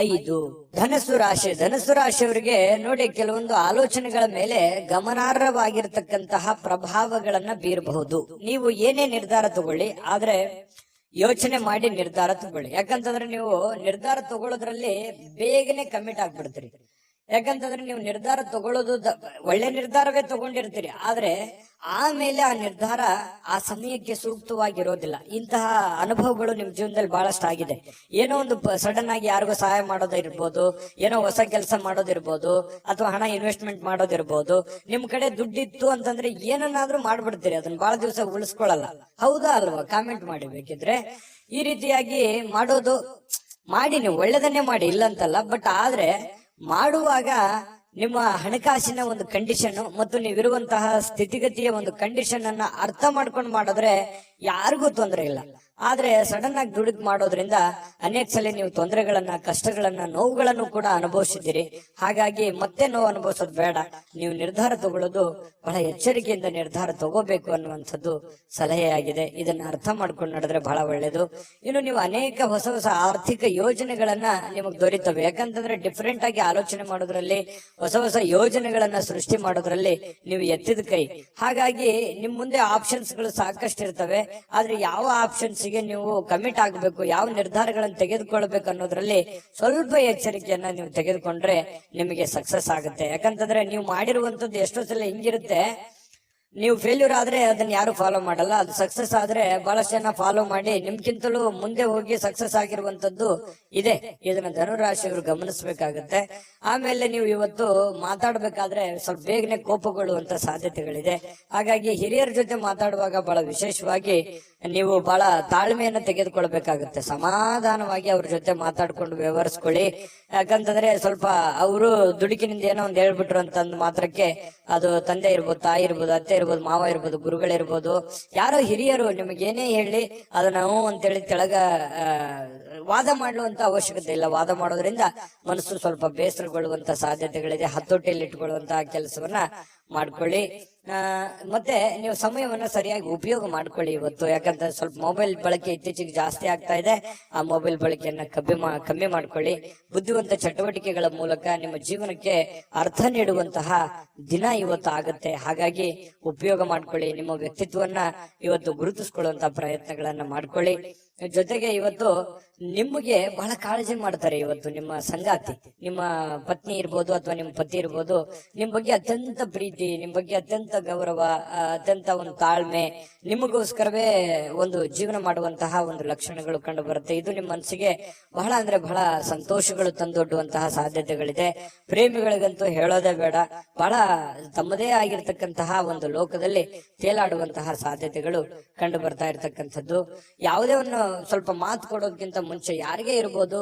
5. ಧನಸ್ಸು ರಾಶಿಯವರಿಗೆ ನೋಡಿ, ಕೆಲವೊಂದು ಆಲೋಚನೆಗಳ ಮೇಲೆ ಗಮನಾರ್ಹವಾಗಿರ್ತಕ್ಕಂತಹ ಪ್ರಭಾವಗಳನ್ನ ಬೀರಬಹುದು. ನೀವು ಏನೇ ನಿರ್ಧಾರ ತಗೊಳ್ಳಿ, ಆದ್ರೆ ಯೋಚನೆ ಮಾಡಿ ನಿರ್ಧಾರ ತಗೊಳ್ಳಿ. ಯಾಕಂತಂದ್ರೆ ನೀವು ನಿರ್ಧಾರ ತಗೊಳ್ಳೋದ್ರಲ್ಲಿ ಬೇಗನೆ ಕಮಿಟ್ ಆಗ್ಬಿಡ್ತೀರಿ. ಯಾಕಂತಂದ್ರೆ ನೀವು ನಿರ್ಧಾರ ತಗೊಳ್ಳೋದು ಒಳ್ಳೆ ನಿರ್ಧಾರವೇ ತಗೊಂಡಿರ್ತೀರಿ, ಆದ್ರೆ ಆಮೇಲೆ ಆ ನಿರ್ಧಾರ ಆ ಸಮಯಕ್ಕೆ ಸೂಕ್ತವಾಗಿರೋದಿಲ್ಲ. ಇಂತಹ ಅನುಭವಗಳು ನಿಮ್ ಜೀವನದಲ್ಲಿ ಬಹಳಷ್ಟು ಆಗಿದೆ. ಏನೋ ಒಂದು ಸಡನ್ ಆಗಿ ಯಾರಿಗೋ ಸಹಾಯ ಮಾಡೋದಿರ್ಬೋದು, ಏನೋ ಹೊಸ ಕೆಲಸ ಮಾಡೋದಿರ್ಬೋದು, ಅಥವಾ ಹಣ ಇನ್ವೆಸ್ಟ್ಮೆಂಟ್ ಮಾಡೋದಿರ್ಬೋದು. ನಿಮ್ ಕಡೆ ದುಡ್ಡಿತ್ತು ಅಂತಂದ್ರೆ ಏನನ್ನಾದ್ರೂ ಮಾಡ್ಬಿಡ್ತೀರಿ, ಅದನ್ನ ಬಹಳ ದಿವಸ ಉಳಿಸ್ಕೊಳ್ಳಲ್ಲ. ಹೌದಾ ಅಲ್ವಾ? ಕಾಮೆಂಟ್ ಮಾಡಿ ಬೇಕಿದ್ರೆ. ಈ ರೀತಿಯಾಗಿ ಮಾಡೋದು ಮಾಡಿ, ನೀವು ಒಳ್ಳೇದನ್ನೇ ಮಾಡಿ, ಇಲ್ಲಂತಲ್ಲ. ಬಟ್ ಆದ್ರೆ ಮಾಡುವಾಗ ನಿಮ್ಮ ಹಣಕಾಸಿನ ಒಂದು ಕಂಡೀಷನ್ ಮತ್ತು ನೀವಿರುವಂತಹ ಸ್ಥಿತಿಗತಿಯ ಒಂದು ಕಂಡೀಷನ್ ಅನ್ನ ಅರ್ಥ ಮಾಡ್ಕೊಂಡು ಮಾಡಿದ್ರೆ ಯಾರಿಗೂ ತೊಂದರೆ ಇಲ್ಲ. ಆದ್ರೆ ಸಡನ್ ಆಗಿ ದುಡುಕ್ ಮಾಡೋದ್ರಿಂದ ಅನೇಕ ಸಲ ನೀವು ತೊಂದರೆಗಳನ್ನ, ಕಷ್ಟಗಳನ್ನ, ನೋವುಗಳನ್ನು ಕೂಡ ಅನುಭವಿಸಿದ್ದೀರಿ. ಹಾಗಾಗಿ ಮತ್ತೆ ನೋವು ಅನುಭವಿಸೋದು ಬೇಡ. ನೀವು ನಿರ್ಧಾರ ತಗೊಳ್ಳೋದು ಬಹಳ ಎಚ್ಚರಿಕೆಯಿಂದ ನಿರ್ಧಾರ ತಗೋಬೇಕು ಅನ್ನುವಂಥದ್ದು ಸಲಹೆಯಾಗಿದೆ. ಇದನ್ನ ಅರ್ಥ ಮಾಡ್ಕೊಂಡು ನಡೆದ್ರೆ ಬಹಳ ಒಳ್ಳೇದು. ಇನ್ನು ನೀವು ಅನೇಕ ಹೊಸ ಹೊಸ ಆರ್ಥಿಕ ಯೋಜನೆಗಳನ್ನ ನಿಮಗೆ ದೊರೀತವೆ. ಯಾಕಂತಂದ್ರೆ ಡಿಫ್ರೆಂಟ್ ಆಗಿ ಆಲೋಚನೆ ಮಾಡೋದ್ರಲ್ಲಿ, ಹೊಸ ಹೊಸ ಯೋಜನೆಗಳನ್ನ ಸೃಷ್ಟಿ ಮಾಡೋದ್ರಲ್ಲಿ ನೀವು ಎತ್ತಿದ ಕೈ. ಹಾಗಾಗಿ ನಿಮ್ ಮುಂದೆ ಆಪ್ಷನ್ಸ್ ಗಳು ಸಾಕಷ್ಟು ಇರ್ತವೆ. ಆದ್ರೆ ಯಾವ ಆಪ್ಷನ್ಸ್ ಗೆ ನೀವು ಕಮಿಟ್ ಆಗಬೇಕು, ಯಾವ ನಿರ್ಧಾರಗಳನ್ನು ತೆಗೆದುಕೊಳ್ಬೇಕು ಅನ್ನೋದ್ರಲ್ಲಿ ಸ್ವಲ್ಪ ಎಚ್ಚರಿಕೆಯನ್ನ ನೀವು ತೆಗೆದುಕೊಂಡ್ರೆ ನಿಮಗೆ ಸಕ್ಸಸ್ ಆಗುತ್ತೆ. ಯಾಕಂತಂದ್ರೆ ನೀವು ಮಾಡಿರುವಂತದ್ದು ಎಷ್ಟೋ ಸಲ ಹಿಂಗಿರುತ್ತೆ, ನೀವು ಫೇಲ್ಯೂರ್ ಆದ್ರೆ ಅದನ್ನ ಯಾರು ಫಾಲೋ ಮಾಡಲ್ಲ. ಅದು ಸಕ್ಸಸ್ ಆದ್ರೆ ಬಹಳಷ್ಟು ಜನ ಫಾಲೋ ಮಾಡಿ ನಿಮ್ಗಿಂತಲೂ ಮುಂದೆ ಹೋಗಿ ಸಕ್ಸಸ್ ಆಗಿರುವಂತದ್ದು ಇದೆ. ಇದನ್ನ ಧನುರಾಶಿಯವರು ಗಮನಿಸಬೇಕಾಗುತ್ತೆ. ಆಮೇಲೆ ನೀವು ಇವತ್ತು ಮಾತಾಡ್ಬೇಕಾದ್ರೆ ಸ್ವಲ್ಪ ಬೇಗನೆ ಕೋಪಗೊಳ್ಳುವಂತ ಸಾಧ್ಯತೆಗಳಿದೆ. ಹಾಗಾಗಿ ಹಿರಿಯರ ಜೊತೆ ಮಾತಾಡುವಾಗ ಬಹಳ ವಿಶೇಷವಾಗಿ ನೀವು ಬಹಳ ತಾಳ್ಮೆಯನ್ನ ತೆಗೆದುಕೊಳ್ಬೇಕಾಗುತ್ತೆ. ಸಮಾಧಾನವಾಗಿ ಅವ್ರ ಜೊತೆ ಮಾತಾಡ್ಕೊಂಡು ವ್ಯವಹರಿಸ್ಕೊಳ್ಳಿ. ಯಾಕಂತಂದ್ರೆ ಸ್ವಲ್ಪ ಅವರು ದುಡುಕಿನಿಂದ ಏನೋ ಒಂದ್ ಹೇಳ್ಬಿಟ್ರು ಅಂತಂದ್ ಮಾತ್ರಕ್ಕೆ ಅದು ತಂದೆ ಇರ್ಬೋದು, ತಾಯಿ ಇರ್ಬೋದು, ಅತ್ತೆ ಇರ್ಬೋದು, ಮಾವ ಇರ್ಬೋದು, ಗುರುಗಳಿರ್ಬೋದು, ಯಾರೋ ಹಿರಿಯರು ನಿಮಗೇನೇ ಹೇಳಿ ಅದನ್ನ ಹ್ಞೂ ಅಂತೇಳಿ ತೆಳಗ ವಾದ ಮಾಡುವಂತ ಅವಶ್ಯಕತೆ ಇಲ್ಲ. ವಾದ ಮಾಡೋದ್ರಿಂದ ಮನಸ್ಸು ಸ್ವಲ್ಪ ಬೇಸರಗೊಳ್ಳುವಂತ ಸಾಧ್ಯತೆಗಳಿದೆ. ಹತೋಟಿಯಲ್ಲಿ ಇಟ್ಕೊಳ್ಳುವಂತಹ ಕೆಲಸವನ್ನ ಮಾಡ್ಕೊಳ್ಳಿ. ಮತ್ತೆ ನೀವು ಸಮಯವನ್ನ ಸರಿಯಾಗಿ ಉಪಯೋಗ ಮಾಡ್ಕೊಳ್ಳಿ ಇವತ್ತು. ಯಾಕಂದ್ರೆ ಸ್ವಲ್ಪ ಮೊಬೈಲ್ ಬಳಕೆ ಇತ್ತೀಚೆಗೆ ಜಾಸ್ತಿ ಆಗ್ತಾ ಇದೆ. ಆ ಮೊಬೈಲ್ ಬಳಕೆಯನ್ನ ಕಮ್ಮಿ ಮಾಡ್ಕೊಳ್ಳಿ. ಬುದ್ಧಿವಂತ ಚಟುವಟಿಕೆಗಳ ಮೂಲಕ ನಿಮ್ಮ ಜೀವನಕ್ಕೆ ಅರ್ಥ ನೀಡುವಂತಹ ದಿನ ಇವತ್ತು ಆಗುತ್ತೆ. ಹಾಗಾಗಿ ಉಪಯೋಗ ಮಾಡ್ಕೊಳ್ಳಿ. ನಿಮ್ಮ ವ್ಯಕ್ತಿತ್ವವನ್ನ ಇವತ್ತು ಗುರುತಿಸ್ಕೊಳ್ಳುವಂತಹ ಪ್ರಯತ್ನಗಳನ್ನ ಮಾಡ್ಕೊಳ್ಳಿ. ಜೊತೆಗೆ ಇವತ್ತು ನಿಮಗೆ ಬಹಳ ಕಾಳಜಿ ಮಾಡ್ತಾರೆ. ಇವತ್ತು ನಿಮ್ಮ ಸಂಗಾತಿ, ನಿಮ್ಮ ಪತ್ನಿ ಇರ್ಬೋದು ಅಥವಾ ನಿಮ್ಮ ಪತಿ ಇರ್ಬೋದು, ನಿಮ್ ಬಗ್ಗೆ ಅತ್ಯಂತ ಪ್ರೀತಿ, ನಿಮ್ ಬಗ್ಗೆ ಅತ್ಯಂತ ಗೌರವ, ಅತ್ಯಂತ ಒಂದು ತಾಳ್ಮೆ, ನಿಮಗೋಸ್ಕರವೇ ಒಂದು ಜೀವನ ಮಾಡುವಂತಹ ಒಂದು ಲಕ್ಷಣಗಳು ಕಂಡು ಬರುತ್ತೆ. ಇದು ನಿಮ್ಮ ಮನಸ್ಸಿಗೆ ಬಹಳ ಅಂದ್ರೆ ಬಹಳ ಸಂತೋಷಗಳು ತಂದೊಡ್ಡುವಂತಹ ಸಾಧ್ಯತೆಗಳಿದೆ. ಪ್ರೇಮಿಗಳಿಗಂತೂ ಹೇಳೋದೇ ಬೇಡ, ಬಹಳ ತಮ್ಮದೇ ಆಗಿರ್ತಕ್ಕಂತಹ ಒಂದು ಲೋಕದಲ್ಲಿ ತೇಲಾಡುವಂತಹ ಸಾಧ್ಯತೆಗಳು ಕಂಡು ಬರ್ತಾ ಇರ್ತಕ್ಕಂಥದ್ದು. ಯಾವುದೇ ಒಂದು ಸ್ವಲ್ಪ ಮಾತು ಕೊಡೋದಕ್ಕಿಂತ ಮುಂಚೆ ಯಾರಿಗೇ ಇರ್ಬೋದು,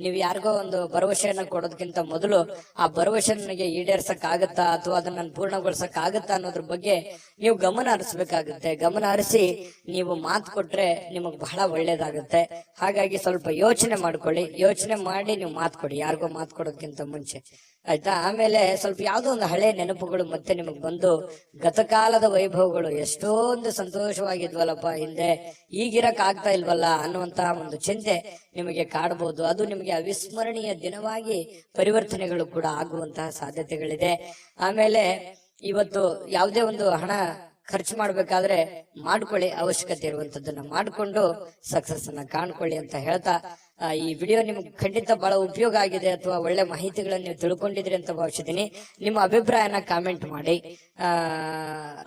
ನೀವು ಯಾರಿಗೋ ಒಂದು ಭರವಸೆಯನ್ನ ಕೊಡೋದಕ್ಕಿಂತ ಮೊದಲು ಆ ಭರವಸೆ ನನಗೆ ಈಡೇರ್ಸಕ್ ಆಗತ್ತಾ ಅಥವಾ ಅದನ್ನ ಪೂರ್ಣಗೊಳಿಸಕ್ ಆಗತ್ತಾ ಅನ್ನೋದ್ರ ಬಗ್ಗೆ ನೀವು ಗಮನ ಹರಿಸಬೇಕಾಗುತ್ತೆ. ಗಮನ ಹರಿಸಿ ನೀವು ಮಾತು ಕೊಟ್ರೆ ನಿಮಗ್ ಬಹಳ ಒಳ್ಳೇದಾಗುತ್ತೆ. ಹಾಗಾಗಿ ಸ್ವಲ್ಪ ಯೋಚನೆ ಮಾಡ್ಕೊಳ್ಳಿ. ಯೋಚನೆ ಮಾಡಿ ನೀವು ಮಾತು ಕೊಡಿ, ಯಾರಿಗೋ ಮಾತು ಕೊಡೋದಕ್ಕಿಂತ ಮುಂಚೆ. ಆಯ್ತಾ. ಆಮೇಲೆ ಸ್ವಲ್ಪ ಯಾವ್ದೋ ಒಂದು ಹಳೆ ನೆನಪುಗಳು ಮತ್ತೆ ನಿಮಗ್ ಬಂದು ಗತಕಾಲದ ವೈಭವಗಳು ಎಷ್ಟೊಂದು ಸಂತೋಷವಾಗಿದ್ವಲ್ಲಪ್ಪ ಹಿಂದೆ, ಈಗಿರಕ್ ಆಗ್ತಾ ಇಲ್ವಲ್ಲ ಅನ್ನುವಂತಹ ಒಂದು ಚಿಂತೆ ನಿಮಗೆ ಕಾಡಬಹುದು. ಅದು ನಿಮಗೆ ಅವಿಸ್ಮರಣೀಯ ದಿನವಾಗಿ ಪರಿವರ್ತನೆಗಳು ಕೂಡ ಆಗುವಂತಹ ಸಾಧ್ಯತೆಗಳಿದೆ. ಆಮೇಲೆ ಇವತ್ತು ಯಾವುದೇ ಒಂದು ಹಣ ಖರ್ಚು ಮಾಡ್ಬೇಕಾದ್ರೆ ಮಾಡ್ಕೊಳ್ಳಿ, ಅವಶ್ಯಕತೆ ಇರುವಂತದ್ದನ್ನ ಮಾಡ್ಕೊಂಡು ಸಕ್ಸಸ್ ಅನ್ನ ಕಾಣ್ಕೊಳ್ಳಿ ಅಂತ ಹೇಳ್ತಾ, ಈ ವಿಡಿಯೋ ನಿಮ್ಗೆ ಖಂಡಿತ ಬಹಳ ಉಪಯೋಗ ಆಗಿದೆ ಅಥವಾ ಒಳ್ಳೆ ಮಾಹಿತಿಗಳನ್ನ ನೀವು ತಿಳ್ಕೊಂಡಿದ್ರಿ ಅಂತ ಭಾವಿಸಿದೀನಿ. ನಿಮ್ಮ ಅಭಿಪ್ರಾಯನ ಕಾಮೆಂಟ್ ಮಾಡಿ,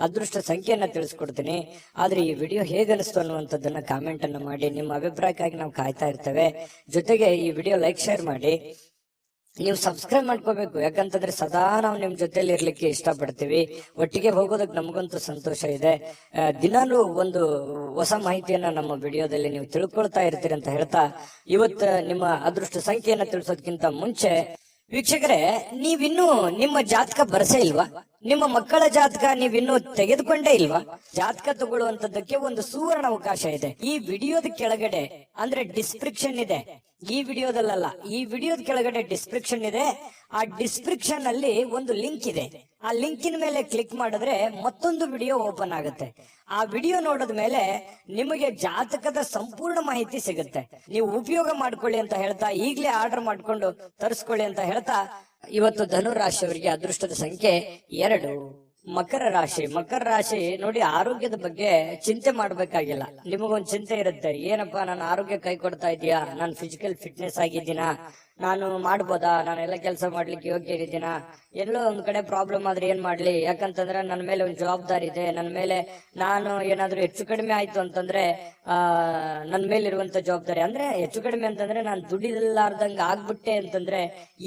ಅದೃಷ್ಟ ಸಂಖ್ಯೆಯನ್ನ ತಿಳಿಸ್ಕೊಡ್ತೀನಿ. ಆದ್ರೆ ಈ ವಿಡಿಯೋ ಹೇಗನಿಸ್ತು ಅನ್ನುವಂಥದ್ದನ್ನ ಕಾಮೆಂಟ್ ಅನ್ನ ಮಾಡಿ. ನಿಮ್ಮ ಅಭಿಪ್ರಾಯಕ್ಕಾಗಿ ನಾವು ಕಾಯ್ತಾ ಇರ್ತೇವೆ. ಜೊತೆಗೆ ಈ ವಿಡಿಯೋ ಲೈಕ್ ಶೇರ್ ಮಾಡಿ. ನೀವು ಸಬ್ಸ್ಕ್ರೈಬ್ ಮಾಡ್ಕೋಬೇಕು, ಯಾಕಂತಂದ್ರೆ ಸದಾ ನಾವು ನಿಮ್ ಜೊತೆಲಿ ಇರ್ಲಿಕ್ಕೆ ಇಷ್ಟಪಡ್ತೀವಿ. ಒಟ್ಟಿಗೆ ಹೋಗೋದಕ್ಕೆ ನಮಗಂತೂ ಸಂತೋಷ ಇದೆ. ದಿನಾಲೂ ಒಂದು ಹೊಸ ಮಾಹಿತಿಯನ್ನ ನಮ್ಮ ವಿಡಿಯೋದಲ್ಲಿ ನೀವು ತಿಳ್ಕೊಳ್ತಾ ಇರ್ತೀರಿ ಅಂತ ಹೇಳ್ತಾ, ಇವತ್ತು ನಿಮ್ಮ ಅದೃಷ್ಟ ಸಂಖ್ಯೆಯನ್ನ ತಿಳಿಸೋದಕ್ಕಿಂತ ಮುಂಚೆ ವೀಕ್ಷಕರೇ, ನೀವಿನ್ನೂ ನಿಮ್ಮ ಜಾತಕ ಬರಸೇ ಇಲ್ವಾ? ನಿಮ್ಮ ಮಕ್ಕಳ ಜಾತಕ ನೀವಿನ್ನೂ ತೆಗೆದುಕೊಂಡೇ ಇಲ್ವಾ? ಜಾತಕ ತಗೊಳ್ಳುವಂತದ್ದಕ್ಕೆ ಒಂದು ಸುವರ್ಣ ಅವಕಾಶ ಇದೆ. ಈ ವಿಡಿಯೋದ ಕೆಳಗಡೆ ಅಂದ್ರೆ ಡಿಸ್ಕ್ರಿಪ್ಷನ್ ಇದೆ. ಈ ವಿಡಿಯೋದಲ್ಲ, ಈ ವಿಡಿಯೋದ ಕೆಳಗಡೆ ಡಿಸ್ಕ್ರಿಪ್ಷನ್ ಇದೆ. ಆ ಡಿಸ್ಕ್ರಿಪ್ಷನ್ ಅಲ್ಲಿ ಒಂದು ಲಿಂಕ್ ಇದೆ. ಆ ಲಿಂಕಿನ ಮೇಲೆ ಕ್ಲಿಕ್ ಮಾಡಿದ್ರೆ ಮತ್ತೊಂದು ವಿಡಿಯೋ ಓಪನ್ ಆಗುತ್ತೆ. ಆ ವಿಡಿಯೋ ನೋಡಿದ ಮೇಲೆ ನಿಮಗೆ ಜಾತಕದ ಸಂಪೂರ್ಣ ಮಾಹಿತಿ ಸಿಗುತ್ತೆ. ನೀವು ಉಪಯೋಗ ಮಾಡ್ಕೊಳ್ಳಿ ಅಂತ ಹೇಳ್ತಾ, ಈಗಲೇ ಆರ್ಡರ್ ಮಾಡ್ಕೊಂಡು ತರಿಸ್ಕೊಳ್ಳಿ ಅಂತ ಹೇಳ್ತಾ, ಇವತ್ತು ಧನು ರಾಶಿಯವರಿಗೆ ಅದೃಷ್ಟದ ಸಂಖ್ಯೆ 2. ಮಕರ ರಾಶಿ ನೋಡಿ, ಆರೋಗ್ಯದ ಬಗ್ಗೆ ಚಿಂತೆ ಮಾಡ್ಬೇಕಾಗಿಲ್ಲ. ನಿಮಗೊಂದು ಚಿಂತೆ ಇರುತ್ತೆ, ಏನಪ್ಪಾ ನನ್ನ ಆರೋಗ್ಯ ಕೈ ಕೊಡ್ತಾ ಇದೆಯಾ, ನಾನು ಫಿಸಿಕಲ್ ಫಿಟ್ನೆಸ್ ಆಗಿದ್ದೀನಾ, ನಾನು ಮಾಡ್ಬೋದಾ, ನಾನೆಲ್ಲ ಕೆಲಸ ಮಾಡ್ಲಿಕ್ಕೆ ಯೋಗ್ಯ ಇದ್ದೀನಾ, ಎಲ್ಲೋ ಒಂದ್ ಕಡೆ ಪ್ರಾಬ್ಲಮ್ ಆದ್ರೆ ಏನ್ ಮಾಡ್ಲಿ, ಯಾಕಂತಂದ್ರೆ ನನ್ನ ಮೇಲೆ ಒಂದು ಜವಾಬ್ದಾರಿ ಇದೆ. ನನ್ನ ಮೇಲೆ ನಾನು ಏನಾದ್ರೂ ಹೆಚ್ಚು ಕಡಿಮೆ ಆಯ್ತು ಅಂತಂದ್ರೆ ನನ್ನ ಮೇಲೆ ಇರುವಂತ ಜವಾಬ್ದಾರಿ, ಅಂದ್ರೆ ಹೆಚ್ಚು ಕಡಿಮೆ ಅಂತಂದ್ರೆ ನಾನು ದುಡಿಲಾರ್ದಂಗ ಆಗ್ಬಿಟ್ಟೆ ಅಂತಂದ್ರೆ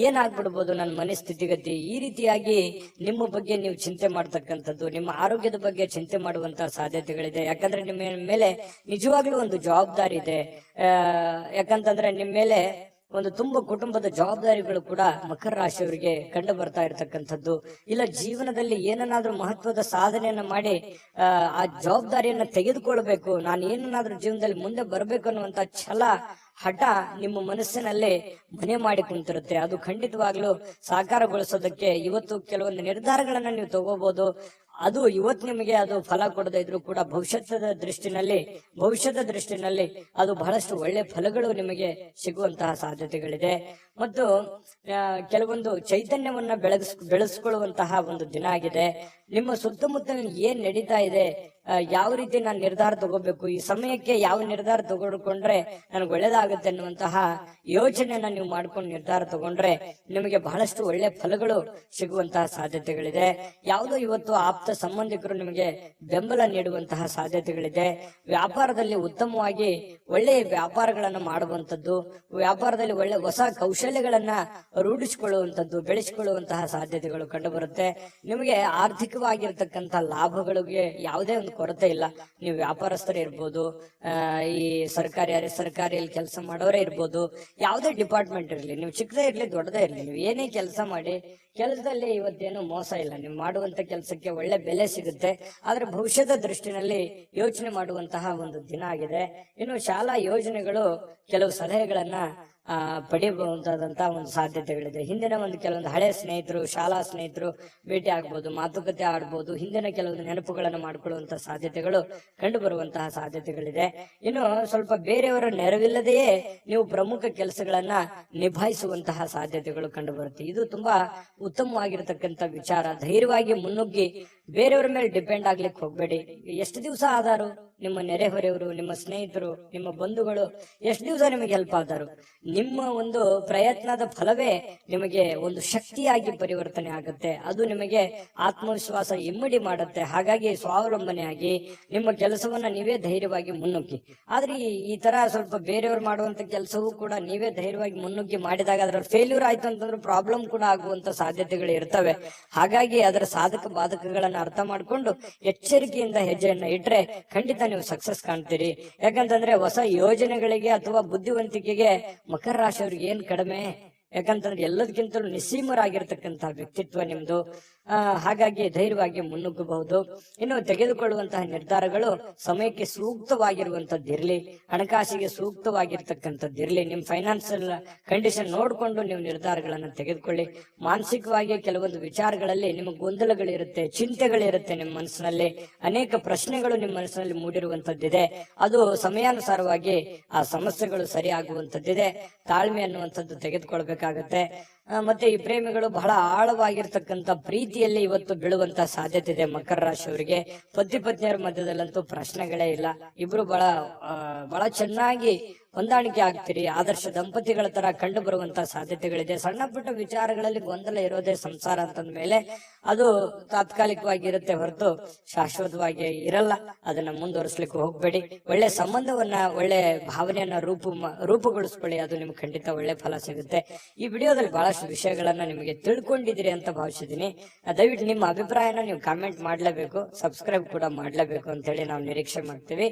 ಏನಾಗ್ಬಿಡ್ಬೋದು ನನ್ನ ಮನೆ ಸ್ಥಿತಿಗತಿ. ಈ ರೀತಿಯಾಗಿ ನಿಮ್ಮ ಬಗ್ಗೆ ನೀವು ಚಿಂತೆ ಮಾಡ್ತಕ್ಕಂಥದ್ದು, ನಿಮ್ಮ ಆರೋಗ್ಯದ ಬಗ್ಗೆ ಚಿಂತೆ ಮಾಡುವಂತಹ ಸಾಧ್ಯತೆಗಳಿದೆ. ಯಾಕಂದ್ರೆ ನಿಮ್ಮ ಮೇಲೆ ನಿಜವಾಗ್ಲೂ ಒಂದು ಜವಾಬ್ದಾರಿ ಇದೆ. ಯಾಕಂತಂದ್ರೆ ನಿಮ್ಮ ಮೇಲೆ ಒಂದು ತುಂಬ ಕುಟುಂಬದ ಜವಾಬ್ದಾರಿಗಳು ಕೂಡ ಮಕರ ರಾಶಿಯವರಿಗೆ ಕಂಡು ಬರ್ತಾ ಇರತಕ್ಕಂಥದ್ದು. ಇಲ್ಲ ಜೀವನದಲ್ಲಿ ಏನನ್ನಾದ್ರೂ ಮಹತ್ವದ ಸಾಧನೆಯನ್ನ ಮಾಡಿ ಆ ಜವಾಬ್ದಾರಿಯನ್ನ ತೆಗೆದುಕೊಳ್ಬೇಕು, ನಾನು ಏನನ್ನಾದ್ರೂ ಜೀವನದಲ್ಲಿ ಮುಂದೆ ಬರ್ಬೇಕು ಅನ್ನುವಂತ ಛಲ, ಹಠ ನಿಮ್ಮ ಮನಸ್ಸಿನಲ್ಲೇ ಮನೆ ಮಾಡಿ ಕುಂತಿರುತ್ತೆ. ಅದು ಖಂಡಿತವಾಗ್ಲೂ ಸಾಕಾರಗೊಳಿಸೋದಕ್ಕೆ ಇವತ್ತು ಕೆಲವೊಂದು ನಿರ್ಧಾರಗಳನ್ನ ನೀವು ತಗೋಬಹುದು. ಅದು ಇವತ್ತು ನಿಮಗೆ ಅದು ಫಲ ಕೊಡದೇ ಇದ್ರು ಕೂಡ ಭವಿಷ್ಯದ ದೃಷ್ಟಿನಲ್ಲಿ ಅದು ಬಹಳಷ್ಟು ಒಳ್ಳೆ ಫಲಗಳು ನಿಮಗೆ ಸಿಗುವಂತಹ ಸಾಧ್ಯತೆಗಳಿದೆ. ಮತ್ತು ಕೆಲವೊಂದು ಚೈತನ್ಯವನ್ನ ಬೆಳೆಸ್ಕೊಳ್ಳುವಂತಹ ಒಂದು ದಿನ ಆಗಿದೆ. ನಿಮ್ಮ ಸುತ್ತಮುತ್ತಲ ಏನ್ ನಡೀತಾ ಇದೆ, ಯಾವ ರೀತಿ ನಾನು ನಿರ್ಧಾರ ತಗೋಬೇಕು, ಈ ಸಮಯಕ್ಕೆ ಯಾವ ನಿರ್ಧಾರ ತಗೊಂಡ್ರೆ ನನಗೆ ಒಳ್ಳೇದಾಗುತ್ತೆ ಅನ್ನುವಂತಹ ಯೋಚನೆಯನ್ನ ನೀವು ಮಾಡ್ಕೊಂಡು ನಿರ್ಧಾರ ತಗೊಂಡ್ರೆ ನಿಮಗೆ ಬಹಳಷ್ಟು ಒಳ್ಳೆ ಫಲಗಳು ಸಿಗುವಂತಹ ಸಾಧ್ಯತೆಗಳಿದೆ. ಯಾವುದೋ ಇವತ್ತು ಆಪ್ತ ಸಂಬಂಧಿಕರು ನಿಮಗೆ ಬೆಂಬಲ ನೀಡುವಂತಹ ಸಾಧ್ಯತೆಗಳಿದೆ. ವ್ಯಾಪಾರದಲ್ಲಿ ಉತ್ತಮವಾಗಿ ಒಳ್ಳೆಯ ವ್ಯಾಪಾರಗಳನ್ನ ಮಾಡುವಂತದ್ದು, ವ್ಯಾಪಾರದಲ್ಲಿ ಒಳ್ಳೆ ಹೊಸ ಕೌಶಲ್ಯಗಳನ್ನ ರೂಢಿಸಿಕೊಳ್ಳುವಂತದ್ದು, ಬೆಳೆಸಿಕೊಳ್ಳುವಂತಹ ಸಾಧ್ಯತೆಗಳು ಕಂಡು ಬರುತ್ತೆ. ನಿಮಗೆ ಆರ್ಥಿಕವಾಗಿರ್ತಕ್ಕಂಥ ಲಾಭಗಳಿಗೆ ಯಾವುದೇ ಒಂದು ಕೊರತೆ ಇಲ್ಲ. ನೀವು ವ್ಯಾಪಾರಸ್ಥರೇ ಇರ್ಬೋದು, ಈ ಸರ್ಕಾರಿಯಲ್ಲಿ ಕೆಲಸ ಮಾಡೋರೇ ಇರ್ಬೋದು, ಯಾವುದೇ ಡಿಪಾರ್ಟ್ಮೆಂಟ್ ಇರಲಿ, ನೀವು ಚಿಕ್ಕದೇ ಇರ್ಲಿ ದೊಡ್ಡದೇ ಇರ್ಲಿ, ನೀವು ಏನೇ ಕೆಲಸ ಮಾಡಿ ಕೆಲಸದಲ್ಲಿ ಇವತ್ತೇನು ಮೋಸ ಇಲ್ಲ. ನೀವು ಮಾಡುವಂತ ಕೆಲಸಕ್ಕೆ ಒಳ್ಳೆ ಬೆಲೆ ಸಿಗುತ್ತೆ. ಆದ್ರೆ ಭವಿಷ್ಯದ ದೃಷ್ಟಿನಲ್ಲಿ ಯೋಚನೆ ಮಾಡುವಂತಹ ಒಂದು ದಿನ ಆಗಿದೆ. ಇನ್ನು ಶಾಲಾ ಯೋಜನೆಗಳು ಕೆಲವು ಸಲಹೆಗಳನ್ನ ಪಡೆಯಬಹುದಾದಂತಹ ಒಂದು ಸಾಧ್ಯತೆಗಳಿದೆ. ಹಿಂದಿನ ಒಂದು ಕೆಲವೊಂದು ಹಳೆ ಸ್ನೇಹಿತರು, ಶಾಲಾ ಸ್ನೇಹಿತರು ಭೇಟಿ ಆಗ್ಬೋದು, ಮಾತುಕತೆ ಆಡ್ಬೋದು, ಹಿಂದಿನ ಕೆಲವೊಂದು ನೆನಪುಗಳನ್ನು ಮಾಡಿಕೊಳ್ಳುವಂತಹ ಸಾಧ್ಯತೆಗಳು ಕಂಡು ಬರುವಂತಹ ಸಾಧ್ಯತೆಗಳಿದೆ. ಇನ್ನು ಸ್ವಲ್ಪ ಬೇರೆಯವರ ನೆರವಿಲ್ಲದೆಯೇ ನೀವು ಪ್ರಮುಖ ಕೆಲಸಗಳನ್ನ ನಿಭಾಯಿಸುವಂತಹ ಸಾಧ್ಯತೆಗಳು ಕಂಡು ಬರುತ್ತೆ. ಇದು ತುಂಬಾ ಉತ್ತಮವಾಗಿರತಕ್ಕಂತ ವಿಚಾರ. ಧೈರ್ಯವಾಗಿ ಮುನ್ನುಗ್ಗಿ ಬೇರೆಯವರ ಮೇಲೆ ಡಿಪೆಂಡ್ ಆಗ್ಲಿಕ್ಕೆ ಹೋಗ್ಬೇಡಿ. ಎಷ್ಟು ದಿವಸ ಆದಾರು ನಿಮ್ಮ ನೆರೆಹೊರೆಯವರು, ನಿಮ್ಮ ಸ್ನೇಹಿತರು, ನಿಮ್ಮ ಬಂಧುಗಳು ಎಷ್ಟು ದಿವಸ ನಿಮಗೆ ಹೆಲ್ಪ್ ಆದರು? ನಿಮ್ಮ ಒಂದು ಪ್ರಯತ್ನದ ಫಲವೇ ನಿಮಗೆ ಒಂದು ಶಕ್ತಿಯಾಗಿ ಪರಿವರ್ತನೆ ಆಗುತ್ತೆ. ಅದು ನಿಮಗೆ ಆತ್ಮವಿಶ್ವಾಸ ಇಮ್ಮಡಿ ಮಾಡುತ್ತೆ. ಹಾಗಾಗಿ ಸ್ವಾವಲಂಬನೆಯಾಗಿ ನಿಮ್ಮ ಕೆಲಸವನ್ನ ನೀವೇ ಧೈರ್ಯವಾಗಿ ಮುನ್ನುಗ್ಗಿ. ಆದ್ರೆ ಈ ತರ ಸ್ವಲ್ಪ ಬೇರೆಯವರು ಮಾಡುವಂತ ಕೆಲಸವೂ ಕೂಡ ನೀವೇ ಧೈರ್ಯವಾಗಿ ಮುನ್ನುಗ್ಗಿ ಮಾಡಿದಾಗ ಅದರ ಫೇಲ್ಯೂರ್ ಆಯ್ತು ಅಂತಂದ್ರೆ ಪ್ರಾಬ್ಲಮ್ ಕೂಡ ಆಗುವಂತ ಸಾಧ್ಯತೆಗಳು ಇರ್ತವೆ. ಹಾಗಾಗಿ ಅದರ ಸಾಧಕ ಬಾಧಕಗಳನ್ನ ಅರ್ಥ ಮಾಡ್ಕೊಂಡು ಎಚ್ಚರಿಕೆಯಿಂದ ಹೆಜ್ಜೆಯನ್ನ ಇಟ್ರೆ ಖಂಡಿತ ನೀವು ಸಕ್ಸಸ್ ಕಾಣ್ತೀರಿ. ಯಾಕಂತಂದ್ರೆ ಹೊಸ ಯೋಜನೆಗಳಿಗೆ ಅಥವಾ ಬುದ್ಧಿವಂತಿಕೆಗೆ ಮಕರ ರಾಶಿಯವ್ರಿಗೆ ಏನ್ ಕಡಿಮೆ? ಯಾಕಂತಂದ್ರೆ ಎಲ್ಲದಕ್ಕಿಂತಲೂ ನಿಸ್ಸೀಮರಾಗಿರ್ತಕ್ಕಂತಹ ವ್ಯಕ್ತಿತ್ವ ನಿಮ್ದು. ಹಾಗಾಗಿ ಧೈರ್ಯವಾಗಿ ಮುನ್ನುಗ್ಗಬಹುದು. ಇನ್ನು ತೆಗೆದುಕೊಳ್ಳುವಂತಹ ನಿರ್ಧಾರಗಳು ಸಮಯಕ್ಕೆ ಸೂಕ್ತವಾಗಿರುವಂತದ್ದಿರ್ಲಿ, ಹಣಕಾಸಿಗೆ ಸೂಕ್ತವಾಗಿರ್ತಕ್ಕಂಥದ್ದಿರ್ಲಿ, ನಿಮ್ ಫೈನಾನ್ಸಿಯಲ್ ಕಂಡೀಷನ್ ನೋಡ್ಕೊಂಡು ನೀವು ನಿರ್ಧಾರಗಳನ್ನು ತೆಗೆದುಕೊಳ್ಳಿ. ಮಾನಸಿಕವಾಗಿ ಕೆಲವೊಂದು ವಿಚಾರಗಳಲ್ಲಿ ನಿಮಗೆ ಗೊಂದಲಗಳಿರುತ್ತೆ, ಚಿಂತೆಗಳಿರುತ್ತೆ, ನಿಮ್ಮ ಮನಸ್ಸಿನಲ್ಲಿ ಅನೇಕ ಪ್ರಶ್ನೆಗಳು ನಿಮ್ಮ ಮನಸ್ಸಿನಲ್ಲಿ ಮೂಡಿರುವಂತದ್ದಿದೆ. ಅದು ಸಮಯಾನುಸಾರವಾಗಿ ಆ ಸಮಸ್ಯೆಗಳು ಸರಿಯಾಗುವಂತದ್ದಿದೆ. ತಾಳ್ಮೆ ಅನ್ನುವಂಥದ್ದು ತೆಗೆದುಕೊಳ್ಬೇಕಾಗತ್ತೆ. ಮತ್ತೆ ಈ ಪ್ರೇಮಿಗಳು ಬಹಳ ಆಳವಾಗಿರ್ತಕ್ಕಂಥ ಪ್ರೀತಿಯಲ್ಲಿ ಇವತ್ತು ಬೀಳುವಂತ ಸಾಧ್ಯತೆ ಇದೆ. ಮಕರ ರಾಶಿಯವರಿಗೆ ಪತಿ ಪತ್ನಿಯರ ಮಧ್ಯದಲ್ಲಂತೂ ಪ್ರಶ್ನೆಗಳೇ ಇಲ್ಲ. ಇಬ್ರು ಬಹಳ ಚೆನ್ನಾಗಿ ಹೊಂದಾಣಿಕೆ ಆಗ್ತೀರಿ. ಆದರ್ಶ ದಂಪತಿಗಳ ತರ ಕಂಡು ಬರುವಂತ ಸಾಧ್ಯತೆಗಳಿದೆ. ಸಣ್ಣ ಪುಟ್ಟ ವಿಚಾರಗಳಲ್ಲಿ ಗೊಂದಲ ಇರೋದೇ ಸಂಸಾರ ಅಂತಂದ ಮೇಲೆ ಅದು ತಾತ್ಕಾಲಿಕವಾಗಿ ಇರುತ್ತೆ ಹೊರತು ಶಾಶ್ವತವಾಗಿ ಇರಲ್ಲ. ಅದನ್ನ ಮುಂದುವರಿಸಲಿಕ್ಕೆ ಹೋಗ್ಬೇಡಿ. ಒಳ್ಳೆ ಸಂಬಂಧವನ್ನ, ಒಳ್ಳೆ ಭಾವನೆಯನ್ನ ರೂಪುಗೊಳಿಸ್ಕೊಳ್ಳಿ. ಅದು ನಿಮ್ಗೆ ಖಂಡಿತ ಒಳ್ಳೆ ಫಲ ಸಿಗುತ್ತೆ. ಈ ವಿಡಿಯೋದಲ್ಲಿ ಬಹಳಷ್ಟು ವಿಷಯಗಳನ್ನ ನಿಮಗೆ ತಿಳ್ಕೊಂಡಿದ್ದೀರಿ ಅಂತ ಭಾವಿಸಿದೀನಿ. ದಯವಿಟ್ಟು ನಿಮ್ಮ ಅಭಿಪ್ರಾಯನ ನೀವು ಕಾಮೆಂಟ್ ಮಾಡ್ಲೇಬೇಕು, ಸಬ್ಸ್ಕ್ರೈಬ್ ಕೂಡ ಮಾಡ್ಲೇಬೇಕು ಅಂತ ಹೇಳಿ ನಾವು ನಿರೀಕ್ಷೆ ಮಾಡ್ತೀವಿ.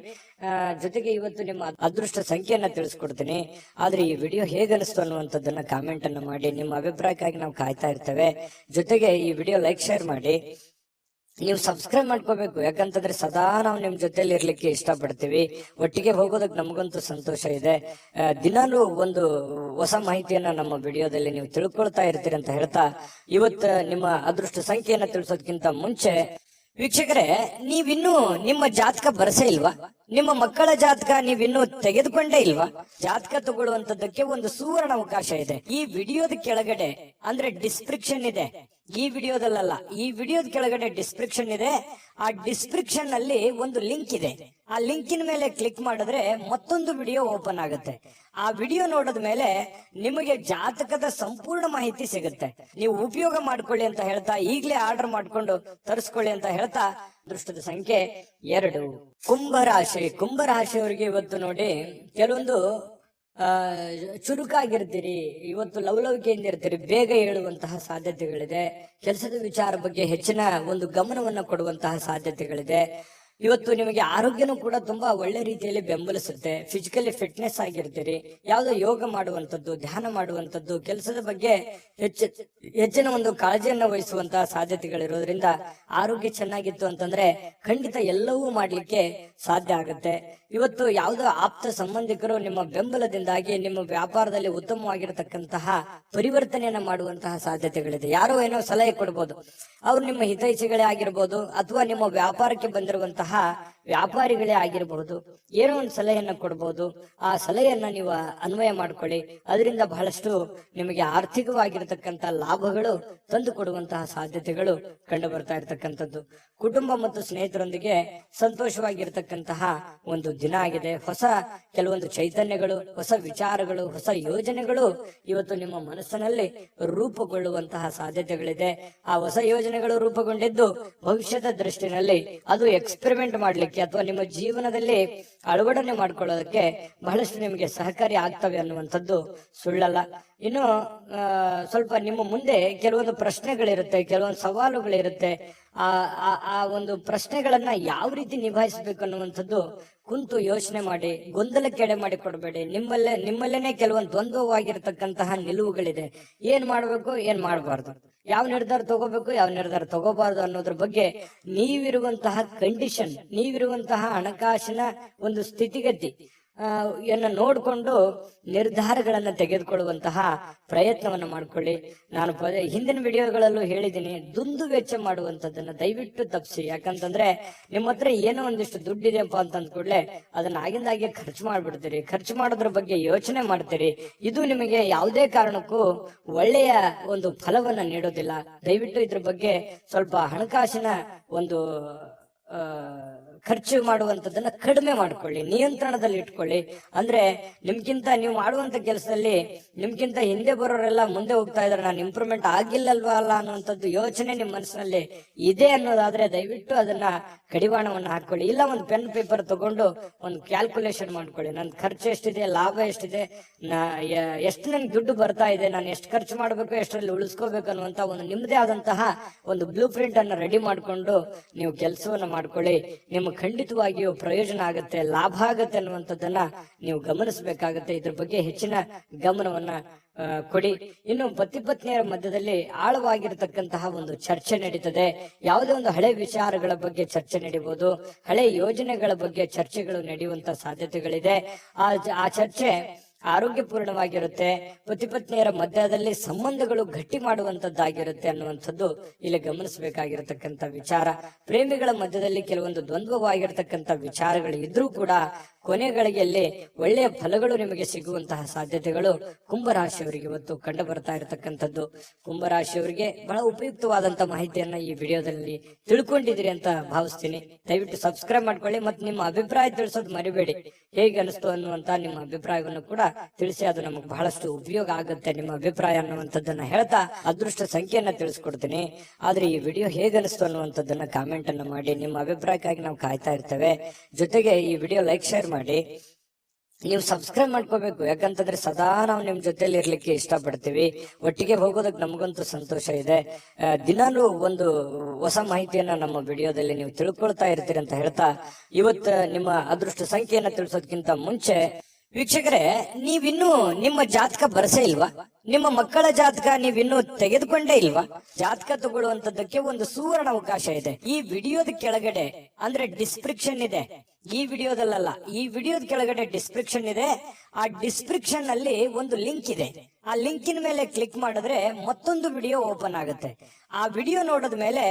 ಜೊತೆಗೆ ಇವತ್ತು ನಿಮ್ಮ ಅದೃಷ್ಟ ಸಂಖ್ಯೆಯನ್ನ ತಿಳಿಸ್ಕೊಡ್ತೀನಿ. ಆದ್ರೆ ಈ ವಿಡಿಯೋ ಹೇಗನಿಸ್ತು ಅನ್ನುವಂಥದ್ದನ್ನ ಕಾಮೆಂಟ್ ಅನ್ನು ಮಾಡಿ. ನಿಮ್ಮ ಅಭಿಪ್ರಾಯಕ್ಕಾಗಿ ನಾವು ಕಾಯ್ತಾ ಇರ್ತೇವೆ. ಜೊತೆಗೆ ಈ ವಿಡಿಯೋ ಲೈಕ್, ಶೇರ್ ಮಾಡಿ. ನೀವು ಸಬ್ಸ್ಕ್ರೈಬ್ ಮಾಡ್ಕೋಬೇಕು. ಯಾಕಂತಂದ್ರೆ ಸದಾ ನಾವು ನಿಮ್ ಜೊತೆಲಿ ಇರ್ಲಿಕ್ಕೆ ಇಷ್ಟಪಡ್ತೀವಿ. ಒಟ್ಟಿಗೆ ಹೋಗೋದಕ್ಕೆ ನಮಗಂತೂ ಸಂತೋಷ ಇದೆ. ದಿನಾಲೂ ಒಂದು ಹೊಸ ಮಾಹಿತಿಯನ್ನ ನಮ್ಮ ವಿಡಿಯೋದಲ್ಲಿ ನೀವು ತಿಳ್ಕೊಳ್ತಾ ಇರ್ತೀರಿ ಅಂತ ಹೇಳ್ತಾ, ಇವತ್ತು ನಿಮ್ಮ ಅದೃಷ್ಟ ಸಂಖ್ಯೆಯನ್ನ ತಿಳಿಸೋದಕ್ಕಿಂತ ಮುಂಚೆ ವೀಕ್ಷಕರೇ, ನೀವಿನ್ನೂ ನಿಮ್ಮ ಜಾತಕ ಬರಸೇ ಇಲ್ವಾ? ನಿಮ್ಮ ಮಕ್ಕಳ ಜಾತಕ ನೀವಿನ್ನೂ ತೆಗೆದುಕೊಂಡೇ ಇಲ್ವಾ? ಜಾತಕ ತಗೊಳ್ಳುವಂತದ್ದಕ್ಕೆ ಒಂದು ಸುವರ್ಣ ಅವಕಾಶ ಇದೆ. ಈ ವಿಡಿಯೋದ ಕೆಳಗಡೆ ಅಂದ್ರೆ ಡಿಸ್ಕ್ರಿಪ್ಷನ್ ಇದೆ. ಈ ವಿಡಿಯೋದಲ್ಲ, ಈ ವಿಡಿಯೋದ ಕೆಳಗಡೆ ಡಿಸ್ಕ್ರಿಪ್ಷನ್ ಇದೆ. ಆ ಡಿಸ್ಕ್ರಿಪ್ಷನ್ ನಲ್ಲಿ ಒಂದು ಲಿಂಕ್ ಇದೆ. ಆ ಲಿಂಕಿನ ಮೇಲೆ ಕ್ಲಿಕ್ ಮಾಡಿದ್ರೆ ಮತ್ತೊಂದು ವಿಡಿಯೋ ಓಪನ್ ಆಗುತ್ತೆ. ಆ ವಿಡಿಯೋ ನೋಡಿದ ಮೇಲೆ ನಿಮಗೆ ಜಾತಕದ ಸಂಪೂರ್ಣ ಮಾಹಿತಿ ಸಿಗುತ್ತೆ. ನೀವು ಉಪಯೋಗ ಮಾಡ್ಕೊಳ್ಳಿ ಅಂತ ಹೇಳ್ತಾ, ಈಗಲೇ ಆರ್ಡರ್ ಮಾಡ್ಕೊಂಡು ತರಿಸ್ಕೊಳ್ಳಿ ಅಂತ ಹೇಳ್ತಾ, ಅದೃಷ್ಟದ ಸಂಖ್ಯೆ 2. ಕುಂಭರಾಶಿ. ಕುಂಭರಾಶಿಯವರಿಗೆ ಇವತ್ತು ನೋಡಿ, ಕೆಲವೊಂದು ಚುರುಕಾಗಿರ್ತೀರಿ, ಇವತ್ತು ಲವಲವಿಕೆಯಿಂದ ಇರ್ತೀರಿ, ಬೇಗ ಹೇಳುವಂತಹ ಸಾಧ್ಯತೆಗಳಿದೆ. ಕೆಲಸದ ವಿಚಾರ ಬಗ್ಗೆ ಹೆಚ್ಚಿನ ಒಂದು ಗಮನವನ್ನು ಕೊಡುವಂತಹ ಸಾಧ್ಯತೆಗಳಿದೆ. ಇವತ್ತು ನಿಮಗೆ ಆರೋಗ್ಯನೂ ಕೂಡ ತುಂಬಾ ಒಳ್ಳೆ ರೀತಿಯಲ್ಲಿ ಬೆಂಬಲಿಸುತ್ತೆ. Physically fitness ಆಗಿರ್ತೀರಿ. ಯಾವುದೋ ಯೋಗ ಮಾಡುವಂತದ್ದು, ಧ್ಯಾನ ಮಾಡುವಂತದ್ದು, ಕೆಲಸದ ಬಗ್ಗೆ ಹೆಚ್ಚಿನ ಒಂದು ಕಾಳಜಿಯನ್ನ ವಹಿಸುವಂತಹ ಸಾಧ್ಯತೆಗಳಿರೋದ್ರಿಂದ ಆರೋಗ್ಯ ಚೆನ್ನಾಗಿತ್ತು ಅಂತಂದ್ರೆ ಖಂಡಿತ ಎಲ್ಲವೂ ಮಾಡ್ಲಿಕ್ಕೆ ಸಾಧ್ಯ ಆಗುತ್ತೆ. ಇವತ್ತು ಯಾವುದೋ ಆಪ್ತ ಸಂಬಂಧಿಕರು ನಿಮ್ಮ ಬೆಂಬಲದಿಂದಾಗಿ ನಿಮ್ಮ ವ್ಯಾಪಾರದಲ್ಲಿ ಉತ್ತಮವಾಗಿರತಕ್ಕಂತಹ ಪರಿವರ್ತನೆಯನ್ನ ಮಾಡುವಂತಹ ಸಾಧ್ಯತೆಗಳಿದೆ. ಯಾರೋ ಏನೋ ಸಲಹೆ ಕೊಡ್ಬೋದು, ಅವ್ರು ನಿಮ್ಮ ಹಿತೈಷಿಗಳೇ ಆಗಿರ್ಬೋದು, ಅಥವಾ ನಿಮ್ಮ ವ್ಯಾಪಾರಕ್ಕೆ ಬಂದಿರುವಂತಹ ವ್ಯಾಪಾರಿಗಳೇ ಆಗಿರಬಹುದು. ಏನೋ ಒಂದು ಸಲಹೆಯನ್ನ ಕೊಡಬಹುದು. ಆ ಸಲಹೆಯನ್ನ ನೀವು ಅನ್ವಯ ಮಾಡ್ಕೊಳ್ಳಿ. ಅದರಿಂದ ಬಹಳಷ್ಟು ನಿಮಗೆ ಆರ್ಥಿಕವಾಗಿರತಕ್ಕಂತ ಲಾಭಗಳು ತಂದು ಕೊಡುವಂತಹ ಸಾಧ್ಯತೆಗಳು ಕಂಡು ಬರ್ತಾ ಇರತಕ್ಕಂಥದ್ದು. ಕುಟುಂಬ ಮತ್ತು ಸ್ನೇಹಿತರೊಂದಿಗೆ ಸಂತೋಷವಾಗಿರತಕ್ಕಂತಹ ಒಂದು ದಿನ ಆಗಿದೆ. ಹೊಸ ಕೆಲವೊಂದು ಚೈತನ್ಯಗಳು, ಹೊಸ ವಿಚಾರಗಳು, ಹೊಸ ಯೋಜನೆಗಳು ಇವತ್ತು ನಿಮ್ಮ ಮನಸ್ಸಿನಲ್ಲಿ ರೂಪುಗೊಳ್ಳುವಂತಹ ಸಾಧ್ಯತೆಗಳಿದೆ. ಆ ಹೊಸ ಯೋಜನೆಗಳು ರೂಪುಗೊಂಡಿದ್ದು ಭವಿಷ್ಯದ ದೃಷ್ಟಿನಲ್ಲಿ ಅದು ಎಕ್ಸ್ಪೆರಿಮೆಂಟ್ ಮಾಡ್ಲಿಕ್ಕೆ ಅಥವಾ ನಿಮ್ಮ ಜೀವನದಲ್ಲಿ ಅಳವಡನೆ ಮಾಡ್ಕೊಳ್ಳೋದಕ್ಕೆ ಬಹಳಷ್ಟು ನಿಮಗೆ ಸಹಕಾರಿ ಆಗ್ತವೆ ಅನ್ನುವಂಥದ್ದು ಸುಳ್ಳಲ್ಲ. ಇನ್ನು ಸ್ವಲ್ಪ ನಿಮ್ಮ ಮುಂದೆ ಕೆಲವೊಂದು ಪ್ರಶ್ನೆಗಳಿರುತ್ತೆ, ಕೆಲವೊಂದು ಸವಾಲುಗಳಿರುತ್ತೆ. ಆ ಒಂದು ಪ್ರಶ್ನೆಗಳನ್ನ ಯಾವ ರೀತಿ ನಿಭಾಯಿಸಬೇಕು ಅನ್ನುವಂಥದ್ದು ಕುಂತು ಯೋಚನೆ ಮಾಡಿ, ಗೊಂದಲಕ್ಕೆ ಎಡೆ ಮಾಡಿ ಕೊಡಬೇಡಿ. ನಿಮ್ಮಲ್ಲೇನೆ ಕೆಲವೊಂದು ದ್ವಂದ್ವವಾಗಿರ್ತಕ್ಕಂತಹ ನಿಲುವುಗಳಿದೆ. ಏನ್ ಮಾಡ್ಬೇಕು, ಏನ್ ಮಾಡಬಾರ್ದು, ಯಾವ ನಿರ್ಧಾರ ತಗೋಬೇಕು, ಯಾವ ನಿರ್ಧಾರ ತಗೋಬಾರ್ದು ಅನ್ನೋದ್ರ ಬಗ್ಗೆ ನೀವಿರುವಂತಹ ಕಂಡೀಷನ್, ನೀವಿರುವಂತಹ ಹಣಕಾಸಿನ ಒಂದು ಸ್ಥಿತಿಗತಿ ನೋಡ್ಕೊಂಡು ನಿರ್ಧಾರಗಳನ್ನ ತೆಗೆದುಕೊಳ್ಳುವಂತಹ ಪ್ರಯತ್ನವನ್ನ ಮಾಡ್ಕೊಳ್ಳಿ. ನಾನು ಹಿಂದಿನ ವಿಡಿಯೋಗಳಲ್ಲೂ ಹೇಳಿದ್ದೀನಿ, ದುಂದು ವೆಚ್ಚ ಮಾಡುವಂತದ್ದನ್ನ ದಯವಿಟ್ಟು ತಪ್ಪಿಸಿ. ಯಾಕಂತಂದ್ರೆ ನಿಮ್ಮ ಹತ್ರ ಏನೋ ಒಂದಿಷ್ಟು ದುಡ್ಡಿದೆಯಪ್ಪ ಅಂತ ಅಂದ್ಕೂಡ್ಲೆ ಅದನ್ನ ಆಗಿಂದಾಗೆ ಖರ್ಚು ಮಾಡ್ಬಿಡ್ತೀರಿ. ಖರ್ಚು ಮಾಡೋದ್ರ ಬಗ್ಗೆ ಯೋಚನೆ ಮಾಡ್ತೀರಿ. ಇದು ನಿಮಗೆ ಯಾವುದೇ ಕಾರಣಕ್ಕೂ ಒಳ್ಳೆಯ ಒಂದು ಫಲವನ್ನ ನೀಡೋದಿಲ್ಲ. ದಯವಿಟ್ಟು ಇದ್ರ ಬಗ್ಗೆ ಸ್ವಲ್ಪ ಹಣಕಾಸಿನ ಒಂದು ಖರ್ಚು ಮಾಡುವಂತದನ್ನ ಕಡಿಮೆ ಮಾಡ್ಕೊಳ್ಳಿ, ನಿಯಂತ್ರಣದಲ್ಲಿ ಇಟ್ಕೊಳ್ಳಿ. ಅಂದ್ರೆ ನಿಮ್ಗಿಂತ ನೀವು ಮಾಡುವಂತ ಕೆಲಸದಲ್ಲಿ ನಿಮ್ಗಿಂತ ಹಿಂದೆ ಬರೋರೆಲ್ಲ ಮುಂದೆ ಹೋಗ್ತಾ ಇದಾರೆ, ನಾನು ಇಂಪ್ರೂವ್ಮೆಂಟ್ ಆಗಿಲ್ಲಲ್ವಾ ಅಲ್ಲ ಅನ್ನುವಂಥದ್ದು ಯೋಚನೆ ನಿಮ್ಮ ಮನಸ್ಸಿನಲ್ಲಿ ಇದೆ ಅನ್ನೋದಾದ್ರೆ ದಯವಿಟ್ಟು ಅದನ್ನ ಕಡಿವಾಣವನ್ನ ಹಾಕೊಳ್ಳಿ. ಇಲ್ಲ ಒಂದು ಪೆನ್ ಪೇಪರ್ ತಗೊಂಡು ಒಂದು ಕ್ಯಾಲ್ಕುಲೇಷನ್ ಮಾಡ್ಕೊಳ್ಳಿ. ನನ್ ಖರ್ಚು ಎಷ್ಟಿದೆ, ಲಾಭ ಎಷ್ಟಿದೆ, ಎಷ್ಟು ನನ್ಗೆ ದುಡ್ಡು ಬರ್ತಾ ಇದೆ, ನಾನು ಎಷ್ಟು ಖರ್ಚು ಮಾಡ್ಬೇಕು, ಎಷ್ಟರಲ್ಲಿ ಉಳಿಸ್ಕೋಬೇಕು ಅನ್ನುವಂತ ಒಂದು ನಿಮ್ಮದೇ ಆದಂತಹ ಒಂದು ಬ್ಲೂ ಪ್ರಿಂಟ್ ಅನ್ನ ರೆಡಿ ಮಾಡ್ಕೊಂಡು ನೀವು ಕೆಲಸವನ್ನ ಮಾಡ್ಕೊಳ್ಳಿ. ನಿಮ್ಮ ಖಂಡಿತವಾಗಿಯೂ ಪ್ರಯೋಜನ ಆಗುತ್ತೆ, ಲಾಭ ಆಗುತ್ತೆ ಅನ್ನುವಂಥದ್ದನ್ನ ನೀವು ಗಮನಿಸಬೇಕಾಗತ್ತೆ. ಇದ್ರ ಬಗ್ಗೆ ಹೆಚ್ಚಿನ ಗಮನವನ್ನ ಕೊಡಿ. ಇನ್ನು ಪತಿ ಪತ್ನಿಯರ ಮಧ್ಯದಲ್ಲಿ ಆಳವಾಗಿರತಕ್ಕಂತಹ ಒಂದು ಚರ್ಚೆ ನಡೀತದೆ. ಯಾವುದೇ ಒಂದು ಹಳೆ ವಿಚಾರಗಳ ಬಗ್ಗೆ ಚರ್ಚೆ ನಡೀಬಹುದು, ಹಳೆ ಯೋಜನೆಗಳ ಬಗ್ಗೆ ಚರ್ಚೆಗಳು ನಡೆಯುವಂತ ಸಾಧ್ಯತೆಗಳಿದೆ. ಆ ಚರ್ಚೆ ಆರೋಗ್ಯಪೂರ್ಣವಾಗಿರುತ್ತೆ. ಪತಿ ಪತ್ನಿಯರ ಮಧ್ಯದಲ್ಲಿ ಸಂಬಂಧಗಳು ಗಟ್ಟಿ ಮಾಡುವಂತದ್ದಾಗಿರುತ್ತೆ ಅನ್ನುವಂಥದ್ದು ಇಲ್ಲಿ ಗಮನಿಸಬೇಕಾಗಿರತಕ್ಕಂತ ವಿಚಾರ. ಪ್ರೇಮಿಗಳ ಮಧ್ಯದಲ್ಲಿ ಕೆಲವೊಂದು ದ್ವಂದ್ವವಾಗಿರತಕ್ಕಂತ ವಿಚಾರಗಳು ಇದ್ರೂ ಕೂಡ ಕೊನೆಗಳಿಗೆಯಲ್ಲಿ ಒಳ್ಳೆಯ ಫಲಗಳು ನಿಮಗೆ ಸಿಗುವಂತಹ ಸಾಧ್ಯತೆಗಳು ಕುಂಭರಾಶಿಯವರಿಗೆ ಇವತ್ತು ಕಂಡು ಬರ್ತಾ ಇರತಕ್ಕಂಥದ್ದು. ಕುಂಭರಾಶಿಯವರಿಗೆ ಬಹಳ ಉಪಯುಕ್ತವಾದಂತ ಮಾಹಿತಿಯನ್ನ ಈ ವಿಡಿಯೋದಲ್ಲಿ ತಿಳ್ಕೊಂಡಿದ್ದೀರಿ ಅಂತ ಭಾವಿಸ್ತೀನಿ. ದಯವಿಟ್ಟು ಸಬ್ಸ್ಕ್ರೈಬ್ ಮಾಡ್ಕೊಳ್ಳಿ ಮತ್ತು ನಿಮ್ಮ ಅಭಿಪ್ರಾಯ ತಿಳಿಸೋದು ಮರಿಬೇಡಿ. ಹೇಗೆ ಅನಿಸ್ತು ಅನ್ನುವಂತ ನಿಮ್ಮ ಅಭಿಪ್ರಾಯವನ್ನು ಕೂಡ ತಿಳಿಸಿ, ಅದು ನಮಗೆ ಬಹಳಷ್ಟು ಉಪಯೋಗ ಆಗುತ್ತೆ ನಿಮ್ಮ ಅಭಿಪ್ರಾಯ ಅನ್ನುವಂಥದ್ದನ್ನ ಹೇಳ್ತಾ ಅದೃಷ್ಟ ಸಂಖ್ಯೆಯನ್ನ ತಿಳಿಸ್ಕೊಡ್ತೀನಿ. ಆದ್ರೆ ಈ ವಿಡಿಯೋ ಹೇಗೆ ಅನಿಸ್ತು ಅನ್ನುವಂಥದ್ದನ್ನ ಕಾಮೆಂಟ್ ಅನ್ನ ಮಾಡಿ. ನಿಮ್ಮ ಅಭಿಪ್ರಾಯಕ್ಕಾಗಿ ನಾವು ಕಾಯ್ತಾ ಇರ್ತೇವೆ. ಜೊತೆಗೆ ಈ ವಿಡಿಯೋ ಲೈಕ್ ಶೇರ್ ಮಾಡಿ. ನೀವು ಸಬ್ಸ್ಕ್ರೈಬ್ ಮಾಡ್ಕೋಬೇಕು, ಯಾಕಂತಂದ್ರೆ ಸದಾ ನಾವು ನಿಮ್ ಜೊತೆಲಿ ಇರ್ಲಿಕ್ಕೆ ಇಷ್ಟಪಡ್ತೀವಿ. ಒಟ್ಟಿಗೆ ಹೋಗೋದಕ್ಕೆ ನಮಗಂತೂ ಸಂತೋಷ ಇದೆ. ದಿನಾಲೂ ಒಂದು ಹೊಸ ಮಾಹಿತಿಯನ್ನ ನಮ್ಮ ವಿಡಿಯೋದಲ್ಲಿ ನೀವು ತಿಳ್ಕೊಳ್ತಾ ಇರ್ತೀರಿ ಅಂತ ಹೇಳ್ತಾ, ಇವತ್ತು ನಿಮ್ಮ ಅದೃಷ್ಟ ಸಂಖ್ಯೆಯನ್ನ ತಿಳಿಸೋದಕ್ಕಿಂತ ಮುಂಚೆ ವೀಕ್ಷಕರೇ, ನೀವಿನ್ನೂ ನಿಮ್ಮ ಜಾತಕ ಬರಸೇ ಇಲ್ವಾ? ನಿಮ್ಮ ಮಕ್ಕಳ ಜಾತಕ ನೀವಿನ್ನೂ ತೆಗೆದುಕೊಂಡೇ ಇಲ್ವಾ? ಜಾತಕ ತಗೊಳ್ಳುವಂತದ್ದಕ್ಕೆ ಒಂದು ಸುವರ್ಣ ಅವಕಾಶ ಇದೆ. ಈ ವಿಡಿಯೋದ ಕೆಳಗಡೆ ಅಂದ್ರೆ ಡಿಸ್ಕ್ರಿಪ್ಷನ್ ಇದೆ. ಈ ವಿಡಿಯೋದಲ್ಲ, ಈ ವಿಡಿಯೋದ ಕೆಳಗಡೆ ಡಿಸ್ಕ್ರಿಪ್ಷನ್ ಇದೆ. ಆ ಡಿಸ್ಕ್ರಿಪ್ಷನ್ ಅಲ್ಲಿ ಒಂದು ಲಿಂಕ್ ಇದೆ. ಆ ಲಿಂಕಿನ ಮೇಲೆ ಕ್ಲಿಕ್ ಮಾಡಿದ್ರೆ ಮತ್ತೊಂದು ವಿಡಿಯೋ ಓಪನ್ ಆಗುತ್ತೆ. ಆ ವಿಡಿಯೋ ನೋಡಿದ ಮೇಲೆ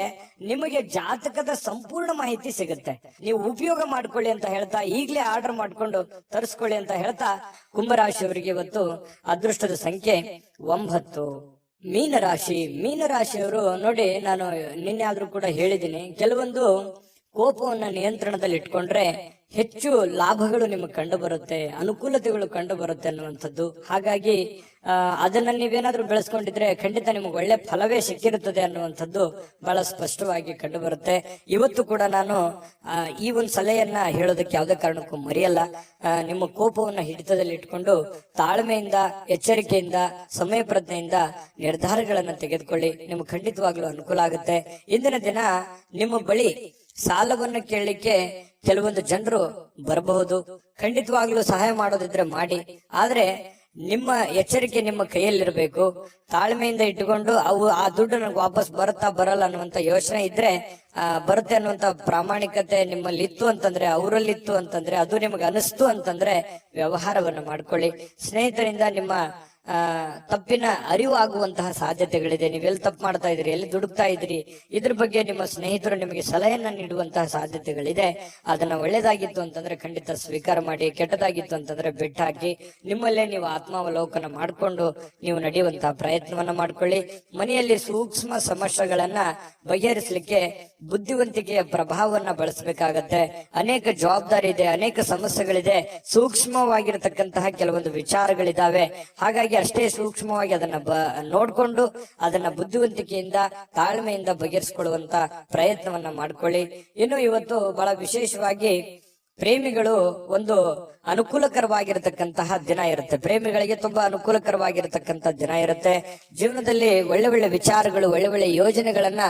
ನಿಮಗೆ ಜಾತಕದ ಸಂಪೂರ್ಣ ಮಾಹಿತಿ ಸಿಗುತ್ತೆ. ನೀವು ಉಪಯೋಗ ಮಾಡ್ಕೊಳ್ಳಿ ಅಂತ ಹೇಳ್ತಾ, ಈಗಲೇ ಆರ್ಡರ್ ಮಾಡ್ಕೊಂಡು ತರಿಸ್ಕೊಳ್ಳಿ ಅಂತ ಹೇಳ್ತಾ, ಕುಂಭರಾಶಿಯವರಿಗೆ ಇವತ್ತು ಅದೃಷ್ಟದ ಸಂಖ್ಯೆ 9. ಮೀನರಾಶಿಯವರು ನೋಡಿ, ನಾನು ನಿನ್ನೆ ಆದ್ರೂ ಕೂಡ ಹೇಳಿದ್ದೀನಿ, ಕೆಲವೊಂದು ಕೋಪವನ್ನ ನಿಯಂತ್ರಣದಲ್ಲಿ ಇಟ್ಕೊಂಡ್ರೆ ಹೆಚ್ಚು ಲಾಭಗಳು ನಿಮಗೆ ಕಂಡು ಬರುತ್ತೆ, ಅನುಕೂಲತೆಗಳು ಕಂಡು ಬರುತ್ತೆ ಅನ್ನುವಂಥದ್ದು. ಹಾಗಾಗಿ ಅದನ್ನ ನೀವೇನಾದ್ರೂ ಬೆಳೆಸ್ಕೊಂಡಿದ್ರೆ ಖಂಡಿತ ನಿಮಗೆ ಒಳ್ಳೆ ಫಲವೇ ಸಿಕ್ಕಿರುತ್ತದೆ ಅನ್ನುವಂಥದ್ದು ಬಹಳ ಸ್ಪಷ್ಟವಾಗಿ ಕಂಡು ಬರುತ್ತೆ. ಇವತ್ತು ಕೂಡ ನಾನು ಈ ಒಂದು ಸಲಹೆಯನ್ನ ಹೇಳೋದಕ್ಕೆ ಯಾವುದೇ ಕಾರಣಕ್ಕೂ ಮರೆಯಲ್ಲ. ನಿಮ್ಮ ಕೋಪವನ್ನ ಹಿಡಿತದಲ್ಲಿ ಇಟ್ಕೊಂಡು ತಾಳ್ಮೆಯಿಂದ, ಎಚ್ಚರಿಕೆಯಿಂದ, ಸಮಯ ಪ್ರಜ್ಞೆಯಿಂದ ನಿರ್ಧಾರಗಳನ್ನ ತೆಗೆದುಕೊಳ್ಳಿ. ನಿಮ್ಗೆ ಖಂಡಿತವಾಗ್ಲೂ ಅನುಕೂಲ ಆಗುತ್ತೆ. ಇಂದಿನ ದಿನ ನಿಮ್ಮ ಬಳಿ ಸಾಲವನ್ನು ಕೇಳಲಿಕ್ಕೆ ಕೆಲವೊಂದು ಜನರು ಬರಬಹುದು. ಖಂಡಿತವಾಗ್ಲೂ ಸಹಾಯ ಮಾಡೋದಿದ್ರೆ ಮಾಡಿ. ಆದ್ರೆ ನಿಮ್ಮ ಎಚ್ಚರಿಕೆ ನಿಮ್ಮ ಕೈಯಲ್ಲಿರ್ಬೇಕು. ತಾಳ್ಮೆಯಿಂದ ಇಟ್ಟುಕೊಂಡು ಆ ದುಡ್ಡು ನನಗೆ ವಾಪಸ್ ಬರುತ್ತಾ ಬರಲ್ಲ ಅನ್ನುವಂತ ಯೋಚನೆ ಇದ್ರೆ, ಬರುತ್ತೆ ಅನ್ನುವಂತ ಪ್ರಾಮಾಣಿಕತೆ ನಿಮ್ಮಲ್ಲಿ ಇತ್ತು ಅಂತಂದ್ರೆ, ಅವರಲ್ಲಿತ್ತು ಅಂತಂದ್ರೆ, ಅದು ನಿಮಗೆ ಅನಿಸ್ತು ಅಂತಂದ್ರೆ ವ್ಯವಹಾರವನ್ನ ಮಾಡ್ಕೊಳ್ಳಿ. ಸ್ನೇಹಿತರಿಂದ ನಿಮ್ಮ ತಪ್ಪಿನ ಅರಿವು ಆಗುವಂತಹ ಸಾಧ್ಯತೆಗಳಿದೆ. ನೀವೆಲ್ಲಿ ತಪ್ಪು ಮಾಡ್ತಾ ಇದ್ರಿ, ಎಲ್ಲಿ ದುಡುಕ್ತಾ ಇದ್ರಿ, ಇದ್ರ ಬಗ್ಗೆ ನಿಮ್ಮ ಸ್ನೇಹಿತರು ನಿಮಗೆ ಸಲಹೆಯನ್ನ ನೀಡುವಂತಹ ಸಾಧ್ಯತೆಗಳಿದೆ. ಅದನ್ನ ಒಳ್ಳೇದಾಗಿತ್ತು ಅಂತಂದ್ರೆ ಖಂಡಿತ ಸ್ವೀಕಾರ ಮಾಡಿ, ಕೆಟ್ಟದಾಗಿತ್ತು ಅಂತಂದ್ರೆ ಬೆಟ್ಟ ಹಾಕಿ ನಿಮ್ಮಲ್ಲೇ ನೀವು ಆತ್ಮಾವಲೋಕನ ಮಾಡಿಕೊಂಡು ನೀವು ನಡೆಯುವಂತಹ ಪ್ರಯತ್ನವನ್ನ ಮಾಡ್ಕೊಳ್ಳಿ. ಮನೆಯಲ್ಲಿ ಸೂಕ್ಷ್ಮ ಸಮಸ್ಯೆಗಳನ್ನ ಬಗೆಹರಿಸಲಿಕ್ಕೆ ಬುದ್ಧಿವಂತಿಕೆಯ ಪ್ರಭಾವವನ್ನ ಬಳಸಬೇಕಾಗತ್ತೆ. ಅನೇಕ ಜವಾಬ್ದಾರಿ ಇದೆ, ಅನೇಕ ಸಮಸ್ಯೆಗಳಿದೆ, ಸೂಕ್ಷ್ಮವಾಗಿರತಕ್ಕಂತಹ ಕೆಲವೊಂದು ವಿಚಾರಗಳಿದಾವೆ. ಹಾಗಾಗಿ ಅಷ್ಟೇ ಸೂಕ್ಷ್ಮವಾಗಿ ಅದನ್ನ ನೋಡ್ಕೊಂಡು ಅದನ್ನ ಬುದ್ಧಿವಂತಿಕೆಯಿಂದ, ತಾಳ್ಮೆಯಿಂದ ಬಗೆಹರಿಸಿಕೊಳ್ಳುವಂತ ಪ್ರಯತ್ನವನ್ನ ಮಾಡ್ಕೊಳ್ಳಿ. ಇನ್ನು ಇವತ್ತು ಬಹಳ ವಿಶೇಷವಾಗಿ ಪ್ರೇಮಿಗಳು ಒಂದು ಅನುಕೂಲಕರವಾಗಿರತಕ್ಕಂತಹ ದಿನ ಇರುತ್ತೆ. ಪ್ರೇಮಿಗಳಿಗೆ ತುಂಬಾ ಅನುಕೂಲಕರವಾಗಿರತಕ್ಕಂತ ದಿನ ಇರುತ್ತೆ. ಜೀವನದಲ್ಲಿ ಒಳ್ಳೆ ಒಳ್ಳೆ ವಿಚಾರಗಳು, ಒಳ್ಳೆ ಒಳ್ಳೆ ಯೋಜನೆಗಳನ್ನ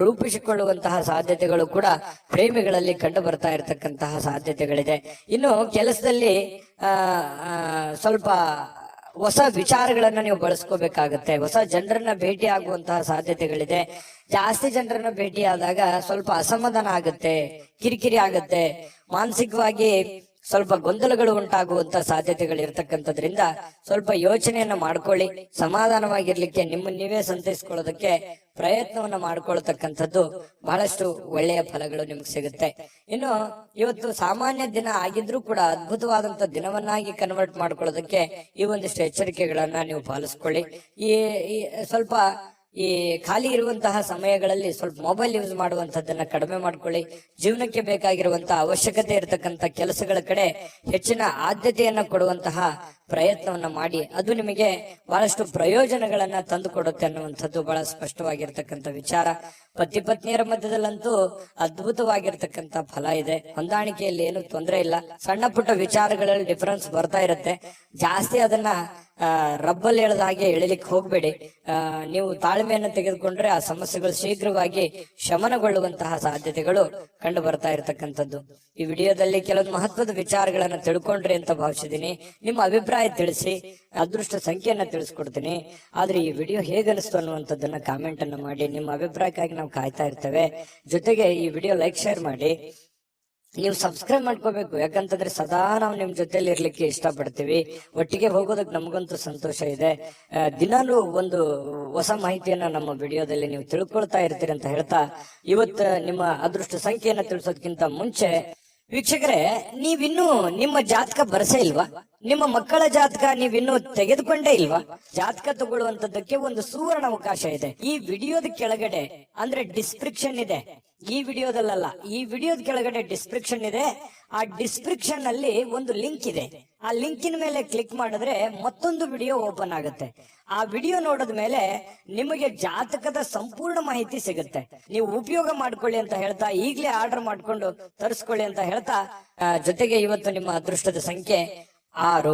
ರೂಪಿಸಿಕೊಳ್ಳುವಂತಹ ಸಾಧ್ಯತೆಗಳು ಕೂಡ ಪ್ರೇಮಿಗಳಲ್ಲಿ ಕಂಡು ಬರ್ತಾ ಇರತಕ್ಕಂತಹ ಸಾಧ್ಯತೆಗಳಿದೆ. ಇನ್ನು ಕೆಲಸದಲ್ಲಿ ಸ್ವಲ್ಪ ಹೊಸ ವಿಚಾರಗಳನ್ನ ನೀವು ಬಳಸ್ಕೋಬೇಕಾಗತ್ತೆ. ಹೊಸ ಜನರನ್ನ ಭೇಟಿ ಆಗುವಂತಹ ಸಾಧ್ಯತೆಗಳಿದೆ. ಜಾಸ್ತಿ ಜನರನ್ನ ಭೇಟಿ ಆದಾಗ ಸ್ವಲ್ಪ ಅಸಮಾಧಾನ ಆಗುತ್ತೆ, ಕಿರಿಕಿರಿ ಆಗುತ್ತೆ, ಮಾನಸಿಕವಾಗಿ ಸ್ವಲ್ಪ ಗೊಂದಲಗಳು ಉಂಟಾಗುವಂತ ಸಾಧ್ಯತೆಗಳು ಇರ್ತಕ್ಕಂಥದ್ರಿಂದ ಸ್ವಲ್ಪ ಯೋಚನೆಯನ್ನ ಮಾಡ್ಕೊಳ್ಳಿ. ಸಮಾಧಾನವಾಗಿರ್ಲಿಕ್ಕೆ ನಿಮ್ಮನ್ನ ನೀವೇ ಸಂತೈಸ್ಕೊಳ್ಳೋದಕ್ಕೆ ಪ್ರಯತ್ನವನ್ನ ಮಾಡ್ಕೊಳ್ತಕ್ಕಂಥದ್ದು ಬಹಳಷ್ಟು ಒಳ್ಳೆಯ ಫಲಗಳು ನಿಮ್ಗೆ ಸಿಗುತ್ತೆ. ಇನ್ನು ಇವತ್ತು ಸಾಮಾನ್ಯ ದಿನ ಆಗಿದ್ರೂ ಕೂಡ ಅದ್ಭುತವಾದಂತ ದಿನವನ್ನಾಗಿ ಕನ್ವರ್ಟ್ ಮಾಡ್ಕೊಳ್ಳೋದಕ್ಕೆ ಈ ಒಂದಿಷ್ಟು ಎಚ್ಚರಿಕೆಗಳನ್ನ ನೀವು ಪಾಲಿಸ್ಕೊಳ್ಳಿ. ಈ ಸ್ವಲ್ಪ ಈ ಖಾಲಿ ಇರುವಂತಹ ಸಮಯಗಳಲ್ಲಿ ಸ್ವಲ್ಪ ಮೊಬೈಲ್ ಯೂಸ್ ಮಾಡುವಂತದ್ದನ್ನ ಕಡಿಮೆ ಮಾಡ್ಕೊಳ್ಳಿ. ಜೀವನಕ್ಕೆ ಬೇಕಾಗಿರುವಂತಹ ಅವಶ್ಯಕತೆ ಇರತಕ್ಕಂತ ಕೆಲಸಗಳ ಕಡೆ ಹೆಚ್ಚಿನ ಆದ್ಯತೆಯನ್ನ ಕೊಡುವಂತಹ ಪ್ರಯತ್ನವನ್ನ ಮಾಡಿ. ಅದು ನಿಮಗೆ ಬಹಳಷ್ಟು ಪ್ರಯೋಜನಗಳನ್ನ ತಂದು ಕೊಡುತ್ತೆ ಅನ್ನುವಂಥದ್ದು ಬಹಳ ಸ್ಪಷ್ಟವಾಗಿರ್ತಕ್ಕಂಥ ವಿಚಾರ. ಪತಿ ಪತ್ನಿಯರ ಮಧ್ಯದಲ್ಲಂತೂ ಅದ್ಭುತವಾಗಿರ್ತಕ್ಕಂಥ ಫಲ ಇದೆ. ಹೊಂದಾಣಿಕೆಯಲ್ಲಿ ಏನು ತೊಂದರೆ ಇಲ್ಲ. ಸಣ್ಣ ಪುಟ್ಟ ವಿಚಾರಗಳಲ್ಲಿ ಡಿಫರೆನ್ಸ್ ಬರ್ತಾ ಇರುತ್ತೆ. ಜಾಸ್ತಿ ಅದನ್ನ ರಬ್ಬಲ್ ಎಳೆದ ಹಾಗೆ ಎಳಿಲಿಕ್ಕೆ ಹೋಗ್ಬೇಡಿ. ನೀವು ತಾಳ್ಮೆಯನ್ನು ತೆಗೆದುಕೊಂಡ್ರೆ ಆ ಸಮಸ್ಯೆಗಳು ಶೀಘ್ರವಾಗಿ ಶಮನಗೊಳ್ಳುವಂತಹ ಸಾಧ್ಯತೆಗಳು ಕಂಡು ಬರ್ತಾ ಇರತಕ್ಕಂಥದ್ದು. ಈ ವಿಡಿಯೋದಲ್ಲಿ ಕೆಲವೊಂದು ಮಹತ್ವದ ವಿಚಾರಗಳನ್ನ ತಿಳ್ಕೊಂಡ್ರಿ ಅಂತ ಭಾವಿಸಿದೀನಿ. ನಿಮ್ಮ ಅಭಿಪ್ರಾಯ ತಿಳಿಸಿ, ಅದೃಷ್ಟ ಸಂಖ್ಯೆಯನ್ನ ತಿಳಿಸ್ಕೊಡ್ತೀನಿ. ಆದ್ರೆ ಈ ವಿಡಿಯೋ ಹೇಗನಿಸ್ತು ಅನ್ನುವಂಥದ್ದನ್ನ ಕಾಮೆಂಟ್ ಅನ್ನ ಮಾಡಿ. ನಿಮ್ಮ ಅಭಿಪ್ರಾಯಕ್ಕಾಗಿ ನಾವು ಕಾಯ್ತಾ ಇರ್ತೇವೆ. ಜೊತೆಗೆ ಈ ವಿಡಿಯೋ ಲೈಕ್ ಶೇರ್ ಮಾಡಿ. ನೀವು ಸಬ್ಸ್ಕ್ರೈಬ್ ಮಾಡ್ಕೋಬೇಕು, ಯಾಕಂತಂದ್ರೆ ಸದಾ ನಾವು ನಿಮ್ ಜೊತೆಲಿ ಇರ್ಲಿಕ್ಕೆ ಇಷ್ಟಪಡ್ತೀವಿ. ಒಟ್ಟಿಗೆ ಹೋಗೋದಕ್ಕೆ ನಮಗಂತೂ ಸಂತೋಷ ಇದೆ. ದಿನಾಲೂ ಒಂದು ಹೊಸ ಮಾಹಿತಿಯನ್ನ ನಮ್ಮ ವಿಡಿಯೋದಲ್ಲಿ ನೀವು ತಿಳ್ಕೊಳ್ತಾ ಇರ್ತೀರಿ ಅಂತ ಹೇಳ್ತಾ, ಇವತ್ತು ನಿಮ್ಮ ಅದೃಷ್ಟ ಸಂಖ್ಯೆಯನ್ನ ತಿಳಿಸೋದಕ್ಕಿಂತ ಮುಂಚೆ ವೀಕ್ಷಕರೇ, ನೀವಿನ್ನೂ ನಿಮ್ಮ ಜಾತಕ ಬರಸೇ ಇಲ್ವಾ? ನಿಮ್ಮ ಮಕ್ಕಳ ಜಾತಕ ನೀವಿನ್ನೂ ತೆಗೆದುಕೊಂಡೇ ಇಲ್ವಾ? ಜಾತಕ ತಗೊಳ್ಳುವಂತದ್ದಕ್ಕೆ ಒಂದು ಸುವರ್ಣ ಅವಕಾಶ ಇದೆ. ಈ ವಿಡಿಯೋದ ಕೆಳಗಡೆ ಅಂದ್ರೆ ಡಿಸ್ಕ್ರಿಪ್ಷನ್ ಇದೆ. ಈ ವಿಡಿಯೋದಲ್ಲ, ಈ ವಿಡಿಯೋದ ಕೆಳಗಡೆ ಡಿಸ್ಕ್ರಿಪ್ಷನ್ ಇದೆ. ಆ ಡಿಸ್ಕ್ರಿಪ್ಷನ್ ಅಲ್ಲಿ ಒಂದು ಲಿಂಕ್ ಇದೆ. ಆ ಲಿಂಕಿನ ಮೇಲೆ ಕ್ಲಿಕ್ ಮಾಡಿದ್ರೆ ಮತ್ತೊಂದು ವಿಡಿಯೋ ಓಪನ್ ಆಗುತ್ತೆ. ಆ ವಿಡಿಯೋ ನೋಡಿದ ಮೇಲೆ ನಿಮಗೆ ಜಾತಕದ ಸಂಪೂರ್ಣ ಮಾಹಿತಿ ಸಿಗುತ್ತೆ. ನೀವು ಉಪಯೋಗ ಮಾಡ್ಕೊಳ್ಳಿ ಅಂತ ಹೇಳ್ತಾ, ಈಗಲೇ ಆರ್ಡರ್ ಮಾಡ್ಕೊಂಡು ತರಿಸ್ಕೊಳ್ಳಿ ಅಂತ ಹೇಳ್ತಾ, ಜೊತೆಗೆ ಇವತ್ತು ನಿಮ್ಮ ಅದೃಷ್ಟದ ಸಂಖ್ಯೆ 6.